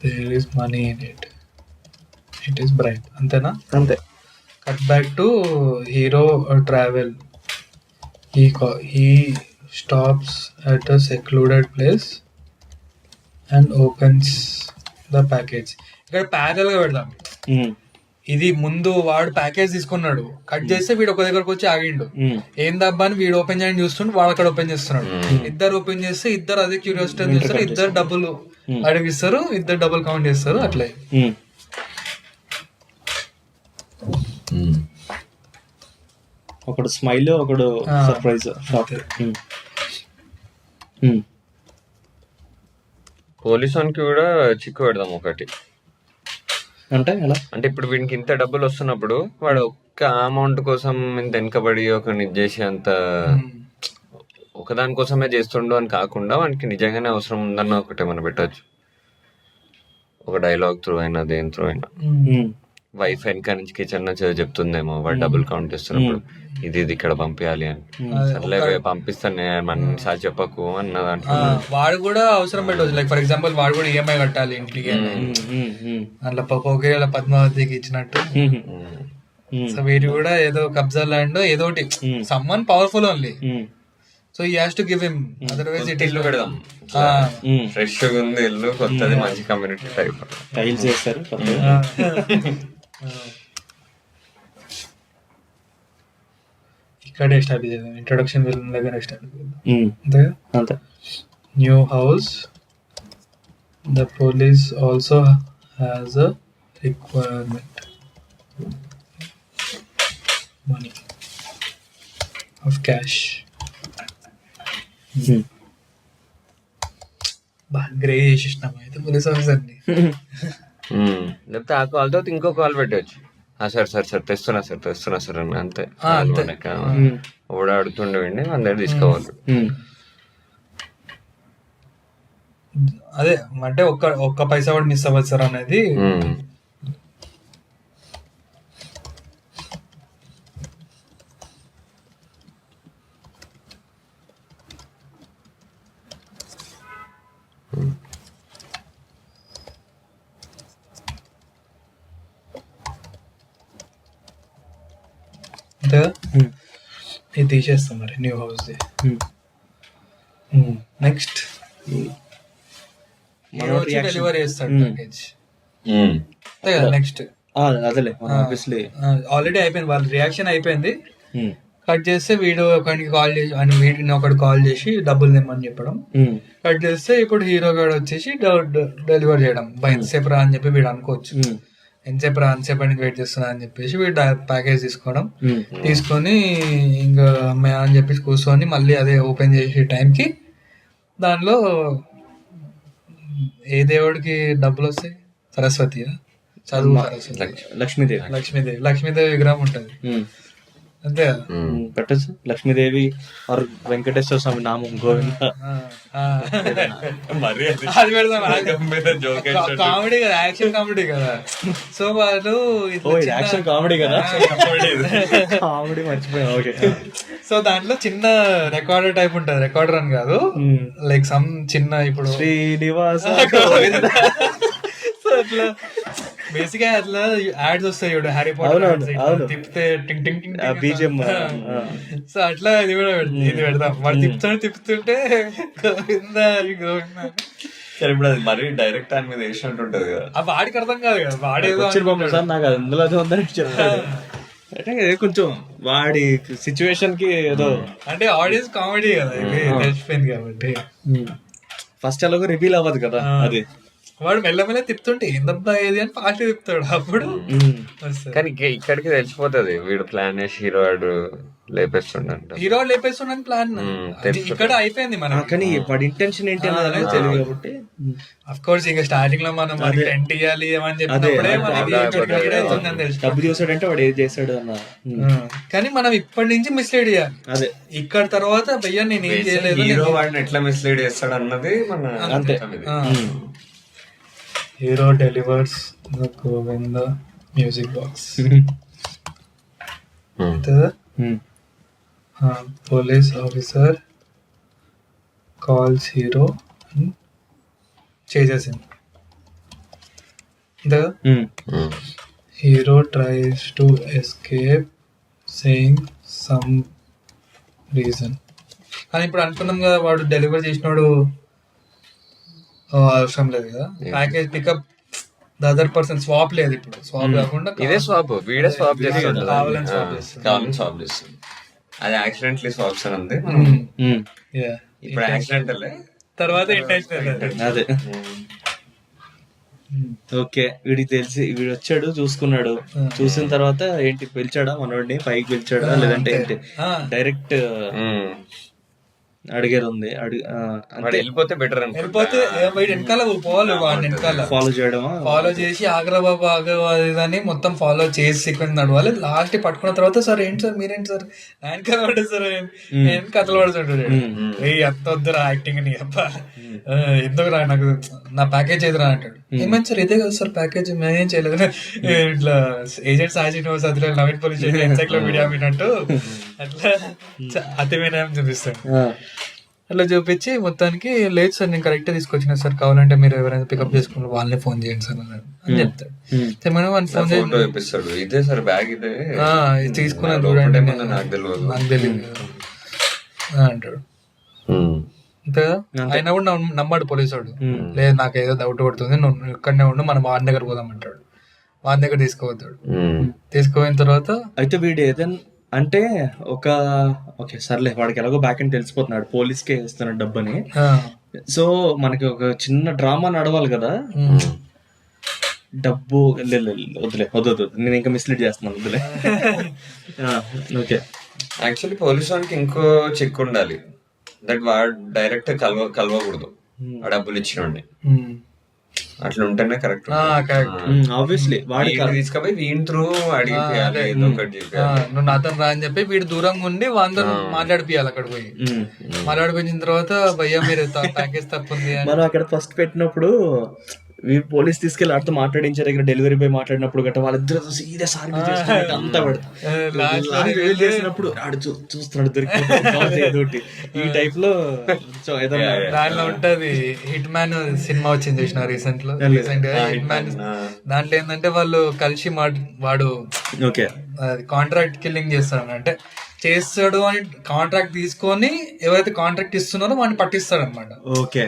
There is money in it. It is bribe. అంతేనా? అంతే. Cut back to hero travel. He stops at a secluded place and opens the package. ఇక్కడ ప్యారల్ గా పెడదాం. ఇది ముందు వాడు package తీసుకున్నాడు, cut చేస్తే వీడు ఒక దగ్గరకు వచ్చి ఆగిండు, ఏం దబ్బా అని వీడు ఓపెన్ చేయని చూస్తుండు, వాడు అక్కడ ఓపెన్ చేస్తున్నాడు. ఇద్దరు ఓపెన్ చేస్తే ఇద్దరు అదే క్యూరియాసిటీ చేస్తారు, ఇద్దరు డబ్బులు అడిగిస్తారు, ఇద్దరు డబ్బులు కౌంట్ చేస్తారు. అట్లే ఒకడు స్మైల్, ఒకడు సర్ప్రైజ్. పోలీస్ వానికి కూడా చిక్కు పెడదాం ఒకటి. అంటే ఎలా అంటే ఇప్పుడు వీడికి ఇంత డబ్బులు వస్తున్నప్పుడు వాడు ఒక్క అమౌంట్ కోసం ఇంత వెనకబడి ఒక చేసి అంత ఒకదాని కోసమే చేస్తుండు అని కాకుండా వానికి నిజంగానే అవసరం ఉందన్న ఒకటి మనం పెట్టచ్చు. ఒక డైలాగ్ త్రూ అయినా దేని త్రూ అయినా, వైఫ్ వెనక నుంచి కిచెన్ నుంచి చెప్తుందేమో వాడు డబ్బులు కౌంట్ చేస్తున్నప్పుడు, ఇది ఇక్కడ పంపించాలి అని, సర్లే పంపిస్తాను మన సార్ చెప్పకు అన్న దాంట్లో వాడు కూడా అవసరం పెట్టవచ్చు. లైక్ ఫర్ ఎగ్జాంపుల్ వాడు కూడా ఈఎంఐ కట్టాలి ఇంటికి, అట్లా పోకేల పద్మావతికి ఇచ్చినట్టు. సో వీటి కూడా ఏదో కబ్జా ల్యాండ్ ఏదో ఒకటి, someone powerful only, so he has to give him, otherwise it ఇల్లు పెడదాం. ఫ్రెష్ ఉంది ఇల్లు, కొత్తది, మంచి కమ్యూనిటీ టైప్ టైల్స్ చేస్తారు. ఇక్కడే ఎస్టాబ్లిష్ చేద్దాం, ఇంట్రొడక్షన్ విలన్ దగ్గర ఎస్టాబ్లిష్ చేద్దాం. అంతే. New house. The police also has a requirement money of cash. బాగా గ్రే చేసేసినాం అయితే పోలీస్ ఆఫీసర్ని. లేకపోతే ఆ కాల్ తర్వాత ఇంకో కాల్ పెట్టవచ్చు, సార్ తెస్తున్నా సార్ అని. అంతే. ఓడ అడుగుతుండేవండి మన దగ్గర తీసుకోవాలి. అదే అంటే ఒక్క పైసా కూడా మిస్ అవ్వచ్చు సార్ అనేది. ఇది తీసేస్తాం మరి న్యూ హౌస్. నెక్స్ట్ డెలివరీ చేస్తాడు ప్యాకేజ్. నెక్స్ట్ అదేలే ఆబ్వియస్లీ ఆల్రెడీ అయిపోయింది, వాళ్ళ రియాక్షన్ అయిపోయింది. కట్ చేస్తే వీడు ఒకరికి కాల్ చేసి అని వీడిని ఒకటి కాల్ చేసి డబ్బులు తెమ్మని చెప్పడం. కట్ చేస్తే ఇప్పుడు హీరో గారు వచ్చేసి డెలివర్ చేయడం, ఎంతసేపు రా అని చెప్పి వీడు అనుకోవచ్చు. ఎంతసేపు రా అంతసేపు అని వెయిట్ చేస్తున్నా అని చెప్పేసి వీడు ప్యాకేజ్ తీసుకోవడం, తీసుకొని ఇంకా అమ్మాయి అని చెప్పేసి కూర్చొని మళ్ళీ అదే ఓపెన్ చేసే టైంకి దానిలో ఏ దేవుడికి డబ్బులు వస్తాయి? సరస్వతి చదువు సరస్వతి, లక్ష్మీదేవి విగ్రహం ఉంటుంది అంతే కదా. పెట్టచ్చు లక్ష్మీదేవి ఆర్ వెంకటేశ్వర స్వామి నామం గోవింద. అది పెడదాం, కామెడీ కదా, యాక్షన్ కామెడీ కదా. సో వాళ్ళు యాక్షన్ కామెడీ కదా, కామెడీ మర్చిపోయా. ఓకే. సో దాంట్లో చిన్న రికార్డర్ టైప్ ఉంటుంది, రికార్డర్ అని కాదు, లైక్ సమ్ చిన్న ఇప్పుడు శ్రీనివాస అట్లా బేసిక్ గా అట్లా యాడ్స్ వస్తాయి చూడు, హ్యారీ పాటర్ తిప్పితే టింగ్ టింగ్ టింగ్ బీజిఎం. సో అట్లా ఇది కూడా ఇది పెడదాం, వాడు తిప్పుతుంటే గోవిందా గోవిందా. ఇప్పుడు అది మరీ డైరెక్ట్ ఆయన మీద వేసినట్టు ఉంటది కదా, ఆ వాడికి అర్థం కాదు కదా, వాడేదో సార్ నాకు అందులో ఉందని చెప్తాడు. అంటే కొంచెం వాడి సిచ్యువేషన్ కి ఏదో, అంటే ఆడియన్స్ కామెడీ కదా ఇది తెలిసిపోయింది కాబట్టి ఫస్ట్ ఎలాగో రివీల్ అవ్వదు కదా అది. వాడు మెల్లమెల్ల తిప్పుతుంటే ఏందబ్బా ఏది అని ఫాస్ట్ తిప్పుతాడు, అప్పుడు కానీ ఇక్కడికి తెలిసిపోతుంది వీడు ప్లాన్ చేసి హీరో వాడు లేపేస్తుండ, హీరో లేపేస్తున్నాను ప్లాన్ ఇక్కడ అయిపోయింది మనం. కానీ వాడి ఇంటెన్షన్ ఏంటి అనేది తెలియదు కాబట్టి అఫ్ కోర్స్ ఇంకా స్టార్టింగ్ లో మనం టెంట్ ఇవ్వాలి ఏమని చెప్పినప్పుడే డబ్బు చూసాడంటే వాడు ఏది చేశాడు అన్న. కానీ మనం ఇప్పటి నుంచి మిస్లీడ్ చేయాలి, అదే ఇక్కడ తర్వాత భయ్యా నేను ఏం చేయలేదు, హీరో వాడిని ఎట్లా మిస్లీడ్ చేస్తాడు అన్నది మన అంతే. Hero delivers the Govinda music box, police officer calls hero చేసేసింది. Hero tries to escape saying some reason. కానీ ఇప్పుడు అనుకున్నాం కదా వాడు డెలివర్ చేసినాడు అవసరం లేదు కదా, package pick up the other person swap లేదు, ఇప్పుడు స్వాప్ కాకుండా ఇదే స్వాప్, వీడే స్వాప్ చేస్తాడు, కావాలని స్వాప్ చేస్తాడు, కావాలని స్వాప్ చేస్తాడు. అది యాక్సిడెంట్లీ స్వాప్స్ అని ఉంది, ఇప్పుడు యాక్సిడెంటల్ తర్వాత ఇంటెన్షనల్. అదే ఓకే. వీడికి తెలిసి వీడు వచ్చాడు చూసుకున్నాడు, చూసిన తర్వాత ఏంటి పిలిచాడా మనోడిని పైకి పిలిచాడా లేదంటే ఏంటి డైరెక్ట్ అడిగేది ఉంది, వెళ్ళిపోతే బెటర్ అని వెళ్ళిపోతే వెనకాల పోవాలి, వాడిని వెనకాల ఫాలో చేయడం, ఫాలో చేసి ఆగ్రాబాబు ఆగ్రవాదని మొత్తం ఫాలో చేసి సీక్వెన్స్ నడవాలి. లాస్ట్ పట్టుకున్న తర్వాత సార్ ఏంటి సార్ మీరేంటి సార్ వెనకాల పడ్డా సార్ నేను కథలు పడుతుంటాడు, ఎంత వద్దురా యాక్టింగ్ నీ అబ్బా ఎందుకు రా నాకు నా ప్యాకేజ్ ఏదిరా అంటాడు. ఏమైంది సార్ ఇదే కదా సార్ ప్యాకేజ్ మేమేం చేయలేదు, ఇట్లా ఏజెంట్ సాజీ అదిలో నవీన్ పోలీస్ ఎన్సైక్లోపీడియా విన్నట్టు అట్లా అతిమైన చూపిస్తాడు. అట్లా చూపించి మొత్తానికి లేదు సార్ నేను కరెక్ట్ తీసుకొచ్చిన సార్, కావాలంటే మీరు ఎవరైనా పికప్ చేసుకుని వాళ్ళని ఫోన్ చేయండి సార్ అని చెప్తాడు. ఫోన్ చేపిస్తాడు, ఇదే సార్ బ్యాగ్ ఇదే తీసుకున్నాను చూడండి నాకు తెలియదు అంటాడు. అంతే కదా, అయినా కూడా నమ్మాడు పోలీసు వాడు, లేదు నాకు ఏదో డౌట్ పడుతుంది నువ్వు ఇక్కడనే ఉండు మనం వాడి దగ్గర పోదామంటాడు. వాడి దగ్గర తీసుకుపోతాడు, తీసుకుపోయిన తర్వాత అయితే వీడు ఏదైనా అంటే ఓకే సర్లే వాడికి ఎలాగో బ్యాక్ అని తెలిసిపోతున్నాడు పోలీస్కే ఇస్తున్నాడు డబ్బని. సో మనకి ఒక చిన్న డ్రామా నడవాలి కదా, డబ్బు వద్దు నేను ఇంకా మిస్లీడ్ చేస్తున్నాను వద్దులే. ఓకే యాక్చువల్లీ పోలీస్ వానికి ఇంకో చెక్ ఉండాలి, దట్ వాడు డైరెక్ట్ కలవకూడదు ఆ డబ్బులు ఇచ్చినోడిని, అట్లా ఉంటేనే కరెక్ట్. ఆబ్వియస్లీ వాడి తీసుకపోయి వీడి త్రూ అడిగి నువ్వు నాతో రా అని చెప్పి వీడు దూరంగా ఉండి వాళ్ళతో మాట్లాడిపియాలి. అక్కడ పోయి మాట్లాడిపోయిన తర్వాత భయ్యా మీరు ప్యాకేజ్ తప్పుంది మనం అక్కడ ఫస్ట్ పెట్టినప్పుడు పోలీస్ తీసుకెళ్ళి ఆడితో మాట్లాడించారు, దగ్గర డెలివరీ బాయ్ మాట్లాడినప్పుడు గట్రా వాళ్ళిద్దరు సీదా సార్ అంతా పెడతాడు ఆడు చూస్తున్నాడు దొరికి ఈ టైప్ లో దానిలో ఉంటది. హిట్ మ్యాన్ సినిమా వచ్చింది చూసిన రీసెంట్ గా హిట్ మ్యాన్. దాంట్లో ఏంటంటే వాళ్ళు కలిసి వాడు కాంట్రాక్ట్ కిల్లింగ్ చేస్తాడు, అంటే చేస్తాడు అని కాంట్రాక్ట్ తీసుకొని ఎవరైతే కాంట్రాక్ట్ ఇస్తున్నారో వాడిని పట్టిస్తాడు అనమాట. ఓకే.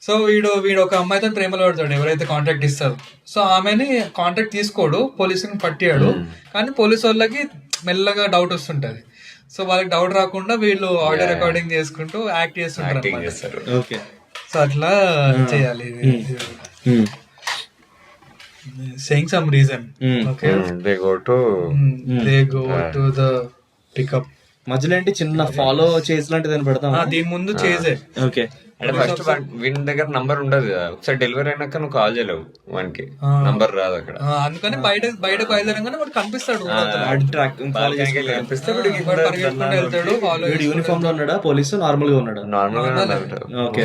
సో వీడు ఒక అమ్మాయితో ప్రేమలో పడతాడు ఎవరైతే కాంట్రాక్ట్ ఇస్తారు. సో ఆమెని కాంట్రాక్ట్ తీసుకోడు, పోలీసుని పట్టియాడు. కానీ పోలీసు వాళ్ళకి మెల్లగా డౌట్ వస్తుంటది. సో వాళ్ళకి డౌట్ రాకుండా వీళ్ళు ఆడియో రికార్డింగ్ చేసుకుంటూ యాక్ట్ చేస్తుంటారు. సో అట్లా చేయాలి. saying some reason. Okay. They go to They go to the pickup. మధ్యలో ఏంటి చిన్న ఫాలో చేసి లాంటిది పెడతాం. దీని ముందు చేసే. ఓకే. అంటే ఫస్ట్ వీని దగ్గర నంబర్ ఉండదు కదా, ఒకసారి డెలివరీ అయినాక నువ్వు కాల్ చేయలేవు, వానికి నంబర్ రాదు అక్కడ. అందుకని బయటకు బయలుదేరంగానే వాడు కనిపిస్తాడు, కనిపిస్తే యూనిఫామ్ లో ఉన్నాడా, పోలీసు నార్మల్ గా ఉన్నాడా? నార్మల్. Okay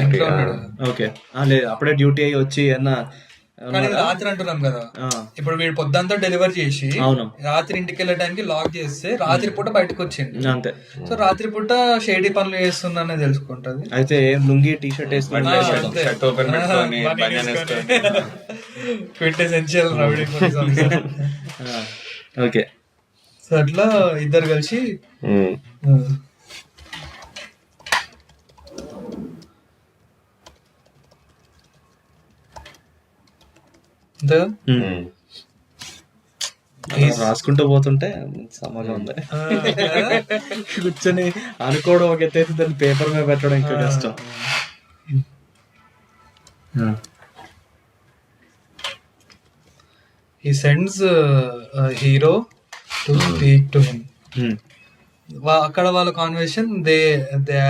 okay. లేదు అప్పుడే డ్యూటీ అయ్యి వచ్చి అన్న కానీ రాత్రి అంటున్నాం కదా, ఇప్పుడు వీడు పొద్దంతా డెలివరీ చేసి రాత్రి ఇంటికి వెళ్ళడానికి లాక్ చేస్తే రాత్రి పూట బయటకు వచ్చింది అంతే. సో రాత్రి పూట షేడీ పనులు చేస్తుందనే తెలుసుకుంటది. అయితే లుంగి టీ షర్ట్ వేసుకుని quintessential rowdy police officer. Okay. So అట్లా ఇద్దరు కలిసి రాసుకుంటూ పోతుంటే సమాజం ఉంది, కూర్చొని అనుకోవడం ఒక ఎత్తైతే దాన్ని పేపర్ మీద పెట్టడం ఇంకా కష్టం. He sends a hero to speak to him. అక్కడ వాళ్ళ కాన్వర్సేషన్ దే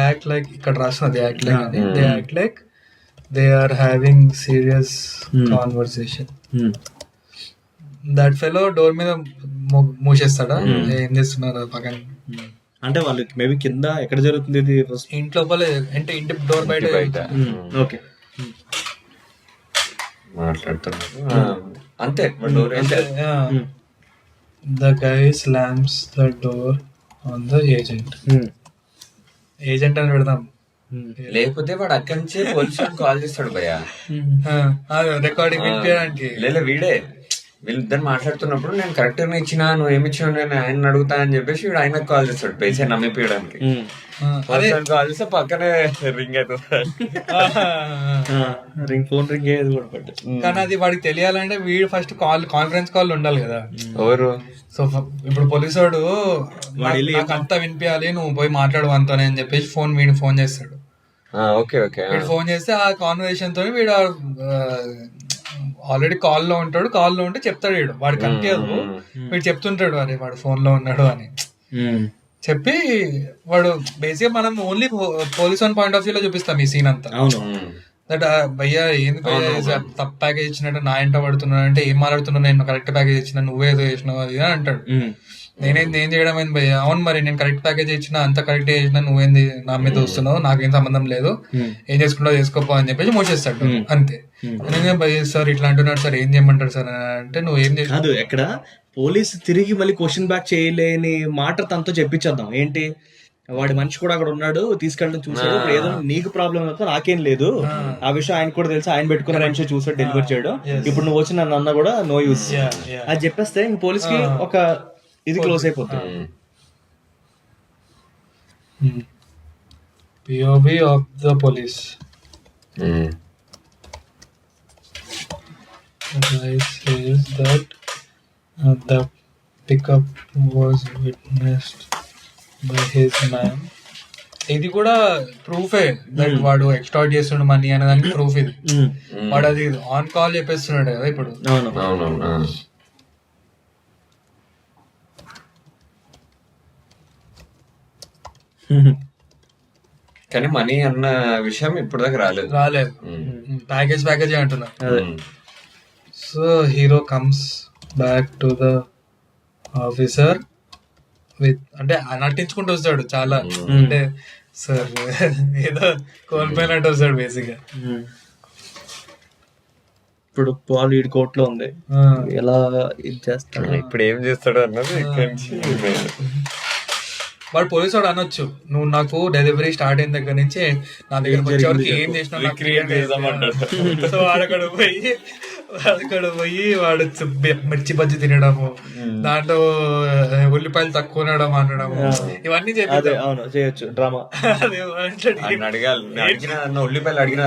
యాక్ట్ లైక్, ఇక్కడ రాసిన దే యాక్ట్ లైక్ అని, they act like they are having serious conversation. That fellow door మీద మూసేస్తాడా, ఏం చేస్తున్నారు పక్కన. అంటే వాళ్ళకి మేబీ కింద ఎక్కడ జరుగుతుంది ఇది, ఇంట్లో అంటే ఇంటి డోర్ బయట. ఓకే. మాట్లాడుతున్నారు అంతే. The guy slams the door on the agent. Agent అని పెడదాం, లేకపోతే వాడు అక్కడి నుంచే పోలీసు కాల్ చేస్తాడు భయ్యా, రికార్డింగ్ వినిపించడానికి. లేదా వీడే వీళ్ళిద్దరు మాట్లాడుతున్నప్పుడు నేను కరెక్ట్ గా ఇచ్చినా, నువ్వు ఏమి ఇచ్చినా నేను ఆయన అడుగుతా అని చెప్పేసి వీడు ఆయనకు కాల్ చేస్తాడు పేసే నమ్మిపోయడానికి. కాల్ చేస్తే పక్కనే రింగ్ అవుతుంది, ఫోన్ రింగ్ అయ్యేది కూడా పడ్డది. కానీ అది వాడికి తెలియాలంటే వీడు ఫస్ట్ కాన్ఫరెన్స్ కాల్ ఉండాలి కదా. ఎవరు? సో ఇప్పుడు పోలీసు వాడు నాకు అంతా వినిపించాలి, నువ్వు పోయి మాట్లాడు అంతా అని చెప్పేసి వీడు ఫోన్ చేస్తాడు. Okay okay. వీడు ఫోన్ చేస్తే ఆ కాన్వర్సేషన్ తో వీడు ఆల్రెడీ కాల్ లో ఉంటాడు, కాల్ లో ఉంటే చెప్తాడు వీడు, వాడు కనిపించదు, వీడు చెప్తుంటాడు అరే వాడు ఫోన్ లో ఉన్నాడు అని చెప్పి. వాడు బేసిక్ గా మనం only police one point of view లో చూపిస్తాం ఈ సీన్ అంతా. దట్ భయ్యా ఏంది తప్పు ప్యాకేజ్ ఇచ్చినట్టు నా ఇంట పడుతున్నాడు అంటే, ఏం మాట్లాడుతున్నావు, నేను కరెక్ట్ ప్యాకేజ్ ఇచ్చిన, నువ్వేదో చేసినావు అది అంటాడు. నేనేం చేయడం ఏంది భయ్యా, అవును మరి నేను కరెక్ట్ ప్యాకేజ్ ఇచ్చిన, అంత కరెక్ట్ చేసిన, నువ్వేంది నా మీద వస్తున్నావు, నాకేం సంబంధం లేదు, ఏం చేసుకుంటావు చేసుకోపో అని చెప్పేసి మోసేస్తాడు అంతే. భయ్య సార్ ఇట్లా అంటున్నాడు సార్, ఏం చేయమంటాడు సార్ అంటే, నువ్వు ఏం చేసావు ఎక్కడ పోలీసు తిరిగి మళ్ళీ క్వశ్చన్ బ్యాక్ చేయలేని మాట తనతో చెప్పించేద్దాం. ఏంటి వాడి మనిషి కూడా అక్కడ ఉన్నాడు, తీసుకెళ్ళడం చూసాడు, ఇప్పుడు ఏదో నీకు ప్రాబ్లం అయితే నాకేం లేదు, ఆ విషయం ఆయన కూడా తెలుసు, ఆయన పెట్టుకున్న మనిషి చూసాడు డెలివరీ చేయడం, ఇప్పుడు నువ్వు వచ్చి నన్ను అన్నా కూడా నో యూస్ అది చెప్పేస్తే ఇంక పోలీస్ కి ఒక ఇది క్లోజ్ అయిపోతుంది. POV of the police. The guy says that the pickup was witnessed by his man. ఇది కూడా ప్రూఫే, దట్ వాడు ఎక్స్టార్ట్ చేస్తుండు మనీ అనే దానికి ప్రూఫ్ ఇది. వాడు అది ఆన్ కాల్ చెప్పేస్తున్నాడు కదా ఇప్పుడు. కానీ మనీ అన్న విషయం ఇప్పుడు దాకా రాలేదు. ప్యాకేజ్ అంటున్నా. So hero comes back to the officer with, అంటే నటించుకుంటూ వస్తాడు చాలా, అంటే సార్ ఏదో కోల్పోయినట్టు వస్తాడు బేసిక్ గా. ఇప్పుడు పాల్ ఈడి కోర్టులో ఉంది, ఎలా ఇది చేస్తాడు, ఇప్పుడు ఏం చేస్తాడు అన్నది. వాడు పోలీసు వాడు అనొచ్చు, నువ్వు నాకు డెలివరీ స్టార్ట్ అయిన దగ్గర నుంచి నా దగ్గరకు వచ్చేవాడికి ఏం చేసినావు. సో అక్కడ పోయి వాడు మిర్చి బజ్జి తినడము, దాంట్లో ఉల్లిపాయలు తక్కువ అనడము, ఇవన్నీ చేయొచ్చు డ్రామా. ఉల్లిపాయలు అడిగినా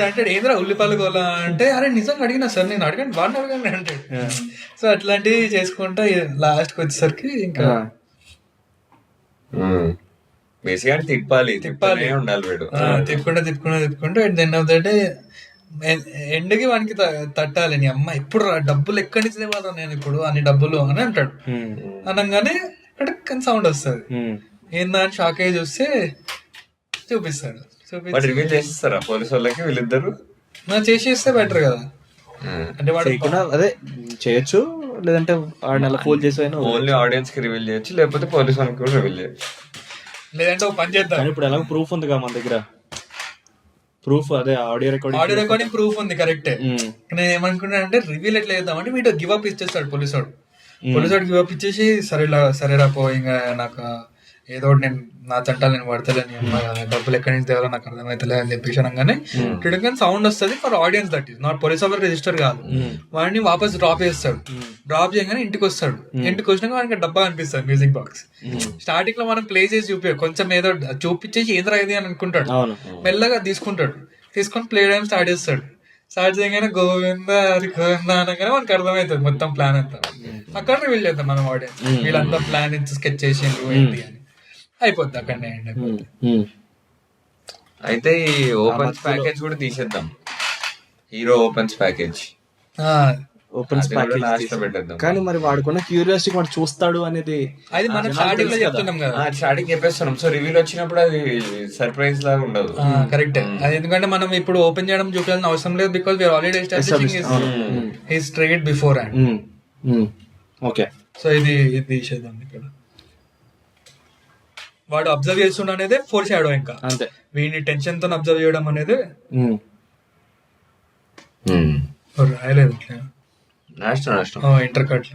అంటాడు ఏంద్రా ఉల్లిపాయలు కోలా అంటే, అరే నిజంగా అడిగినా సార్, నేను అడిగాను వాడిని అడగండి అంటాడు. సో అట్లాంటివి చేసుకుంటా లాస్ట్ కి వచ్చేసరికి ఇంకా బేసిక్ అంటే తిప్పాలి ఉండాలి వీడు. తిప్పుకుంటే at the end of the day ఎండ్కి వానికి తట్టాలి. నీ అమ్మ ఇప్పుడు డబ్బులు ఎక్కడి నుంచి తేవాలో నేను ఇప్పుడు అన్ని డబ్బులు అని అంటాడు. అనగానే సౌండ్ వస్తుంది. ఏందా అని షాక్ అయ్యి చూస్తే చూపిస్తాడు. రివీల్ చేసిస్తారా పోలీసు వాళ్ళకి వీళ్ళిద్దరు? చేసేస్తే బెటర్ కదా. అంటే వాడు అదే చేయొచ్చు, లేదంటే నెల ఫోన్ చేసి ఓన్లీ ఆడియన్స్ కి రివీల్ చేయొచ్చు, లేకపోతే పోలీసు వాళ్ళకి కూడా రివీల్ చేయొచ్చు. లేదంటే ఒక పని చేద్దాం. ఇప్పుడు ఎలాగో ప్రూఫ్ ఉంది కదా మన దగ్గర, ప్రూఫ్ అదే ఆడియో రికార్డింగ్ ప్రూఫ్ ఉంది. కరెక్టే. నేను ఏమనుకున్నాను అంటే రివీల్ ఎట్లా చేద్దాం అంటే వీడు గివ్ అప్ ఇచ్చేస్తాడు పోలీసోడు గివ్ అప్ ఇచ్చేసి సరేరా పో ఇంకా నాకు ఏదో ఒకటి నేను నా చట్టాలు నేను పడతలేని డబ్బులు ఎక్కడి నుంచి తేవాలో నాకు అర్థమవుతలే అని చెప్పేసి అనగానే సౌండ్ వస్తుంది for audience. That is not police officer register కాదు. వాడిని వాపస్ డ్రాప్ చేస్తాడు. డ్రాప్ చేయగానే ఇంటికి వస్తాడు. ఇంటికి వచ్చినాక వాడికి డబ్బా అనిపిస్తుంది మ్యూజిక్ బాక్స్. స్టార్టింగ్ లో మనం ప్లే చేసి కొంచెం ఏదో చూపించేసి ఏంద్రా ఇది అని అనుకుంటాడు. మెల్లగా తీసుకొని ప్లే టైం స్టార్ట్ చేస్తాడు. స్టార్ట్ చేయగానే గోవింద హరి గోవింద అనగానే మనకు అర్థమవుతుంది మొత్తం ప్లాన్ అంతా. అక్కడ రివీల్ చేద్దాం మనం ఆడియన్స్ వీళ్ళంతా ప్లాన్ స్కెచ్ చేసిండ్రు ఏంటి అని. అయిపోద్ది అక్కడనే. అయితే ఈ ఓపెన్స్ ప్యాకేజ్ కూడా తీసేద్దాం. హీరో ఓపెన్స్ ప్యాకేజ్ కానీ మరి వాడుకున్న క్యూరియాసిటీ వాడు చూస్తాడు అనేది అది మనం స్టార్టింగ్ లో చెప్తున్నాం కదా. స్టార్టింగ్ చెప్పేస్తున్నాం. సో రివ్యూల్ వచ్చినప్పుడు అది సర్ప్రైజ్ లాగా ఉండదు. కరెక్ట్. అది ఎందుకంటే మనం ఇప్పుడు ఓపెన్ చేయడం చూడాల్సిన అవసరం లేదు. Because we are already establishing his trade beforehand. Okay. So ఇది తీసేద్దాం. ఇక్కడ వాడు అబ్జర్వ్ చేస్తుండ అనేది ఫోర్ షాడో. ఇంకా అంతే. వీడిని టెన్షన్ తో అబ్జర్వ్ చేయడం అనేది రాయలేదు. ఇంటర్ కట్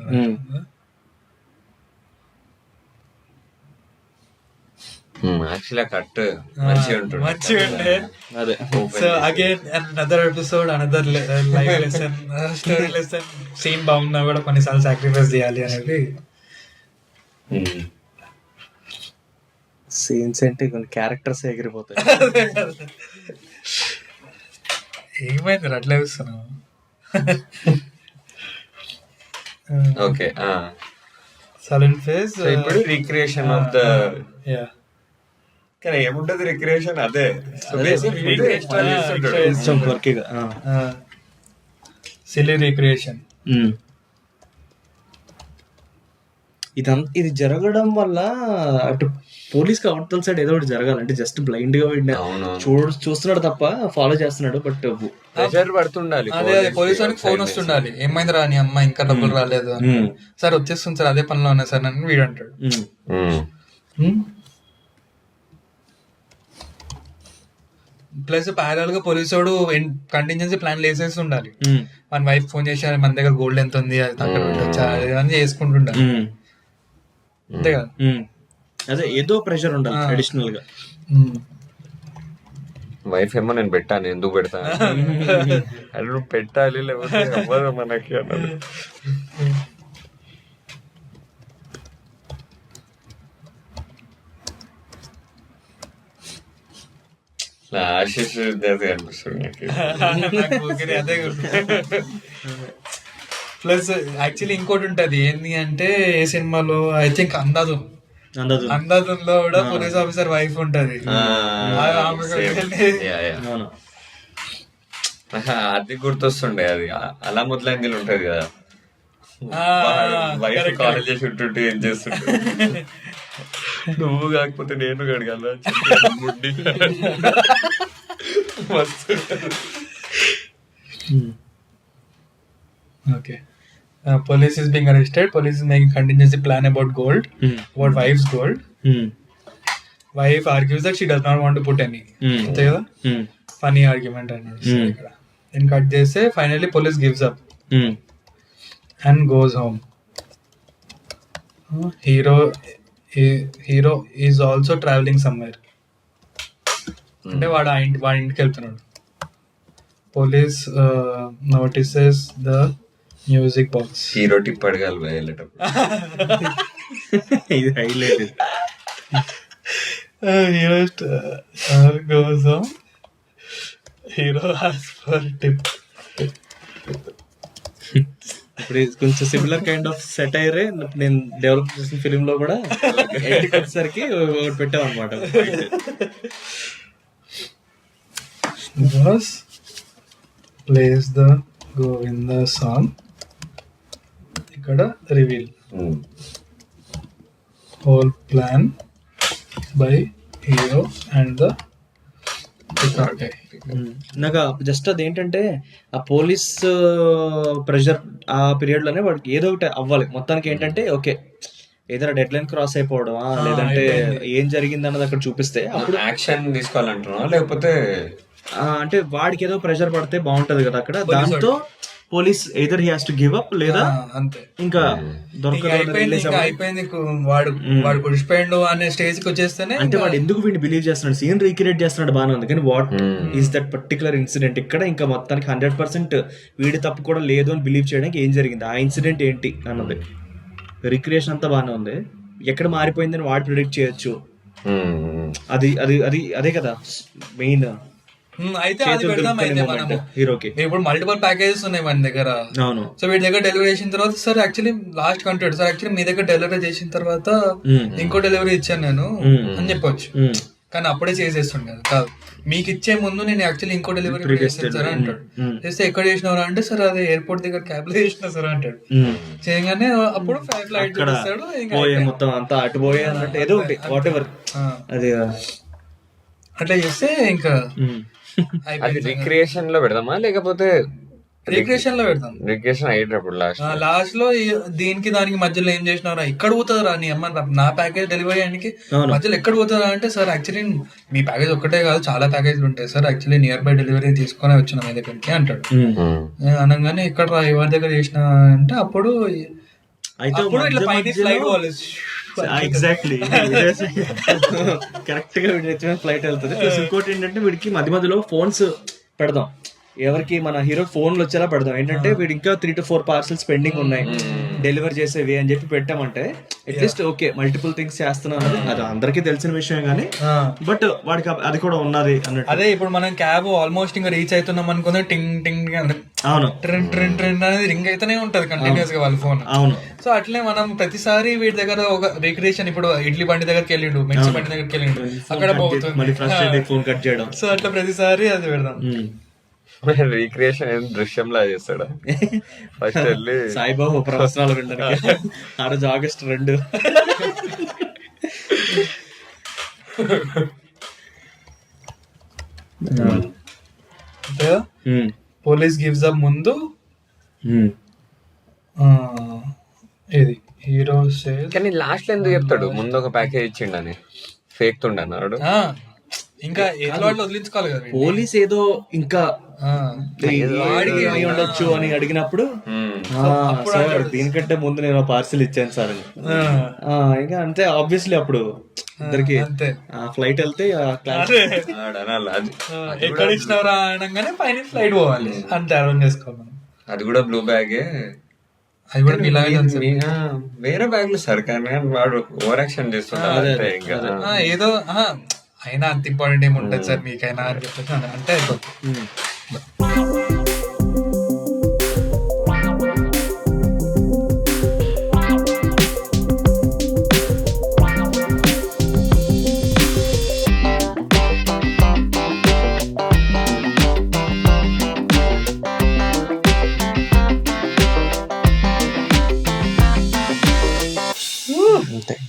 యాక్చువల్లీ కట్ మంచిగా ఉంటుంది. So again another episode, another life lesson, story lesson. Scene బాగున్నా కూడా కొన్నిసార్లు సాక్రిఫైస్ చేయాలి అనేది. సీన్స్ అంటే కొన్ని క్యారెక్టర్స్ ఎగిరిపోతాయి. ఏమైంది అట్లా చూస్తున్నావు? ఓకే. Silent face. ఇప్పుడు రీక్రియేషన్ ఆఫ్ ద కానీ ఏముంటది రిక్రియేషన్ అదే. Silly recreation. ఇది జరగడం వల్ల అటు పోలీస్ కి అవతల సైడ్ ఏదో ఒకటి జరగాలంటే జస్ట్ బ్లైండ్ గా చూస్తున్నాడు తప్ప ఫాలో చేస్తున్నాడు. బట్ ప్రెషర్ పడుతుండాలి. అదే పోలీస్ వానికి ఫోన్ వస్తుండాలి. ఏమైంది రా నీ అమ్మ ఇంకా డబ్బులు రాలేదు అని. సార్ వచ్చేస్తుంది సార్ అదే పనిలో ఉన్నా సార్ అని వీడు అంటాడు. ప్లస్ ప్యారల్ గా పోలీసు కంటింజెన్సీ ప్లాన్ వేసేసి ఉండాలి. మన వైఫ్ ఫోన్ చేసి మన దగ్గర గోల్డ్ ఎంత ఉంది అది చేసుకుంటుండాలి. అంతే కదా. అదే ఏదో ప్రెషర్ ఉండాలి అడిషనల్ గా. వైఫ్ ఏమో నేను పెట్టాను ఎందుకు పెడతా అది నువ్వు పెట్టాలి లేకపోతే అవ్వదు మనకి అన్నది. ఆశిష్ అనిపిస్తుంది. ప్లస్ యాక్చువల్లీ ఇంకోటి ఉంటది ఏంది అంటే ఏ సినిమాలో ఐ థింక్ అందాదులో కూడా పోలీస్ ఆఫీసర్ వైఫ్ ఉంటది. అది గుర్తొస్తుండే. అది అలా మొదలైంది ఉంటది కదా. వైఫ్ కాలేజ్ చేసి ఉంటుంటే ఏం చేస్తుంటే నువ్వు కాకపోతే నేను గడగాల ముడ్డి okay. Police is being arrested. Police is making contingency plan about gold, about wife's gold. Wife argues that she does not want to put any. అంతే కదా. ఫనీ ఆర్గ్యుమెంట్ అన్నాడు ఇక్కడ. నేను కట్ చేస్తే finally police gives up and goes home. Hero is also traveling somewhere. అంటే వాడు ఇంటికి వెళ్తున్నాడు. Police notices the music box. Hero tip అడగాలి వెళ్ళేటప్పుడు. ఇది highlight. Hero goes home. Hero asks for tip. ఇప్పుడు ఇది కొంచెం సిమిలర్ కైండ్ ఆఫ్ సెటైరే నేను డెవలప్ చేసిన ఫిలిం లో కూడా ఎండ్కి వచ్చేసరికి ఒకటి పెట్టాం అనమాట. Srinivas plays the Govinda song. ఇక్కడ reveal whole plan by hero and the Picard guy. నాకు జస్ట్ అదేంటంటే ఆ పోలీస్ ప్రెషర్ ఆ పీరియడ్ లోనే వాడికి ఏదో ఒకటి అవ్వాలి. మొత్తానికి ఏంటంటే ఓకే ఏదైనా డెడ్ లైన్ క్రాస్ అయిపోవడం లేదంటే ఏం జరిగింది అన్నది అక్కడ చూపిస్తే అప్పుడు యాక్షన్ తీసుకోవాలంటున్నా, లేకపోతే అంటే వాడికి ఏదో ప్రెషర్ పడితే బాగుంటది కదా అక్కడ. దాంతో police either he has to give up లేదా అంతే ఇంకా అయిపోయింది వాడు కుడిచిపోయిండు అనే స్టేజ్ కి వచ్చేస్తేనే. అంటే వాడు ఎందుకు వీడిని బిలీవ్ చేస్తున్నాడు, సీన్ రీక్రియేట్ చేస్తున్నాడు బాగానే ఉంది, కానీ what is that particular incident ఇక్కడ ఇంకా మొత్తానికి 100% వీడి తప్పు కూడా లేదు అని బిలీవ్ చేయడానికి ఏం జరిగింది, ఆ ఇన్సిడెంట్ ఏంటి అన్నది రిక్రియేషన్ అంతా బాగానే ఉంది. ఎక్కడ మారిపోయిందని వాడు ప్రిడిక్ట్ చేయొచ్చు. అది అది అది అదే కదా మెయిన్. అయితే అది పెడదాం. అయితే మనము హీరోకి ఇప్పుడు మల్టిపుల్ ప్యాకేజెస్ ఉన్నాయి మన దగ్గర. అవును. సో వీడి దగ్గర డెలివరీ చేసిన తర్వాత sir actually lost control sir actually మీ దగ్గర డెలివరీ చేసిన తర్వాత ఇంకో డెలివరీ ఇచ్చాను నేను అని చెప్పొచ్చు. కానీ అప్పుడే చేసేస్తుండే కదా. కాదు, మీకు ఇచ్చే ముందు నేను యాక్చువల్లీ ఇంకో డెలివరీ చేస్తాను సార్ అంటాడు. చేస్తే ఎక్కడ చేసినవరా అంటే సార్ అదే ఎయిర్పోర్ట్ దగ్గర క్యాబ్ లో చేసిన సార్ అంటాడు. చేయగానే అప్పుడు ఫ్లైట్ చూపిస్తాడు. మొత్తం అంతా అటు పోయే అన్నట్టు ఏదో ఒకటి వాట్ ఎవర్ అది అట్లా చేస్తే ఇంకా అది రిక్రియేషన్ లో పెడదామా లేకపోతే రిక్రియేషన్ లో పెడతాం. రిక్రియేషన్ అయ్యేటప్పుడు లాస్ట్ లో దీనికి దానికి మధ్యలో ఏం చేసినారా, ఎక్కడ పోతుందా నీ అమ్మ నా ప్యాకేజ్ డెలివరీ అయ్యానికి మధ్యలో ఎక్కడ పోతుందా అంటే సార్ యాక్చువల్లీ మీ ప్యాకేజ్ ఒక్కటే కాదు చాలా ప్యాకేజ్లు ఉంటాయి sir, actually near by delivery తీసుకొని వచ్చిన మీ దగ్గరికి అంటాడు. అనగానే ఇక్కడ ఎవరి దగ్గర చేసిన అంటే అప్పుడు ఇట్లా పైన ఫ్లైట్ పోవాలి. ఎగ్జాక్ట్లీ కరెక్ట్ గా వీడి ఫ్లైట్ వెళ్తుంది. ప్లస్ ఇంకోటి ఏంటంటే వీడికి మధ్య మధ్యలో ఫోన్స్ పెడదాం, ఎవరికి మన హీరో ఫోన్లు వచ్చేలా పెడదాం. ఏంటంటే వీడు ఇంకా 3 to 4 పార్సల్స్ పెండింగ్ ఉన్నాయి డెలివరీ చేసేవి అని చెప్పి పెట్టామంటే అట్లీస్ట్ ఓకే మల్టిపుల్ థింగ్స్ చేస్తున్నాను అది అందరికీ తెలిసిన విషయం కానీ బట్ వాడికి అది కూడా ఉన్నది అన్నట్టు. అదే ఇప్పుడు మనం క్యాబ్ ఆల్మోస్ట్ ఇంకా రీచ్ అవుతున్నాం అనుకుంటే టింగ్ టింగ్ అవును ట్రెండ్ ట్రెండ్ ట్రెండ్ అనేది రింగ్ అయితేనే ఉంటది కంటిన్యూస్ గా వాళ్ళ ఫోన్. అవును. సో అట్లే మనం ప్రతిసారి వీటి దగ్గర ఒక రిక్రియేషన్ ఇప్పుడు ఇడ్లీ బండి దగ్గరికి వెళ్ళిండు, మిర్చి బండి దగ్గరికి వెళ్ళిండు, అక్కడ పోతుంది ఫోన్ కట్ చేయడం. సో అట్లా ప్రతిసారి అది పెడదాం. రీక్రియేషన్ ఏం దృశ్యంలా చేస్తాడా ఫస్ట్ వెళ్ళి సాయిబాబు ప్రవచనాలు వినడానికి ఆ రోజు August 2 పోలీస్ గివ్స్ అప్ ముందు ఇది హీరో కానీ లాస్ట్ లో ఎందుకు చెప్తాడు ముందు ఒక ప్యాకేజ్ ఇచ్చిండని ఫేక్ తుండన్నాడు. ఇంకా వదిలించుకోవాలి కదా పోలీస్ ఏదో ఇంకా ఉండొచ్చు అని అడిగినప్పుడు దీనికంటే ముందు నేను పార్సిల్ ఇచ్చాను సార్ అని. ఇంకా అంతే ఆబ్వియస్లీ అప్పుడు ఇద్దరికి ఫ్లైట్ వెళ్తే ఎక్కడ ఇచ్చినవరా అనగానే పైన ఫ్లైట్ పోవాలి అంతే అర్థం చేసుకోవాలి. అది కూడా బ్లూ బ్యాగే, అది కూడా వేరే బ్యాగ్ లో సార్ కానీ వాడు ఓవర్ యాక్షన్ చేస్తుంటాడు ఇంకా ఏదో అయినా అంత ఇంపార్టెంట్ ఏమి ఉంటుంది సార్ మీకైనా అని చెప్పేసి అంటే అంతే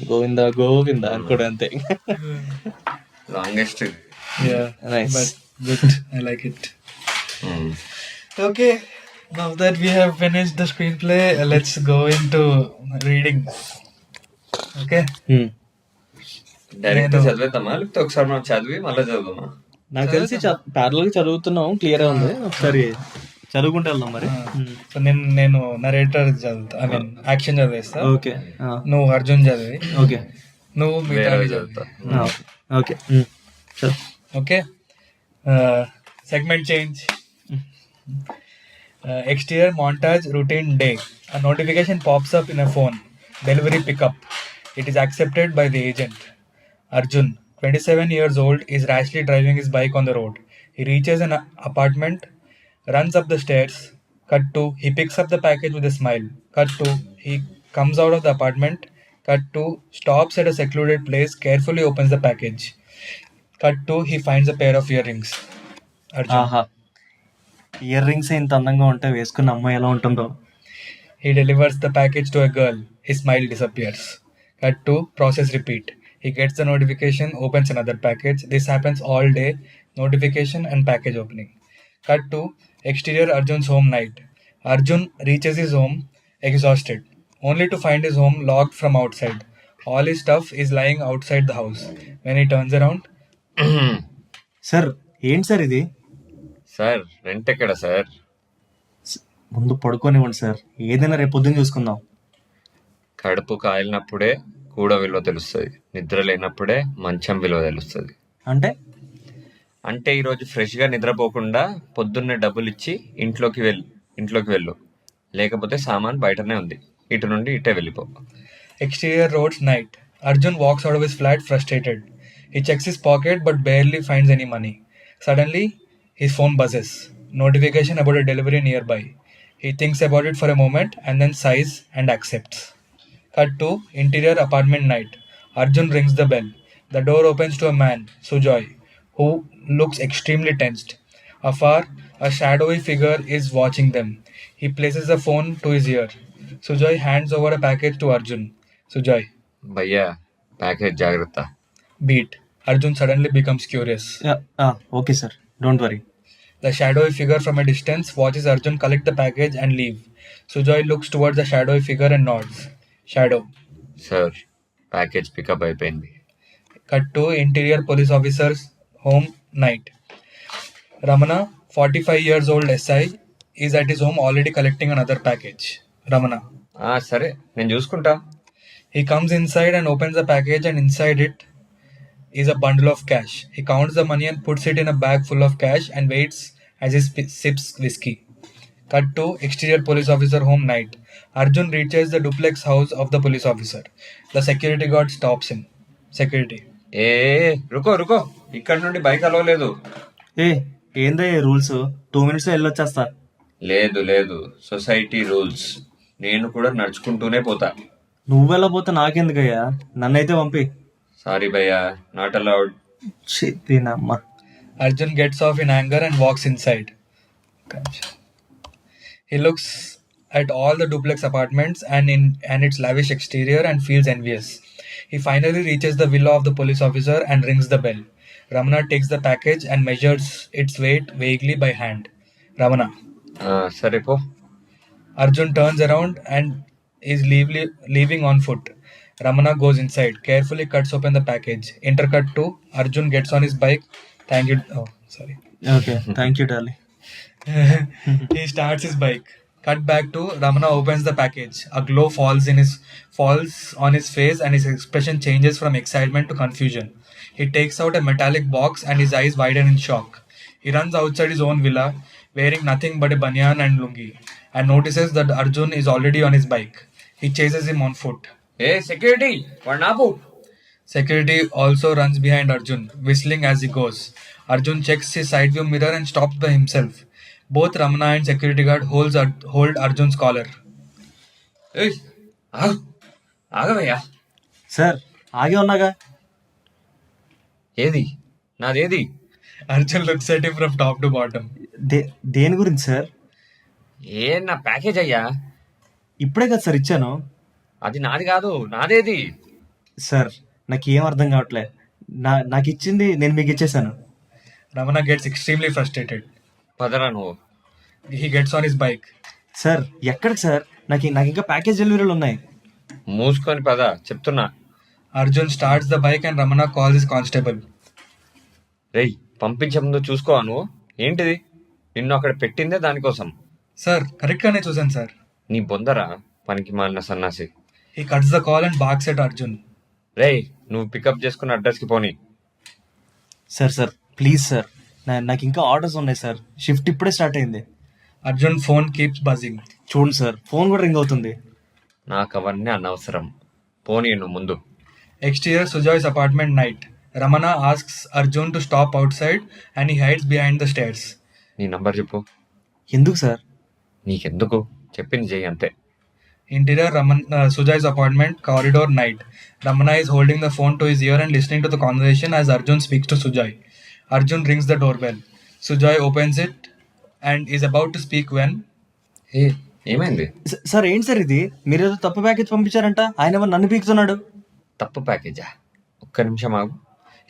గోవిందా గోవిందా అని కూడా అంతే. Longest. Yeah, nice. But good. I like it. Okay, now that we have finished the screenplay, let's go into reading. Okay. Direct చదివేద్దామా లేకపోతే ఒకసారి మనం చదివి మళ్ళీ చదువుదామా? నాకు తెలిసి ప్యారలల్ చదువుతున్నాం, క్లియర్ ఉంది, ఒకసారి చదువుకుంటే వెళ్దాం మరి. సో నేను నరేటర్ చదువుతా, ఐ మీన్ యాక్షన్ చదివేస్తా. ఓకే, నువ్వు అర్జున్ చదివి. ఓకే, నువ్వు మిగతా చదువుతా. Okay okay. Segment change. Exterior montage routine day. A notification pops up in a phone. Delivery pickup. It is accepted by the agent. Arjun, 27 years old, is rashly driving his bike on the road. He reaches an apartment, runs up the stairs, Cut to, he picks up the package with a smile. Cut to, he comes out of the apartment. Cut to, stops at a secluded place, carefully opens the package. Cut to, he finds a pair of earrings. Arjun. ఆహా, ear rings ఇంత అందంగా ఉంటే వేసుకున్న అమ్మాయి ఎలా ఉంటుందో. He delivers the package to a girl. His smile disappears. Cut to, process repeat. He gets the notification, opens another package. This happens all day. Notification and package opening. Cut to, exterior Arjun's home night. Arjun reaches his home, exhausted, only to find his home locked from outside. All his stuff is lying outside the house. When he turns around, sir ఏంటి sir ఇది? Sir rent ఎక్కడ sir? ముందు పడుకోనివ్వండి sir, ఏదైనా రేపు పొద్దున్న చూసుకుందాం. కడుపు కాలినప్పుడే కూడ విలువ తెలుస్తుంది, నిద్ర లేనప్పుడే మంచం విలువ తెలుస్తుంది. అంటే అంటే ఈరోజు ఫ్రెష్గా నిద్రపోకుండా పొద్దున్నే డబ్బులు ఇచ్చి ఇంట్లోకి వెళ్ళు, లేకపోతే సామాన్ బయటనే ఉంది, ఇటు నుండి ఇటే వెళ్ళిపో. exterior roads night. Arjun walks out of his flat frustrated. He checks his pocket but barely finds any money. Suddenly, his phone buzzes. Notification about a delivery nearby. He thinks about it for a moment and then sighs and accepts. Cut to, interior apartment night. Arjun rings the bell. The door opens to a man, Sujoy, who looks extremely tensed. Afar, a shadowy figure is watching them. He places the phone to his ear. Sujoy hands over a package to Arjun. Sujoy, భయ్యా package జాగ్రత్త. beat. Arjun suddenly becomes curious. Okay sir, don't worry. The shadowy figure from a distance watches Arjun collect the package and leave. Sujoy looks towards the shadowy figure and nods. Shadow. Sir package pick up అయిపోయింది. Cut to, interior police officer's home night. Ramana, 45 years old SI, is at his home already collecting another package. Ramana. సరే నేను చూసుకుంటా. He comes inside and opens the package, and inside it is a bundle of cash. He counts the money and puts it in a bag full of cash and waits as he sips whiskey. Cut to, exterior police officer home night. Arjun reaches the duplex house of the police officer. The security guard stops him. Security. ఏ రుకో, ఇక్కడ నుండి bike అలవలేదు. ఏ ఏందో ఈ rules, 2 minutes వెళ్ళొచ్చేస్తా. లేదు society rules, నేను కూడా నడుచుకుంటూనే పోతా. నువ్వెళ్ళపోతే నాకెందుకయ్యా, నన్నైతే పంపి. సారీ భయ్యా, నాట్ అలౌడ్. తినమ్మా. Arjun gets off in anger and walks inside. He looks at all the duplex apartments and its lavish exterior and feels envious. He finally reaches the villa of the police officer and rings the bell. Ramana takes the package and measures its weight vaguely by hand. Ramana. సరే పో. Arjun turns around and is leaving on foot. Ramana goes inside, carefully cuts open the package. Intercut to, Arjun gets on his bike. Thank you. Oh, sorry. Okay, thank you darling. He starts his bike. Cut back to Ramana opens the package. A glow falls on his face and his expression changes from excitement to confusion. He takes out a metallic box and his eyes widen in shock. He runs outside his own villa, wearing nothing but a banyan and lungi, and notices that Arjun is already on his bike. He chases him on foot. A security, వాడు ఆపు. Security also runs behind Arjun, whistling as he goes. Arjun checks his side view mirror and stops by himself. Both Ramana and security guard hold Arjun's collar. ఏయ్, ఆగవయ్యా. Sir ఆగే ఉన్నాగా. ఏది నాదేది? Arjun looks at him from top to bottom. దేని గురించి sir? నా package అయ్యా. ఇప్పుడే కదా సార్ ఇచ్చాను. అది నాది కాదు, నాదేది? సార్ నాకు ఏం అర్థం కావట్లే. నాకు ఇచ్చింది నేను మీకు ఇచ్చేసాను. Ramana gets extremely frustrated. పదరా నువ్వు. He gets on his bike. Sir ఎక్కడికి సార్? నాకు ఇంకా ప్యాకేజ్ డెలివరీలు ఉన్నాయి. మూసుకొని పద చెప్తున్నా. Arjun starts the bike and Ramana calls his constable. రేయ్, పంపించే ముందు చూసుకోవా నువ్వు? ఏంటిది? నిన్ను అక్కడ పెట్టిందే దానికోసం. Sir, కరెక్ట్గానే చూసాను సార్. నీ బొందరా, పనికి మాలిన సన్నాసి. He cuts the call and barks at Arjun. రేయ్, నువ్వు పికప్ చేసుకున్న అడ్రస్కి పోనీ. సార్ ప్లీజ్ సార్, నాకు ఇంకా ఆర్డర్స్ ఉన్నాయి సార్. షిఫ్ట్ ఇప్పుడే స్టార్ట్ అయింది. Arjun phone keeps buzzing. చూడండి సార్, ఫోన్ కూడా రింగ్ అవుతుంది. నాకు అవన్నీ అనవసరం, పోనీ నువ్వు ముందు. Exterior Sujoy's apartment night. Ramana asks Arjun to stop outside and he hides behind the stairs. నీ నంబర్ చెప్పు. ఎందుకు సార్? నీకెందుకు చెప్పింది చెయ్యి అంతే. Interior Sujai's apartment, corridor night. Ramana is holding the phone to his ear and listening to the conversation as Arjun speaks to Sujai. Arjun rings the doorbell. Sujai opens it and is about to speak when ఏ ఏమైంది? Sir ఏంటి sir ఇది? మీరేదో తప్పు package పంపించారంట, ఆయన ఏమో నన్ను పీకుతున్నాడు. తప్పు ప్యాకేజా? ఒక్క నిమిషం ఆగు.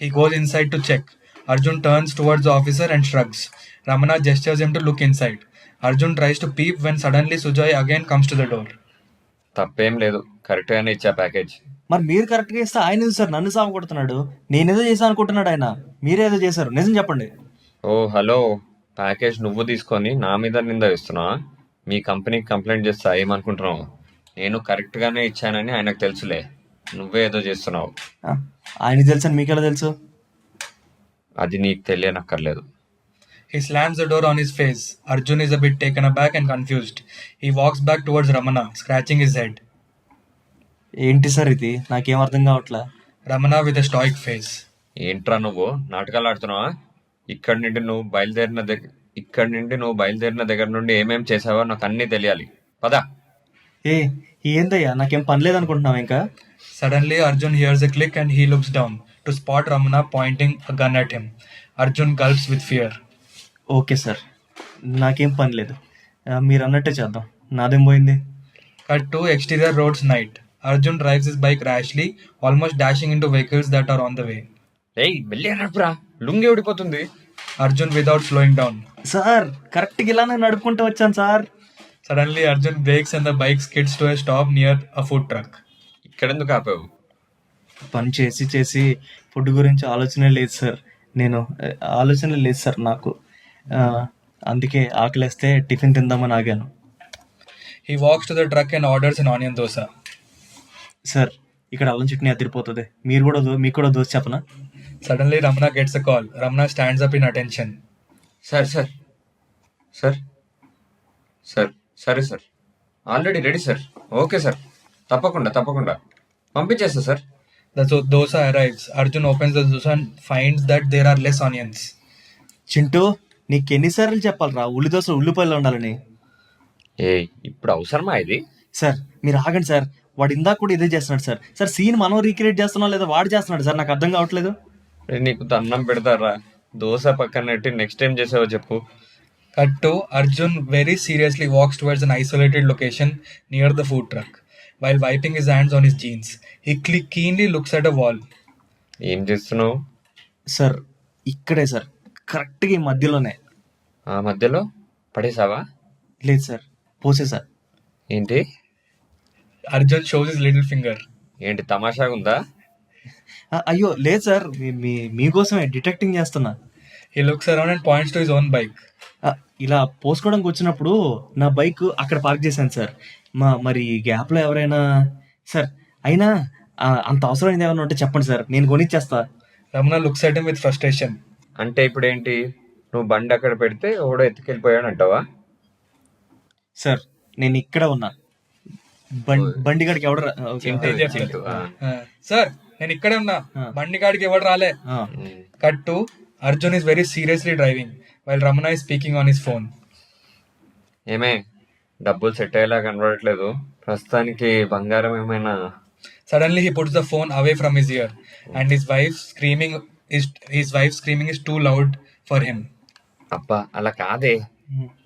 he goes inside to check. Arjun turns towards the officer and shrugs. Ramana gestures him to look inside. Arjun tries to peep when suddenly Sujai again comes to the door. తప్పేం లేదు, కరెక్ట్గానే ఇచ్చా ప్యాకేజ్. మరి మీరు కరెక్ట్గా ఇస్తే ఆయన ఎందుకు సార్ నన్ను సాగు కొడుతున్నాడు? నేనేదో చేశాను అనుకుంటున్నాడు ఆయన, మీరేదో చేశారు, నిజం చెప్పండి. ఓ హలో, ప్యాకేజ్ నువ్వు తీసుకొని నా మీద నింద ఇస్తున్నావా? మీ కంపెనీకి కంప్లైంట్ చేస్తా, ఏమనుకుంటున్నావు? నేను కరెక్ట్గానే ఇచ్చానని ఆయనకు తెలుసులే, నువ్వే ఏదో చేస్తున్నావు. ఆయనకి తెలుసు అని మీకెలా తెలుసు? అది నీకు తెలియనక్కర్లేదు. He slams the door on his face. Arjun is a bit taken aback and confused. He walks back towards Ramana, scratching his head. ఏంటి సార్ ఇది? నాకేం అర్థం కావట్లా. Ramana with a stoic face. ఏంట్రా నువ్వు నాటకాలు ఆడుతున్నావా? ఇక్కడి నుండి నువ్వు బయలుదేరిన దగ్గర నుండి ఏమేం చేసావో నాకు అన్నీ తెలియాలి. పదా. ఏందయ్యా, నాకేం పని లేదనుకుంటున్నావు ఇంకా? Suddenly, Arjun hears a click and he looks down to spot Ramana pointing a gun at him. Arjun gulps with fear. Okay sir, నాకేం పని లేదు, మీరు అన్నట్టే చేద్దాం, నాదేం పోయింది. Cut to exterior roads night. Arjun drives his bike rashly, almost dashing into vehicles that are on the way. ఏయ్ వెళ్ళారా, లుంగి ఊడిపోతుంది. Arjun without slowing down. Sir కరెక్ట్గా ఇలానే నడుపుకుంటూ వచ్చాను sir. Suddenly, Arjun brakes and the bike skids to a stop near a food truck. ఇక్కడెందుకు ఆపావు? పని చేసి food గురించి ఆలోచన లేదు సార్ నాకు. అందుకే ఆకలేస్తే టిఫిన్ తిందామని ఆగాను. He walks to the truck and orders an onion dosa. Sir ఇక్కడ అల్లం చట్నీ అదిరిపోతుంది, మీకు కూడా దోశ చెప్పనా? Suddenly, Ramana gets a call. Ramana stands up in attention. సరే sir, already ready sir. Okay sir, తప్పకుండా పంపించేస్తా sir. The dosa arrives. Arjun opens the dosa and finds that there are less onions. Chintu, నీకు ఎన్నిసార్లు చెప్పాలరా ఉల్లిపాయలు ఉండాలని? ఇప్పుడు అవసరమా ఇది? సార్ మీరు ఆగండి సార్, వాడు ఇందాక కూడా ఇదే చేస్తున్నాడు సార్. సార్ సీన్ మనం రీక్రియేట్ చేస్తున్నాం లేదా వాడు చేస్తున్నాడు సార్, నాకు అర్థం కావట్లేదు. నీకు దండం పెడతారా, దోశ పక్కన పెట్టి నెక్స్ట్ టైం చేసావో చెప్పు. Cut to Arjun very seriously walks towards an isolated location near the food truck. While wiping his hands on his jeans, he keenly looks at a wall. ఏం చేస్తున్నావు? సార్ ఇక్కడే సార్, కరెక్ట్గా ఈ మధ్యలోనే. ఆ మధ్యలో పడేసావా? లేదు సార్, పోసే సార్. ఏంటి? Arjun shows his little finger. ఏంటి తమాషాగా ఉందా? అయ్యో లేదు సార్, మీకోసమే డిటెక్టింగ్ చేస్తున్నా. He looks around and points to his own bike. ఇలా పోసుకోవడానికి వచ్చినప్పుడు నా బైక్ అక్కడ పార్క్ చేశాను సార్. మరి గ్యాప్లో ఎవరైనా సార్ అయినా అంత అవసరమైంది ఏమైనా ఉంటే చెప్పండి సార్, నేను కొనిచ్చేస్తా. Ramana looks at him with frustration. అంటే ఇప్పుడు ఏంటి, నువ్వు బండి అక్కడ పెడితే ఎవడో ఎత్తుకెళ్ళిపోయాడు అంటావా? సార్ నేను ఇక్కడ ఉన్నా, బండి గాడికి ఎవడ సార్ నేను ఇక్కడే ఉన్నా, బండి గాడికి ఎవడు రాలే. Cut to Arjun is very seriously driving while Ramana is speaking on his phone. ఏమే డబ్బులు సెట్ అయ్యేలా కనబడట్లేదు, ప్రస్తుతానికి బంగారం ఏమైనా? Suddenly he puts the phone away from his ear and his wife's screaming is too loud for him. అబ్బా అలా కాదే,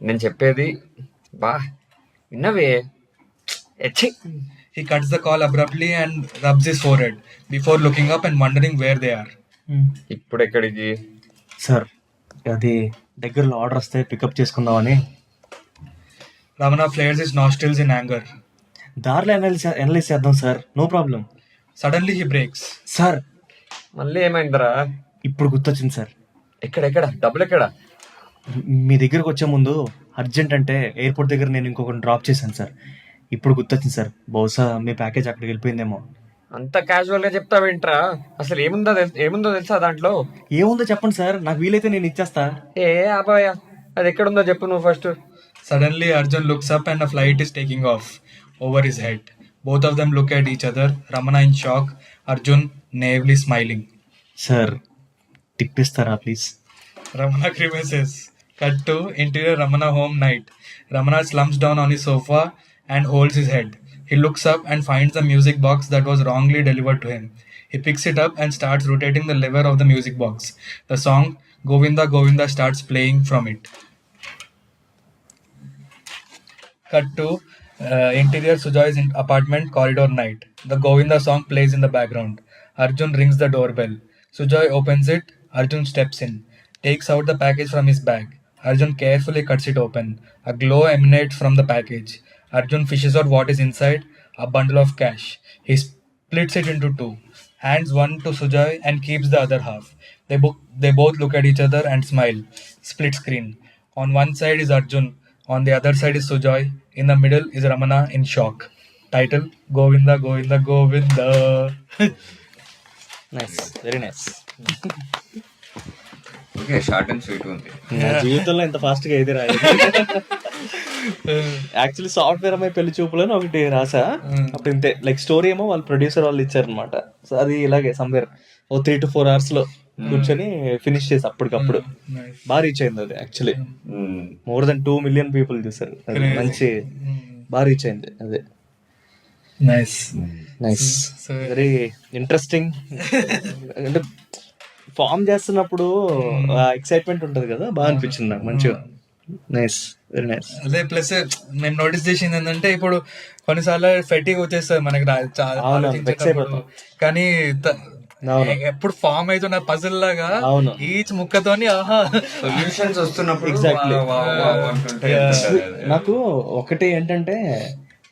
నేను చెప్పేది బా విన్నవే. He cuts the call abruptly and rubs his forehead before looking up and wondering where they are. ఇప్పుడు ఎక్కడికి? Sir అది దగ్గరలో ఆర్డర్ వస్తే పికప్ చేసుకుందామని. Ramana flares his nostrils in anger. దారిలో అనలైజ్ చేద్దాం sir, no problem. Suddenly he breaks. Sir మళ్ళీ ఏమైందిరా? ఇప్పుడు గుర్తొచ్చింది సార్. ఎక్కడ డబ్బులు ఎక్కడ? మీ దగ్గరకు వచ్చే ముందు అర్జెంట్ అంటే ఎయిర్పోర్ట్ దగ్గర నేను ఇంకొకరిని డ్రాప్ చేశాను సార్. ఇప్పుడు గుర్తొచ్చింది సార్, బహుశా మీ ప్యాకేజ్ అక్కడికి వెళ్ళిపోయిందేమో. అంత క్యాజువల్ గా చెప్తావేంట్రా? అసలు ఏముందో తెలుసా దాంట్లో? ఏముందో చెప్పండి సార్, నాకు వీలైతే నేను ఇచ్చేస్తా. ఆబాయా, అది ఎక్కడుందో చెప్పు నువ్వు first. Suddenly Arjun looks up and a flight is taking off over his head. Both of them look at each other, Ramana in shock, Arjun naively smiling. Sir టిప్పిస్తారా please? Ramana grimaces. Cut to interior Ramana home night. Ramana slumps down on his sofa and holds his head. He looks up and finds the music box that was wrongly delivered to him. He picks it up and starts rotating the lever of the music box. The song Govinda Govinda starts playing from it. Cut to interior Sujoy's apartment corridor night. The Govinda song plays in the background. Arjun rings the doorbell. Sujoy opens it. Arjun steps in, takes out the package from his bag. Arjun carefully cuts it open. A glow emanates from the package. Arjun fishes out what is inside, a bundle of cash. He splits it into two, hands one to Sujoy and keeps the other half. They both look at each other and smile. Split screen. On one side is Arjun, on the other side is Sujoy. In the middle is Ramana in shock. Title Govinda Govinda Govinda. Nice, very nice. Okay, short and sweet ఉంది. నా జీవితంలో ఇంత fast గా ఏది రాయలేదు. Actually software అమ్మాయి పెళ్లి చూపులని ఒకటి రాసా. అప్పుడు ఇంతే, లైక్ స్టోరీ ఏమో వాళ్ళ ప్రొడ్యూసర్ వాళ్ళు ఇచ్చారనమాట. సో అది ఇలాగే సమ్వేర్ ఓ 3 to 4 hours లో కూర్చొని ఫినిష్ చేసి అప్పటికప్పుడు బాగా రీచ్ అయింది. అది actually more than 2 million people చూసారు. అది మంచి బాగా రీచ్ అయింది. అదే నైస్ నైస్, వెరీ ఇంట్రెస్టింగ్. అంటే ఫామ్ చేస్తున్నప్పుడు ఎక్సైట్మెంట్ ఉంటది కదా, బాగా అనిపించింది నాకు మంచిగా. Nice, very nice. అదే ప్లస్ నేను నోటీస్ చేసింది ఏంటంటే ఇప్పుడు కొన్నిసార్లు ఫెటిగ్ వచ్చేస్తుంది మనకి ఆలోచించేటప్పుడు. కానీ ఎప్పుడు ఫామ్ అవుతున్న పజిల్ లాగా ఈచ్ ముక్కతోని సొల్యూషన్స్ వస్తున్నప్పుడు ఎగ్జాక్ట్లీ. నాకు ఒకటి ఏంటంటే,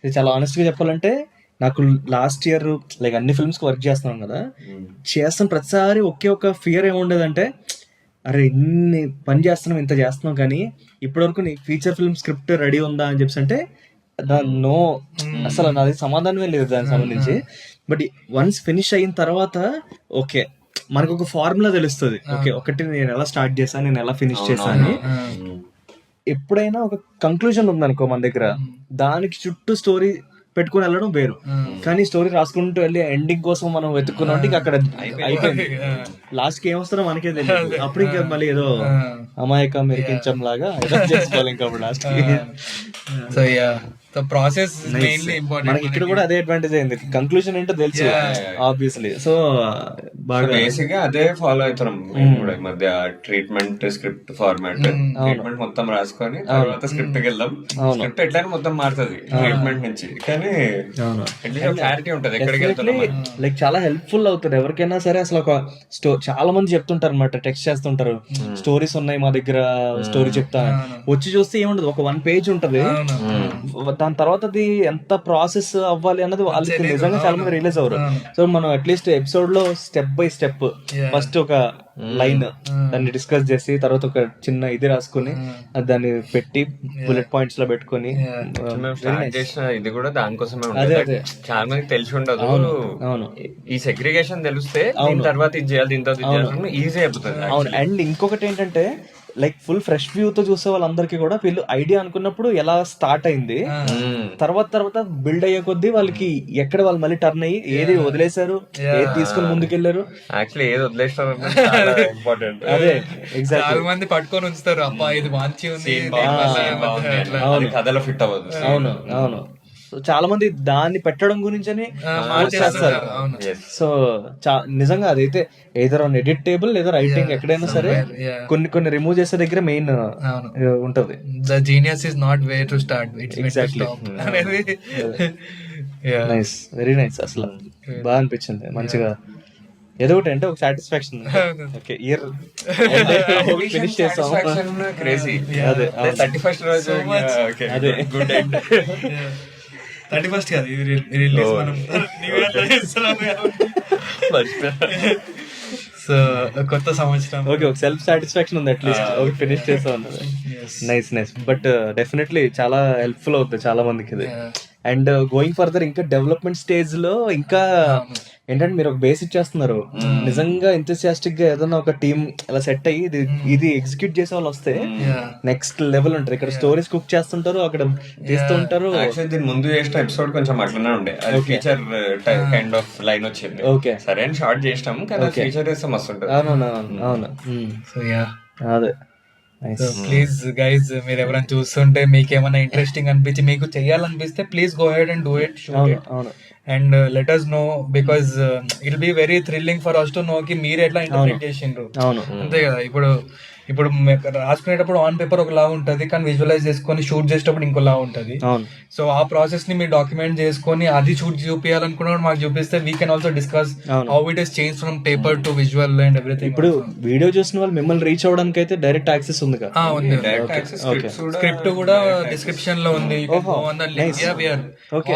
ఇది చాలా ఆనెస్ట్ గా చెప్పాలంటే, నాకు లాస్ట్ ఇయర్ లైక్ అన్ని ఫిల్మ్స్ కి వర్క్ చేస్తున్నాం కదా, చేస్తున్న ప్రతిసారి ఒకే ఒక ఫియర్ ఏముండేదంటే, అరే ఇన్ని పని చేస్తున్నాం, ఇంత చేస్తున్నాం, కానీ ఇప్పటివరకు నీ ఫీచర్ ఫిల్మ్ స్క్రిప్ట్ రెడీ ఉందా అని చెప్పి అంటే నో, అసలు నాది సమాధానమే లేదు దానికి సంబంధించి. బట్ వన్స్ ఫినిష్ అయిన తర్వాత ఓకే, మనకు ఒక ఫార్ములా తెలుస్తుంది. ఓకే, ఒకటి నేను ఎలా స్టార్ట్ చేశాను, నేను ఎలా ఫినిష్ చేశాను. ఎప్పుడైనా ఒక కంక్లూజన్ ఉందనుకో మన దగ్గర, దానికి చుట్టూ స్టోరీ పెట్టుకుని వెళ్ళడం వేరు. కానీ స్టోరీ రాసుకుంటూ వెళ్ళి ఎండింగ్ కోసం మనం వెతుక్కున్నాం, అక్కడ అయిపోయింది. లాస్ట్ కి ఏమొస్తారో మనకే తెలియదు. అప్పుడు ఇంకా మళ్ళీ ఏదో అమాయకం మెరికించం లాగా చేసుకోవాలి ఇంకా లాస్ట్ కి. So yeah, so process mainly important. మనకి ఇక్కడ కూడా అదే అడ్వాంటేజ్ అయింది, కంక్లూజన్ ఏంటో తెలుసు ఆబ్వియస్లీ. సో బాగా బేసిక్ గా అదే ఫాలో అవుతున్నాం మేము కూడా ఈ మధ్య. ట్రీట్మెంట్ స్క్రిప్ట్ ఫార్మాట్, ట్రీట్మెంట్ మొత్తం రాసుకొని తర్వాత స్క్రిప్ట్ కి వెళ్దాం. స్క్రిప్ట్ ఎట్లయినా మొత్తం మారుతుంది ట్రీట్మెంట్ నుంచి, కానీ క్లారిటీ ఉంటది ఎక్కడికి వెళ్తున్నాం. లైక్ చాలా హెల్ప్ఫుల్ అవుతుంది ఎవరికైనా సరే. అసలు ఒక చాలా మంది చెప్తుంటారు అనమాట, టెక్స్ట్ చేస్తుంటారు, స్టోరీస్ ఉన్నాయి మా దగ్గర, స్టోరీ చెప్తా. వచ్చి చూస్తే ఏముండదు, ఒక 1 page ఉంటది. దాని తర్వాత అది ఎంత ప్రాసెస్ అవ్వాలి అన్నది వాళ్ళకి నిజంగా చాలా మంది రియలైజ్ అవ్వరు. సో మనం అట్లీస్ట్ ఎపిసోడ్ లో స్టెప్ బై స్టెప్ ఫస్ట్ ఒక లైన్ దాన్ని డిస్కస్ చేసి, తర్వాత ఒక చిన్న ఇది రాసుకుని దాన్ని పెట్టి బుల్లెట్ పాయింట్స్ లో పెట్టుకుని ఇది కూడా దానికోసమే ఉంటుంది. చాలా మందికి తెలిసి ఉండదు. అవును, ఈ సెగ్రిగేషన్ తెలిస్తే తర్వాత ఇది చేయాలి, దీంతో ఈజీ అయిపోతుంది. అవును. అండ్ ఇంకొకటి ఏంటంటే, లైక్ ఫుల్ ఫ్రెష్ వ్యూ తో చూసే వాళ్ళందరికీ కూడా వీళ్ళు ఐడియా అనుకున్నప్పుడు ఎలా స్టార్ట్ అయింది, తర్వాత బిల్డ్ అయ్యే కొద్దీ వాళ్ళకి ఎక్కడ వాళ్ళు మళ్ళీ టర్న్ అయ్యి ఏది వదిలేశారు, ఏది తీసుకుని ముందుకెళ్లారు. యాక్చువల్లీ ఏది వదిలేస్తారు ఇంపార్టెంట్. అదే ఎగ్జాక్ట్. చాలా మంది పట్టుకొని ఉంచుతారు, అబ్బా ఇది మంచి ఉంది, కథలో ఫిట్ అవ్వదు. అవును అవును. చాలా మంది దాన్ని పెట్టడం గురించి చేస్తారు. సో నిజంగా అదైతే ఏదో ఎడిట్ టేబుల్ లేదా రైటింగ్ ఎక్కడైనా సరే కొన్ని రిమూవ్ చేసే దగ్గర మెయిన్ ఉంటది. The genius is not where to start, it's exactly. Nice, very nice. అసలు బాగా అనిపించింది మంచిగా. ఏదో ఒకటి అంటే ఒక సాటిస్ఫాక్షన్. ఓకే, ఇయర్ ఫినిష్ చేసాం. క్రేజీ. అదే 31st రోజు అదే గుడ్ ఎండ్. 31st కాదు, ఇది రిలీజ్ మనం న్యూ ఇయర్ లో చేస్తున్నాం. సో కొత్త సంవత్సరం. ఓకే, ఒక సెల్ఫ్ సాటిస్ఫాక్షన్ ఉంది అట్లీస్ట్, ఒక ఫినిష్ చేసాం అన్నది. Nice nice. బట్ డెఫినెట్లీ చాలా హెల్ప్ఫుల్ అవుతుంది చాలా మందికి ఇది. అండ్ గోయింగ్ ఫర్దర్ ఇంకా డెవలప్మెంట్ స్టేజ్ లో ఇంకా ఏంటంటే మీరు ఒక బేస్ ఇచ్చేస్తున్నారు. నిజంగా ఎంతూసియాస్టిక్ గా ఏదైనా ఒక టీమ్ అలా సెట్ అయ్యి ఇది ఎగ్జిక్యూట్ చేసే వాళ్ళు వస్తే నెక్స్ట్ లెవెల్ ఉంటారు. ఇక్కడ స్టోరీస్ కుక్ చేస్తుంటారు, అక్కడ తీస్తూ ఉంటారు. దీని ముందు చేసిన ఎపిసోడ్ కొంచెం అట్లనే ఉండే, ఫీచర్ కైండ్ ఆఫ్ లైన్ వచ్చింది. ఓకే, సరే అని షార్ట్ చేసినాము, కానీ ఫీచర్ చేస్తే మస్తు ఉంటుంది. అవును అవును. సో యా, అదే ప్లీజ్ గైజ్, మీరు ఎవరైనా చూస్తుంటే మీకు ఏమైనా ఇంట్రెస్టింగ్ అనిపించి మీకు చెయ్యాలనిపిస్తే please go ahead and do it, shoot it and let us know, because it'll be very thrilling for us to know కి మీరు ఎట్లా ఇంటర్ప్రిట్ చేసిండ్రు. అంతే కదా, ఇప్పుడు రాసుకునేటప్పుడు ఆన్ పేపర్ ఒకలా ఉంటది, కానీ విజువలైజ్ చేసుకొని షూట్ చేసేటప్పుడు ఇంకోలా ఉంటది. సో ఆ ప్రాసెస్ ని మీరు డాక్యుమెంట్ చేసుకొని అది షూట్ చూపించాలనుకున్నప్పుడు మాకు చూపిస్తే we can also discuss how it is change from paper to visual and everything. ఇప్పుడు వీడియో చూసిన వాళ్ళు మిమ్మల్ని రీచ్ అవ్వడానికి అయితే డైరెక్ట్ యాక్సెస్ ఉంది కదా? స్క్రిప్ట్ కూడా డిస్క్రిప్షన్ లో ఉంది.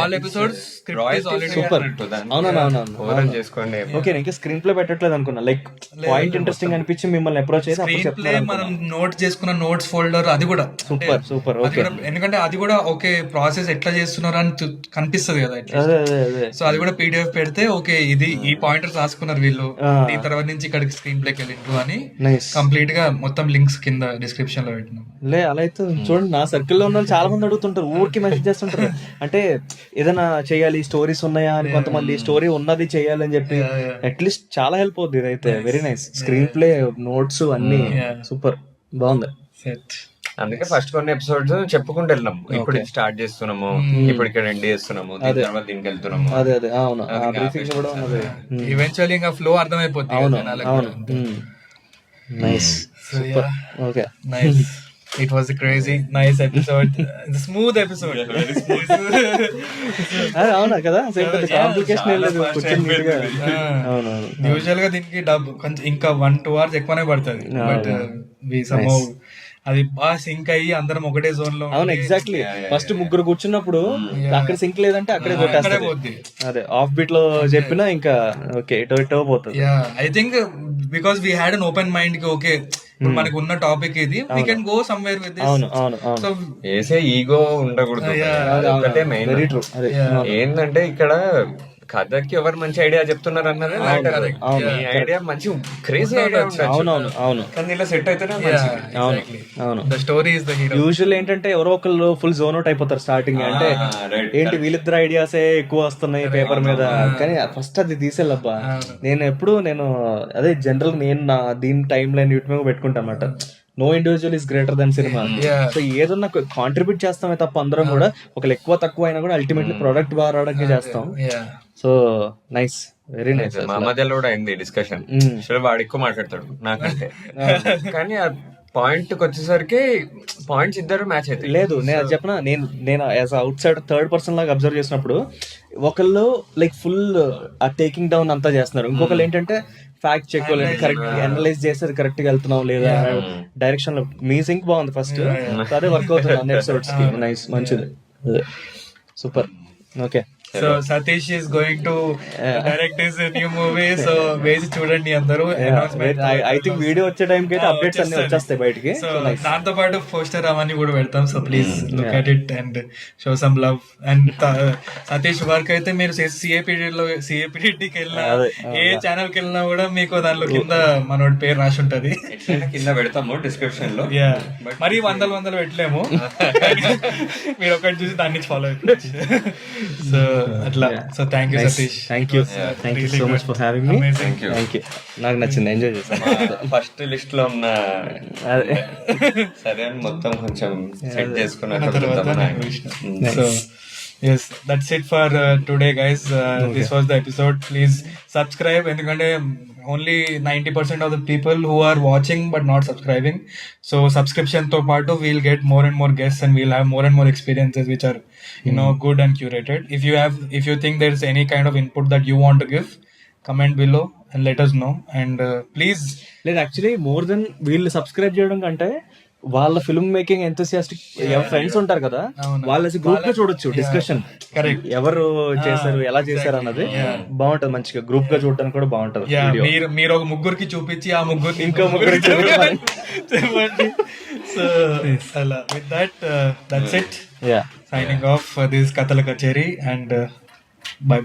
ఆల్ ఎపిసోడ్స్ ఓకే, ఇంకా స్క్రీన్ ప్లే పెట్టట్లేదు అనుకున్నా. లైక్ పాయింట్ ఇంట్రెస్టింగ్ అనిపించి మిమ్మల్ని అప్రోచ్ అయితే అప్పుడు చెప్తాను. మనం నోట్ చేసుకున్న నోట్స్ ఫోల్డర్ అది కూడా సూపర్. ఎందుకంటే అది కూడా ఓకే ప్రాసెస్ ఎట్లా చేస్తున్నారు అని కనిపిస్తుంది కదా. సో అది కూడా పీడిఎఫ్ పెడితే ఓకే ఇది ఈ పాయింటర్స్ రాసుకున్నారు వీళ్ళు, దీని తర్వాత నుంచి ఇక్కడికి స్క్రీన్ ప్లేకి వెళ్ళిండ్రు అని కంప్లీట్ గా మొత్తం లింక్స్ కింద డిస్క్రిప్షన్ లో పెట్టినాం. అలా అయితే చూడండి, నా సర్కిల్ లో ఉన్న చాలా మంది అడుగుతుంటారు, ఊరికి మెసేజ్ చేస్తుంటారు. అంటే ఏదైనా చేయాలి, స్టోరీస్ ఉన్నాయా అని, కొంతమంది స్టోరీ ఉన్నది చేయాలి అని చెప్పి. అట్లీస్ట్ చాలా హెల్ప్ అవుతుంది ఇదైతే. Very nice. Screen play, notes అన్ని సూపర్ బాగుంది. అందుకే ఫస్ట్ కొన్ని ఎపిసోడ్స్ చెప్పుకుంటూ వెళ్ళినాం, ఇప్పుడు ఇది స్టార్ట్ చేస్తున్నాము, ఇప్పుడు ఇక్కడ ఎండ్ చేస్తున్నాము, దీని తర్వాత దీనికి వెళ్తున్నాము. అదే అవును, బ్రీఫింగ్ కూడా ఉన్నది. ఈవెన్చువల్లీ ఇంకా ఫ్లో అర్థమైపోతుంది. అవును. Nice, super. Okay, nice. It was a crazy nice episode. Smooth episode. Very smooth. అవునా కదా, కాంప్లికేషన్ ఏం లేదు. యూజువల్ గా దీనికి డబ్బు కొంచెం ఇంకా 1-2 hours ఎక్కువనే పడుతుంది. బట్ వి సమ్హౌ అది బాగా సింక్ అయ్యి అందరం ఒకటే జోన్ లో. అవును, ఎగ్జాక్ట్లీ. ఫస్ట్ ముగ్గురు కూర్చున్నప్పుడు అక్కడ సింక్ లేదంటే అక్కడే కొట్టేస్తుంది. అదే ఆఫ్ బీట్ లో చెప్పినా ఇంకా ఓకే ఇటో పోతుంది. I think because we had an open mind కి ఓకే ఇప్పుడు మనకు ఉన్న టాపిక్ ఇది, we can go somewhere with this. So ఏసే ఈగో ఉండకూడదు. ఏంటంటే ఇక్కడ కథకి ఎవరు మంచి ఐడియా చెప్తున్నారు అన్నది ఐడియా, మంచి క్రేజీ ఐడియా అవును, కానీ ఇలా సెట్ అయితేనే. అవును, the story is the hero. Usual ఏంటంటే ఎవరో ఒకళ్ళు ఫుల్ జోన్ అవుట్ అయిపోతారు స్టార్టింగ్. అంటే ఏంటి వీళ్ళిద్దరు ఐడియాసే ఎక్కువ వస్తున్నాయి పేపర్ మీద, కానీ ఫస్ట్ అది తీసేళ్ళబ్బా. నేను అదే జనరల్ నేను నా దీని టైం లైన్ యూట్యూబ్ మీద పెట్టుకుంటా అన్నమాట. No individual is greater than cinema. So ఏదన్నా కాంట్రిబ్యూట్ చేస్తామే తప్ప అందరం కూడా ఒకళ్ళు ఎక్కువ తక్కువ అయినా కూడా అల్టిమేట్లీ ప్రొడక్ట్ బాగా రావడానికి చేస్తాం. So nice, very nice. మా మధ్యలో కూడా అయింది డిస్కషన్. వాడు ఎక్కువ మాట్లాడతాడు నాకంటే, కానీ ఆ పాయింట్ వచ్చేసరికి పాయింట్స్ ఇద్దరు మ్యాచ్ అయితే లేదు. నేను అది చెప్పిన, నేను as out side third person లాగా అబ్జర్వ్ చేసినప్పుడు ఒకళ్ళు లైక్ ఫుల్ ఆ టేకింగ్ డౌన్ అంతా చేస్తున్నారు, ఇంకొకళ్ళు ఏంటంటే ఫ్యాక్ట్ చెక్ కరెక్ట్ అనలైజ్ చేసి కరెక్ట్ గా వెళ్తున్నాం లేదా డైరెక్షన్ లో. మీ సింక్ బాగుంది ఫస్ట్, అదే వర్క్ అవుతుంది అన్ని ఎపిసోడ్స్ కి. నైస్, మంచిది, super. Okay, so Satish is going to direct his new movie. So వేసి చూడండి అందరూ. ఐ థింక్ వీడియో వచ్చే టైం కి అప్డేట్స్ అన్ని వచ్చేస్తాయి బయటికి. సో దాంతో పాటు పోస్టర్ అవన్నీ కూడా పెడతాం. So please look at it and show some love. And Satish work అయితే మీరు సిఏపిడికి వెళ్ళినా ఏ ఛానల్ కి వెళ్ళినా కూడా మీకు దానిలో కింద మనోడి పేరు రాసి ఉంటది, కింద పెడతాము డిస్క్రిప్షన్ లో. మరి వందలు పెట్టలేము, మీరు ఒకటి చూసి దాని నుంచి ఫాలో అయిపోవచ్చు. సో అట్లా. So thank you Satish. Thank you so much for having me. Thank you. నాకు నచ్చింది, ఎంజాయ్ చేశాను. ఫస్ట్ లిస్ట్ లో ఉన్న సరే అని మొత్తం కొంచెం సెట్ చేసుకున్న తర్వాత. So yes, that's it for today guys. This was the episode. Please subscribe, ఎందుకంటే only 90% of the people who are watching but not subscribing. So subscription తో పాటు we'll get more and more guests and we'll have more and more experiences which are good and curated. If you think there's any kind of input that you want to give, comment below and let us know. And please, లేదు actually more than వీళ్ళు subscribe చేయడం కంటే వాళ్ళ film making enthusiastic friends ఉంటారు కదా, వాళ్ళ group గా చూడొచ్చు డిస్కషన్. కరెక్ట్, ఎవరు చేశారు ఎలా చేశారు అన్నది బాగుంటది. మంచిగా గ్రూప్ గా చూడడానికి కూడా బాగుంటది. మీరు ఒక ముగ్గురికి చూపించి ఆ ముగ్గురికి ఇంకో ముగ్గురికి చెప్పండి. సో అలా with that that's it. Signing off this కథల కచేరీ అండ్ bye.